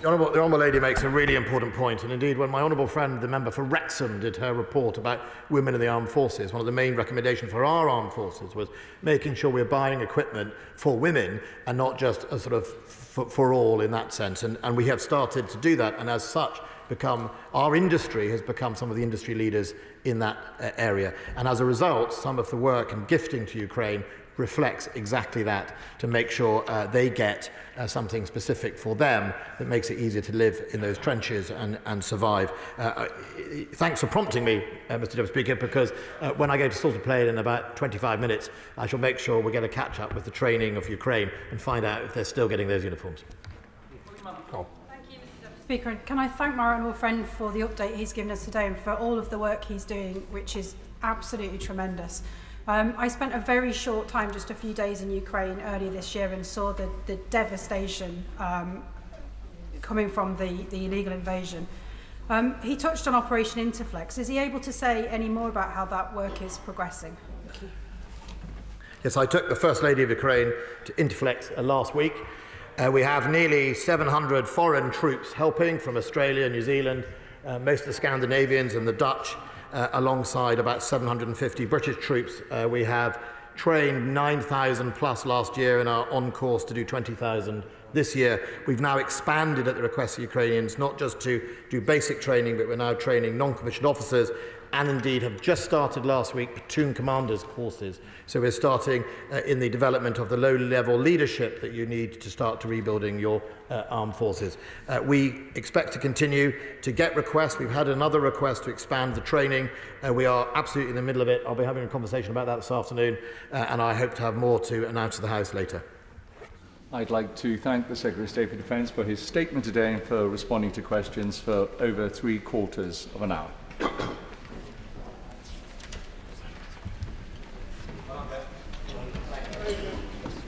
[SPEAKER 1] The Honourable Lady makes a really important point, and indeed when my honourable friend, the member for Wrexham, did her report about women in the armed forces, one of the main recommendations for our armed forces was making sure we're buying equipment for women and not just a sort of for all in that sense, and we have started to do that, and as such our industry has become some of the industry leaders in that area, and as a result some of the work and gifting to Ukraine reflects exactly that, to make sure they get something specific for them that makes it easier to live in those trenches and survive. Thanks for prompting me, Mr Deputy Speaker, because when I go to Salt of Plain in about 25 minutes, I shall make sure we get a catch-up with the training of Ukraine and find out if they're still getting those uniforms.
[SPEAKER 10] Speaker, and can I thank my honourable friend for the update he's given us today and for all of the work he's doing, which is absolutely tremendous. I spent a very short time, just a few days in Ukraine earlier this year, and saw the devastation coming from the illegal invasion. He touched on Operation Interflex. Is he able to say any more about how that work is progressing? Thank you.
[SPEAKER 1] Yes, I took the First Lady of Ukraine to Interflex last week. We have nearly 700 foreign troops helping from Australia, New Zealand, most of the Scandinavians and the Dutch, alongside about 750 British troops. We have trained 9,000 plus last year and are on course to do 20,000 this year. We've now expanded at the request of Ukrainians, not just to do basic training, but we're now training non-commissioned officers and indeed have just started last week platoon commanders courses. So we're starting in the development of the low-level leadership that you need to start to rebuilding your armed forces. We expect to continue to get requests. We've had another request to expand the training. We are absolutely in the middle of it. I'll be having a conversation about that this afternoon, and I hope to have more to announce to the House later.
[SPEAKER 2] I'd like to thank the Secretary of State for Defence for his statement today and for responding to questions for over 3/4 of an hour.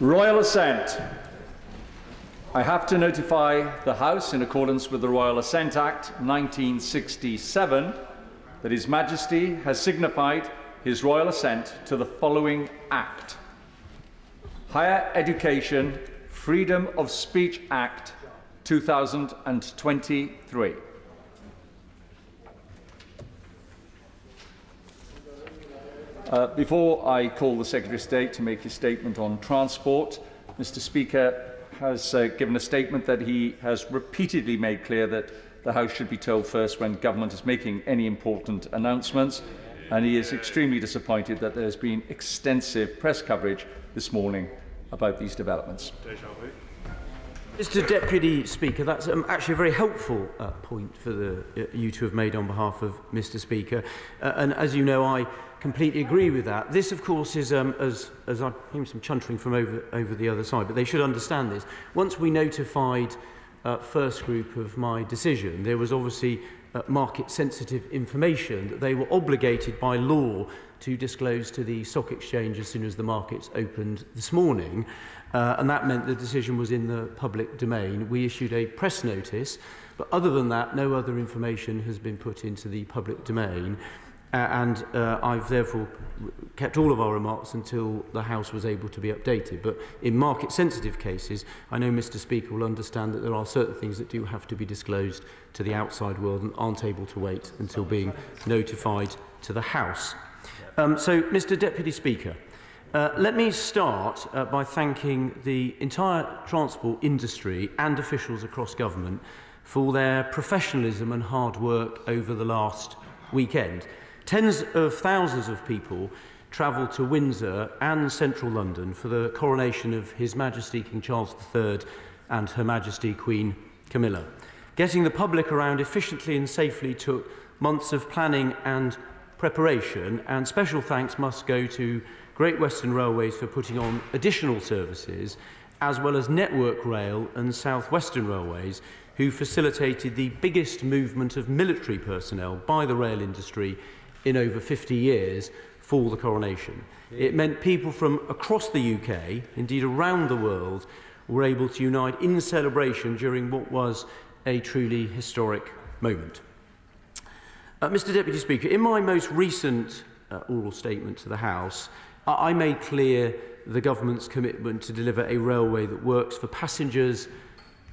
[SPEAKER 2] Royal Assent. I have to notify the House, in accordance with the Royal Assent Act 1967, that His Majesty has signified his royal assent to the following Act. Higher Education Freedom of Speech Act 2023. Before I call the Secretary of State to make his statement on transport, Mr. Speaker has given a statement that he has repeatedly made clear that the House should be told first when government is making any important announcements, and he is extremely disappointed that there has been extensive press coverage this morning about these developments.
[SPEAKER 11] Mr. Deputy Speaker, that's actually a very helpful point for you to have made on behalf of Mr. Speaker. And as you know, I completely agree with that. This, of course, is, as I hear some chuntering from over the other side, but they should understand this. Once we notified first group of my decision, there was obviously market-sensitive information that they were obligated by law to disclose to the stock exchange as soon as the markets opened this morning. And that meant the decision was in the public domain. We issued a press notice, but other than that, no other information has been put into the public domain. And I've therefore kept all of our remarks until the House was able to be updated. But in market-sensitive cases, I know Mr. Speaker will understand that there are certain things that do have to be disclosed to the outside world and aren't able to wait until being notified to the House. So, Mr. Deputy Speaker, let me start by thanking the entire transport industry and officials across government for their professionalism and hard work over the last weekend. Tens of thousands of people travelled to Windsor and central London for the coronation of His Majesty King Charles III and Her Majesty Queen Camilla. Getting the public around efficiently and safely took months of planning and preparation, and special thanks must go to Great Western Railways for putting on additional services, as well as Network Rail and South Western Railways, who facilitated the biggest movement of military personnel by the rail industry in over 50 years for the coronation. It meant people from across the UK, indeed around the world, were able to unite in celebration during what was a truly historic moment. Mr. Deputy Speaker, in my most recent oral statement to the House, I made clear the government's commitment to deliver a railway that works for passengers,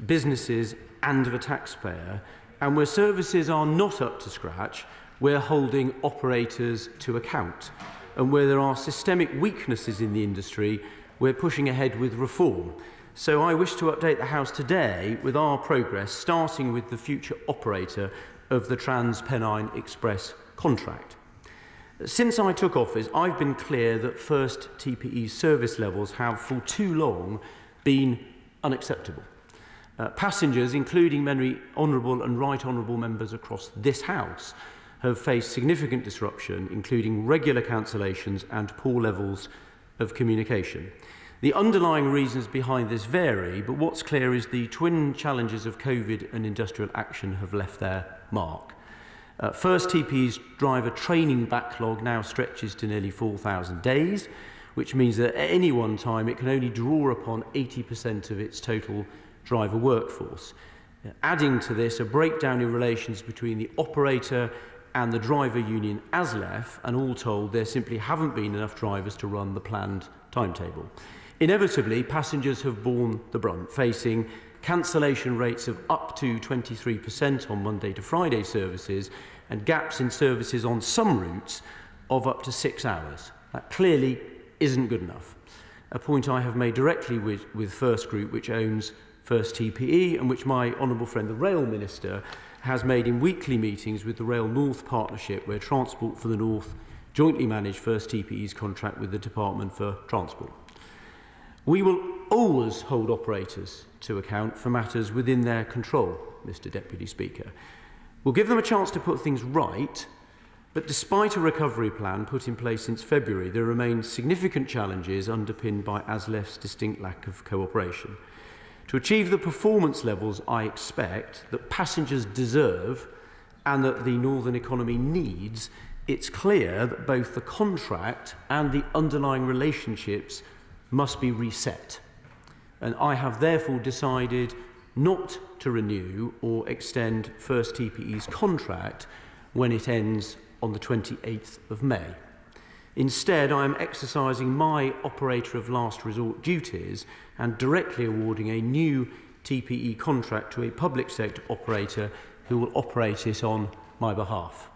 [SPEAKER 11] businesses and the taxpayer, and where services are not up to scratch, we're holding operators to account. And where there are systemic weaknesses in the industry, we're pushing ahead with reform. So I wish to update the House today with our progress, starting with the future operator of the Trans-Pennine Express contract. Since I took office, I've been clear that First TPE service levels have for too long been unacceptable. Passengers, including many honourable and right honourable members across this House, have faced significant disruption, including regular cancellations and poor levels of communication. The underlying reasons behind this vary, but what's clear is the twin challenges of COVID and industrial action have left their mark. First TPE's driver training backlog now stretches to nearly 4,000 days, which means that at any one time it can only draw upon 80% of its total driver workforce. Adding to this, a breakdown in relations between the operator and the driver union ASLEF, and all told, there simply haven't been enough drivers to run the planned timetable. Inevitably, passengers have borne the brunt, facing cancellation rates of up to 23% on Monday to Friday services and gaps in services on some routes of up to 6 hours. That clearly isn't good enough. A point I have made directly with First Group, which owns First TPE, and which my honourable friend, the Rail Minister, has made in weekly meetings with the Rail North Partnership, where Transport for the North jointly manage First TPE's contract with the Department for Transport. We will always hold operators to account for matters within their control, Mr. Deputy Speaker. We'll give them a chance to put things right, but despite a recovery plan put in place since February, there remain significant challenges underpinned by ASLEF's distinct lack of cooperation. To achieve the performance levels I expect that passengers deserve and that the northern economy needs, it's clear that both the contract and the underlying relationships must be reset. And I have therefore decided not to renew or extend First TPE's contract when it ends on the 28th of May. Instead, I am exercising my operator of last resort duties and directly awarding a new TPE contract to a public sector operator who will operate it on my behalf.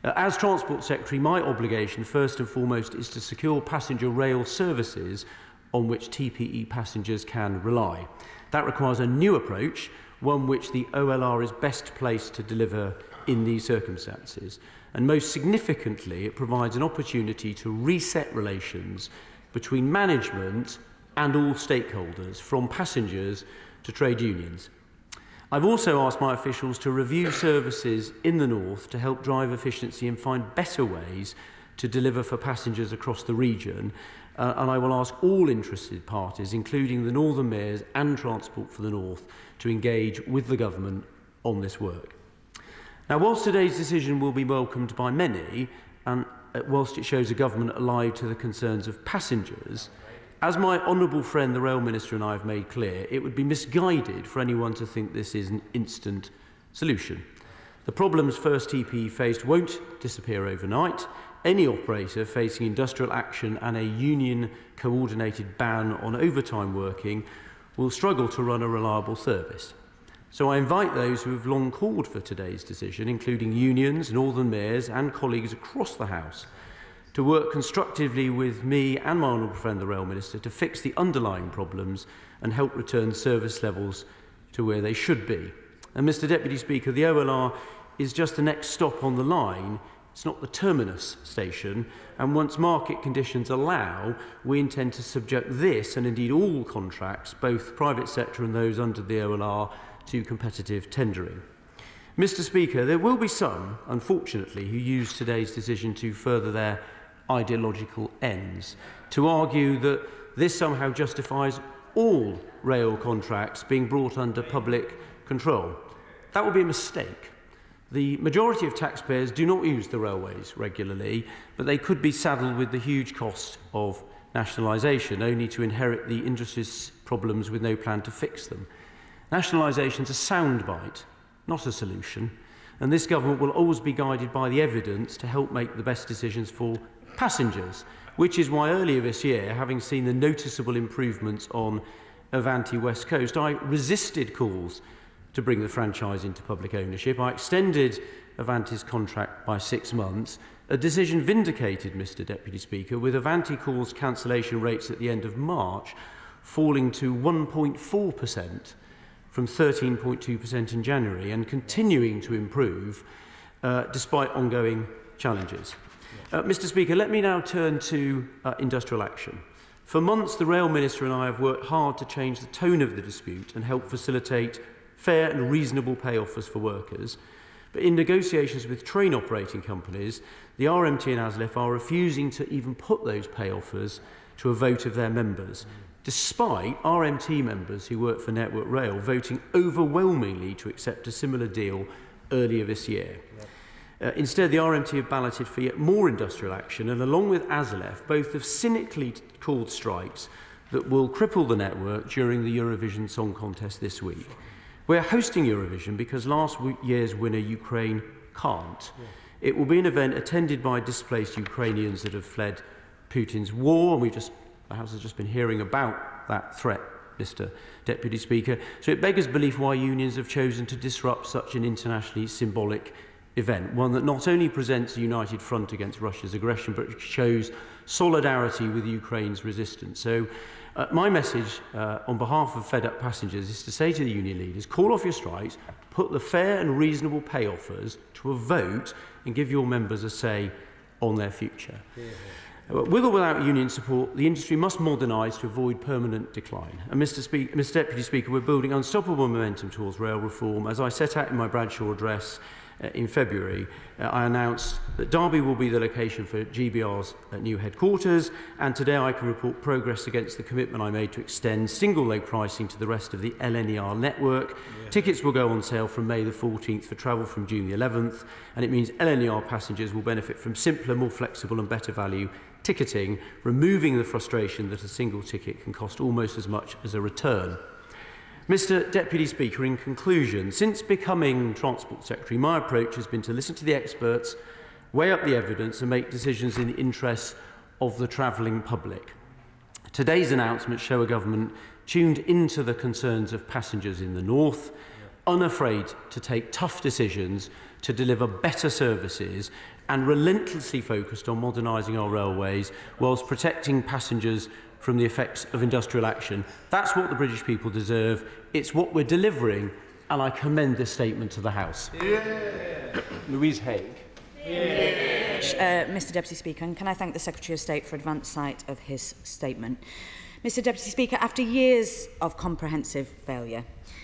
[SPEAKER 11] As Transport Secretary, my obligation first and foremost is to secure passenger rail services on which TPE passengers can rely. That requires a new approach, one which the OLR is best placed to deliver in these circumstances. And most significantly, it provides an opportunity to reset relations between management and all stakeholders, from passengers to trade unions. I've also asked my officials to review services in the north to help drive efficiency and find better ways to deliver for passengers across the region. And I will ask all interested parties, including the Northern Mayors and Transport for the North, to engage with the government on this work. Now, whilst today's decision will be welcomed by many, and whilst it shows a government alive to the concerns of passengers, as my honourable friend, the Rail Minister, and I have made clear, it would be misguided for anyone to think this is an instant solution. The problems First TPE faced won't disappear overnight. Any operator facing industrial action and a union-coordinated ban on overtime working will struggle to run a reliable service. So I invite those who have long called for today's decision, including unions, Northern Mayors and colleagues across the House, to work constructively with me and my honourable friend, the Rail Minister, to fix the underlying problems and help return service levels to where they should be. And Mr Deputy Speaker, the OLR is just the next stop on the line. It's not the terminus station, and once market conditions allow, we intend to subject this, and indeed all contracts, both private sector and those under the OLR, to competitive tendering. Mr Speaker, there will be some, unfortunately, who use today's decision to further their ideological ends, to argue that this somehow justifies all rail contracts being brought under public control. That would be a mistake. The majority of taxpayers do not use the railways regularly, but they could be saddled with the huge cost of nationalisation, only to inherit the industry's problems with no plan to fix them. Nationalisation is a soundbite, not a solution, and this government will always be guided by the evidence to help make the best decisions for passengers, which is why earlier this year, having seen the noticeable improvements on Avanti West Coast, I resisted calls to bring the franchise into public ownership. I extended Avanti's contract by 6 months, a decision vindicated, Mr Deputy Speaker, with Avanti calls cancellation rates at the end of March falling to 1.4% from 13.2% in January, and continuing to improve despite ongoing challenges. Mr Speaker, let me now turn to industrial action. For months, the Rail Minister and I have worked hard to change the tone of the dispute and help facilitate fair and reasonable pay offers for workers. But in negotiations with train operating companies, the RMT and ASLEF are refusing to even put those pay offers to a vote of their members, despite RMT members who work for Network Rail voting overwhelmingly to accept a similar deal earlier this year. Instead, the RMT have balloted for yet more industrial action, and along with ASLEF, both have cynically called strikes that will cripple the network during the Eurovision Song Contest this week. We're hosting Eurovision because last year's winner, Ukraine, can't. It will be an event attended by displaced Ukrainians that have fled Putin's war, and the House has just been hearing about that threat, Mr Deputy Speaker. So it beggars belief why unions have chosen to disrupt such an internationally symbolic event, one that not only presents a united front against Russia's aggression, but shows solidarity with Ukraine's resistance. So my message on behalf of fed-up passengers is to say to the union leaders, call off your strikes, put the fair and reasonable pay offers to a vote, and give your members a say on their future. With or without union support, the industry must modernise to avoid permanent decline. And Mr Deputy Speaker, we're building unstoppable momentum towards rail reform. As I set out in my Bradshaw address in February, I announced that Derby will be the location for GBR's new headquarters, and today I can report progress against the commitment I made to extend single-leg pricing to the rest of the LNER network. Tickets will go on sale from May the 14th for travel from June the 11th, and it means LNER passengers will benefit from simpler, more flexible and better value ticketing, removing the frustration that a single ticket can cost almost as much as a return. Mr Deputy Speaker, in conclusion, since becoming Transport Secretary, my approach has been to listen to the experts, weigh up the evidence and make decisions in the interests of the travelling public. Today's announcements show a government tuned into the concerns of passengers in the north, unafraid to take tough decisions to deliver better services and relentlessly focused on modernising our railways whilst protecting passengers from the effects of industrial action. That's what the British people deserve. It's what we're delivering, and I commend this statement to the House.
[SPEAKER 2] Yeah. Louise Haigh.
[SPEAKER 13] Mr Deputy Speaker, and can I thank the Secretary of State for advance sight of his statement. Mr Deputy Speaker, after years of comprehensive failure,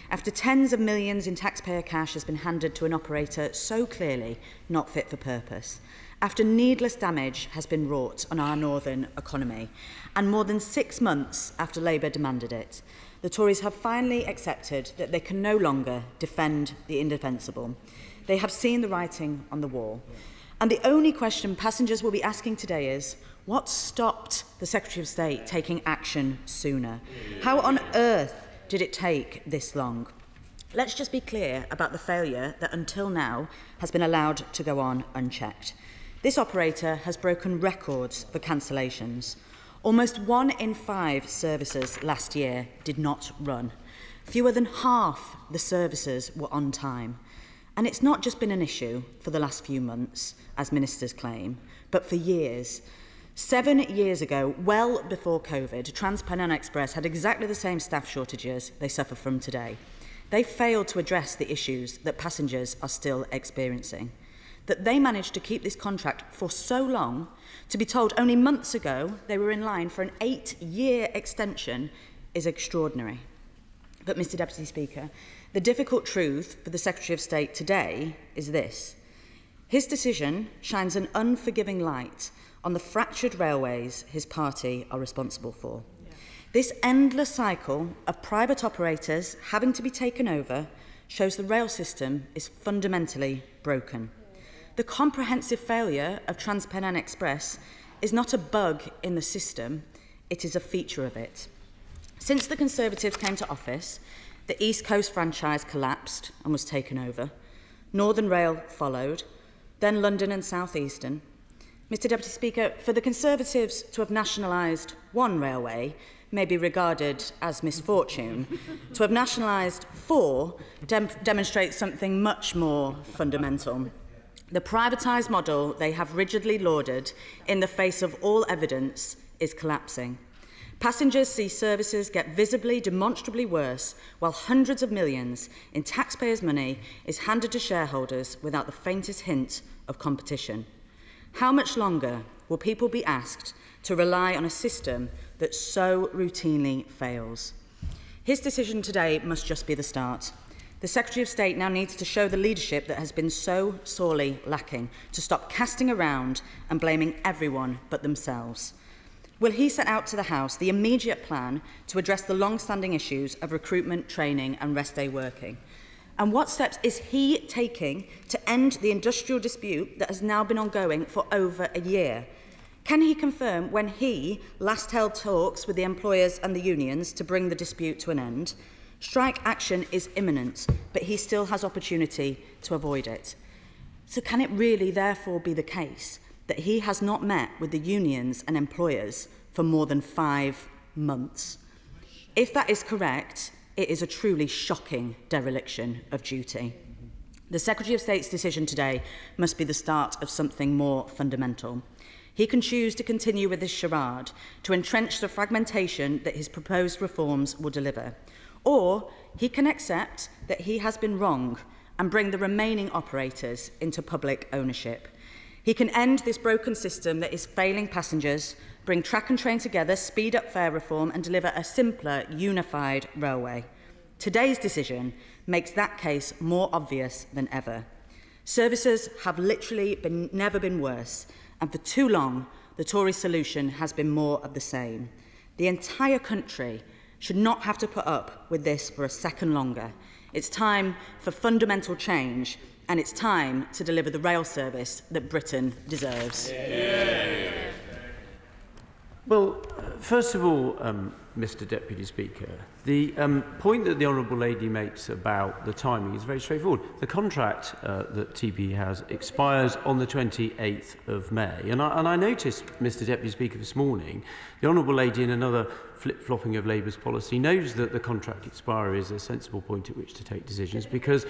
[SPEAKER 13] after tens of millions in taxpayer cash has been handed to an operator so clearly not fit for purpose, after needless damage has been wrought on our northern economy, and more than 6 months after Labour demanded it, the Tories have finally accepted that they can no longer defend the indefensible. They have seen the writing on the wall. And the only question passengers will be asking today is, what stopped the Secretary of State taking action sooner? How on earth did it take this long? Let's just be clear about the failure that until now has been allowed to go on unchecked. This operator has broken records for cancellations. Almost 1 in 5 services last year did not run. Fewer than half the services were on time. And it's not just been an issue for the last few months, as ministers claim, but for years. 7 years ago, well before COVID, TransPennine Express had exactly the same staff shortages they suffer from today. They failed to address the issues that passengers are still experiencing. That they managed to keep this contract for so long, to be told only months ago they were in line for an 8-year extension, is extraordinary. But, Mr Deputy Speaker, the difficult truth for the Secretary of State today is this. His decision shines an unforgiving light on the fractured railways his party are responsible for. This endless cycle of private operators having to be taken over shows the rail system is fundamentally broken. The comprehensive failure of TransPennine Express is not a bug in the system, it is a feature of it. Since the Conservatives came to office, the East Coast franchise collapsed and was taken over. Northern Rail followed, then London and South Eastern. Mr Deputy Speaker, for the Conservatives to have nationalised one railway may be regarded as misfortune. To have nationalised 4 demonstrates something much more fundamental. The privatised model they have rigidly lauded in the face of all evidence is collapsing. Passengers see services get visibly, demonstrably worse, while hundreds of millions in taxpayers' money is handed to shareholders without the faintest hint of competition. How much longer will people be asked to rely on a system that so routinely fails? His decision today must just be the start. The Secretary of State now needs to show the leadership that has been so sorely lacking, to stop casting around and blaming everyone but themselves. Will he set out to the House the immediate plan to address the long-standing issues of recruitment, training and rest day working? And what steps is he taking to end the industrial dispute that has now been ongoing for over a year? Can he confirm when he last held talks with the employers and the unions to bring the dispute to an end? Strike action is imminent, but he still has opportunity to avoid it. So can it really therefore be the case that he has not met with the unions and employers for more than 5 months? If that is correct, it is a truly shocking dereliction of duty. The Secretary of State's decision today must be the start of something more fundamental. He can choose to continue with this charade, to entrench the fragmentation that his proposed reforms will deliver. Or he can accept that he has been wrong and bring the remaining operators into public ownership. He can end this broken system that is failing passengers, bring track and train together, speed up fare reform and deliver a simpler, unified railway. Today's decision makes that case more obvious than ever. Services have literally never been worse, and for too long, the Tory solution has been more of the same. The entire country should not have to put up with this for a second longer. It's time for fundamental change, and it's time to deliver the rail service that Britain deserves.
[SPEAKER 11] Well, first of all, Mr Deputy Speaker, the point that the Honourable Lady makes about the timing is very straightforward. The contract that TP has expires on the 28th of May. And I noticed, Mr Deputy Speaker, this morning, the Honourable Lady, in another flip-flopping of Labour's policy, knows that the contract expiry is a sensible point at which to take decisions because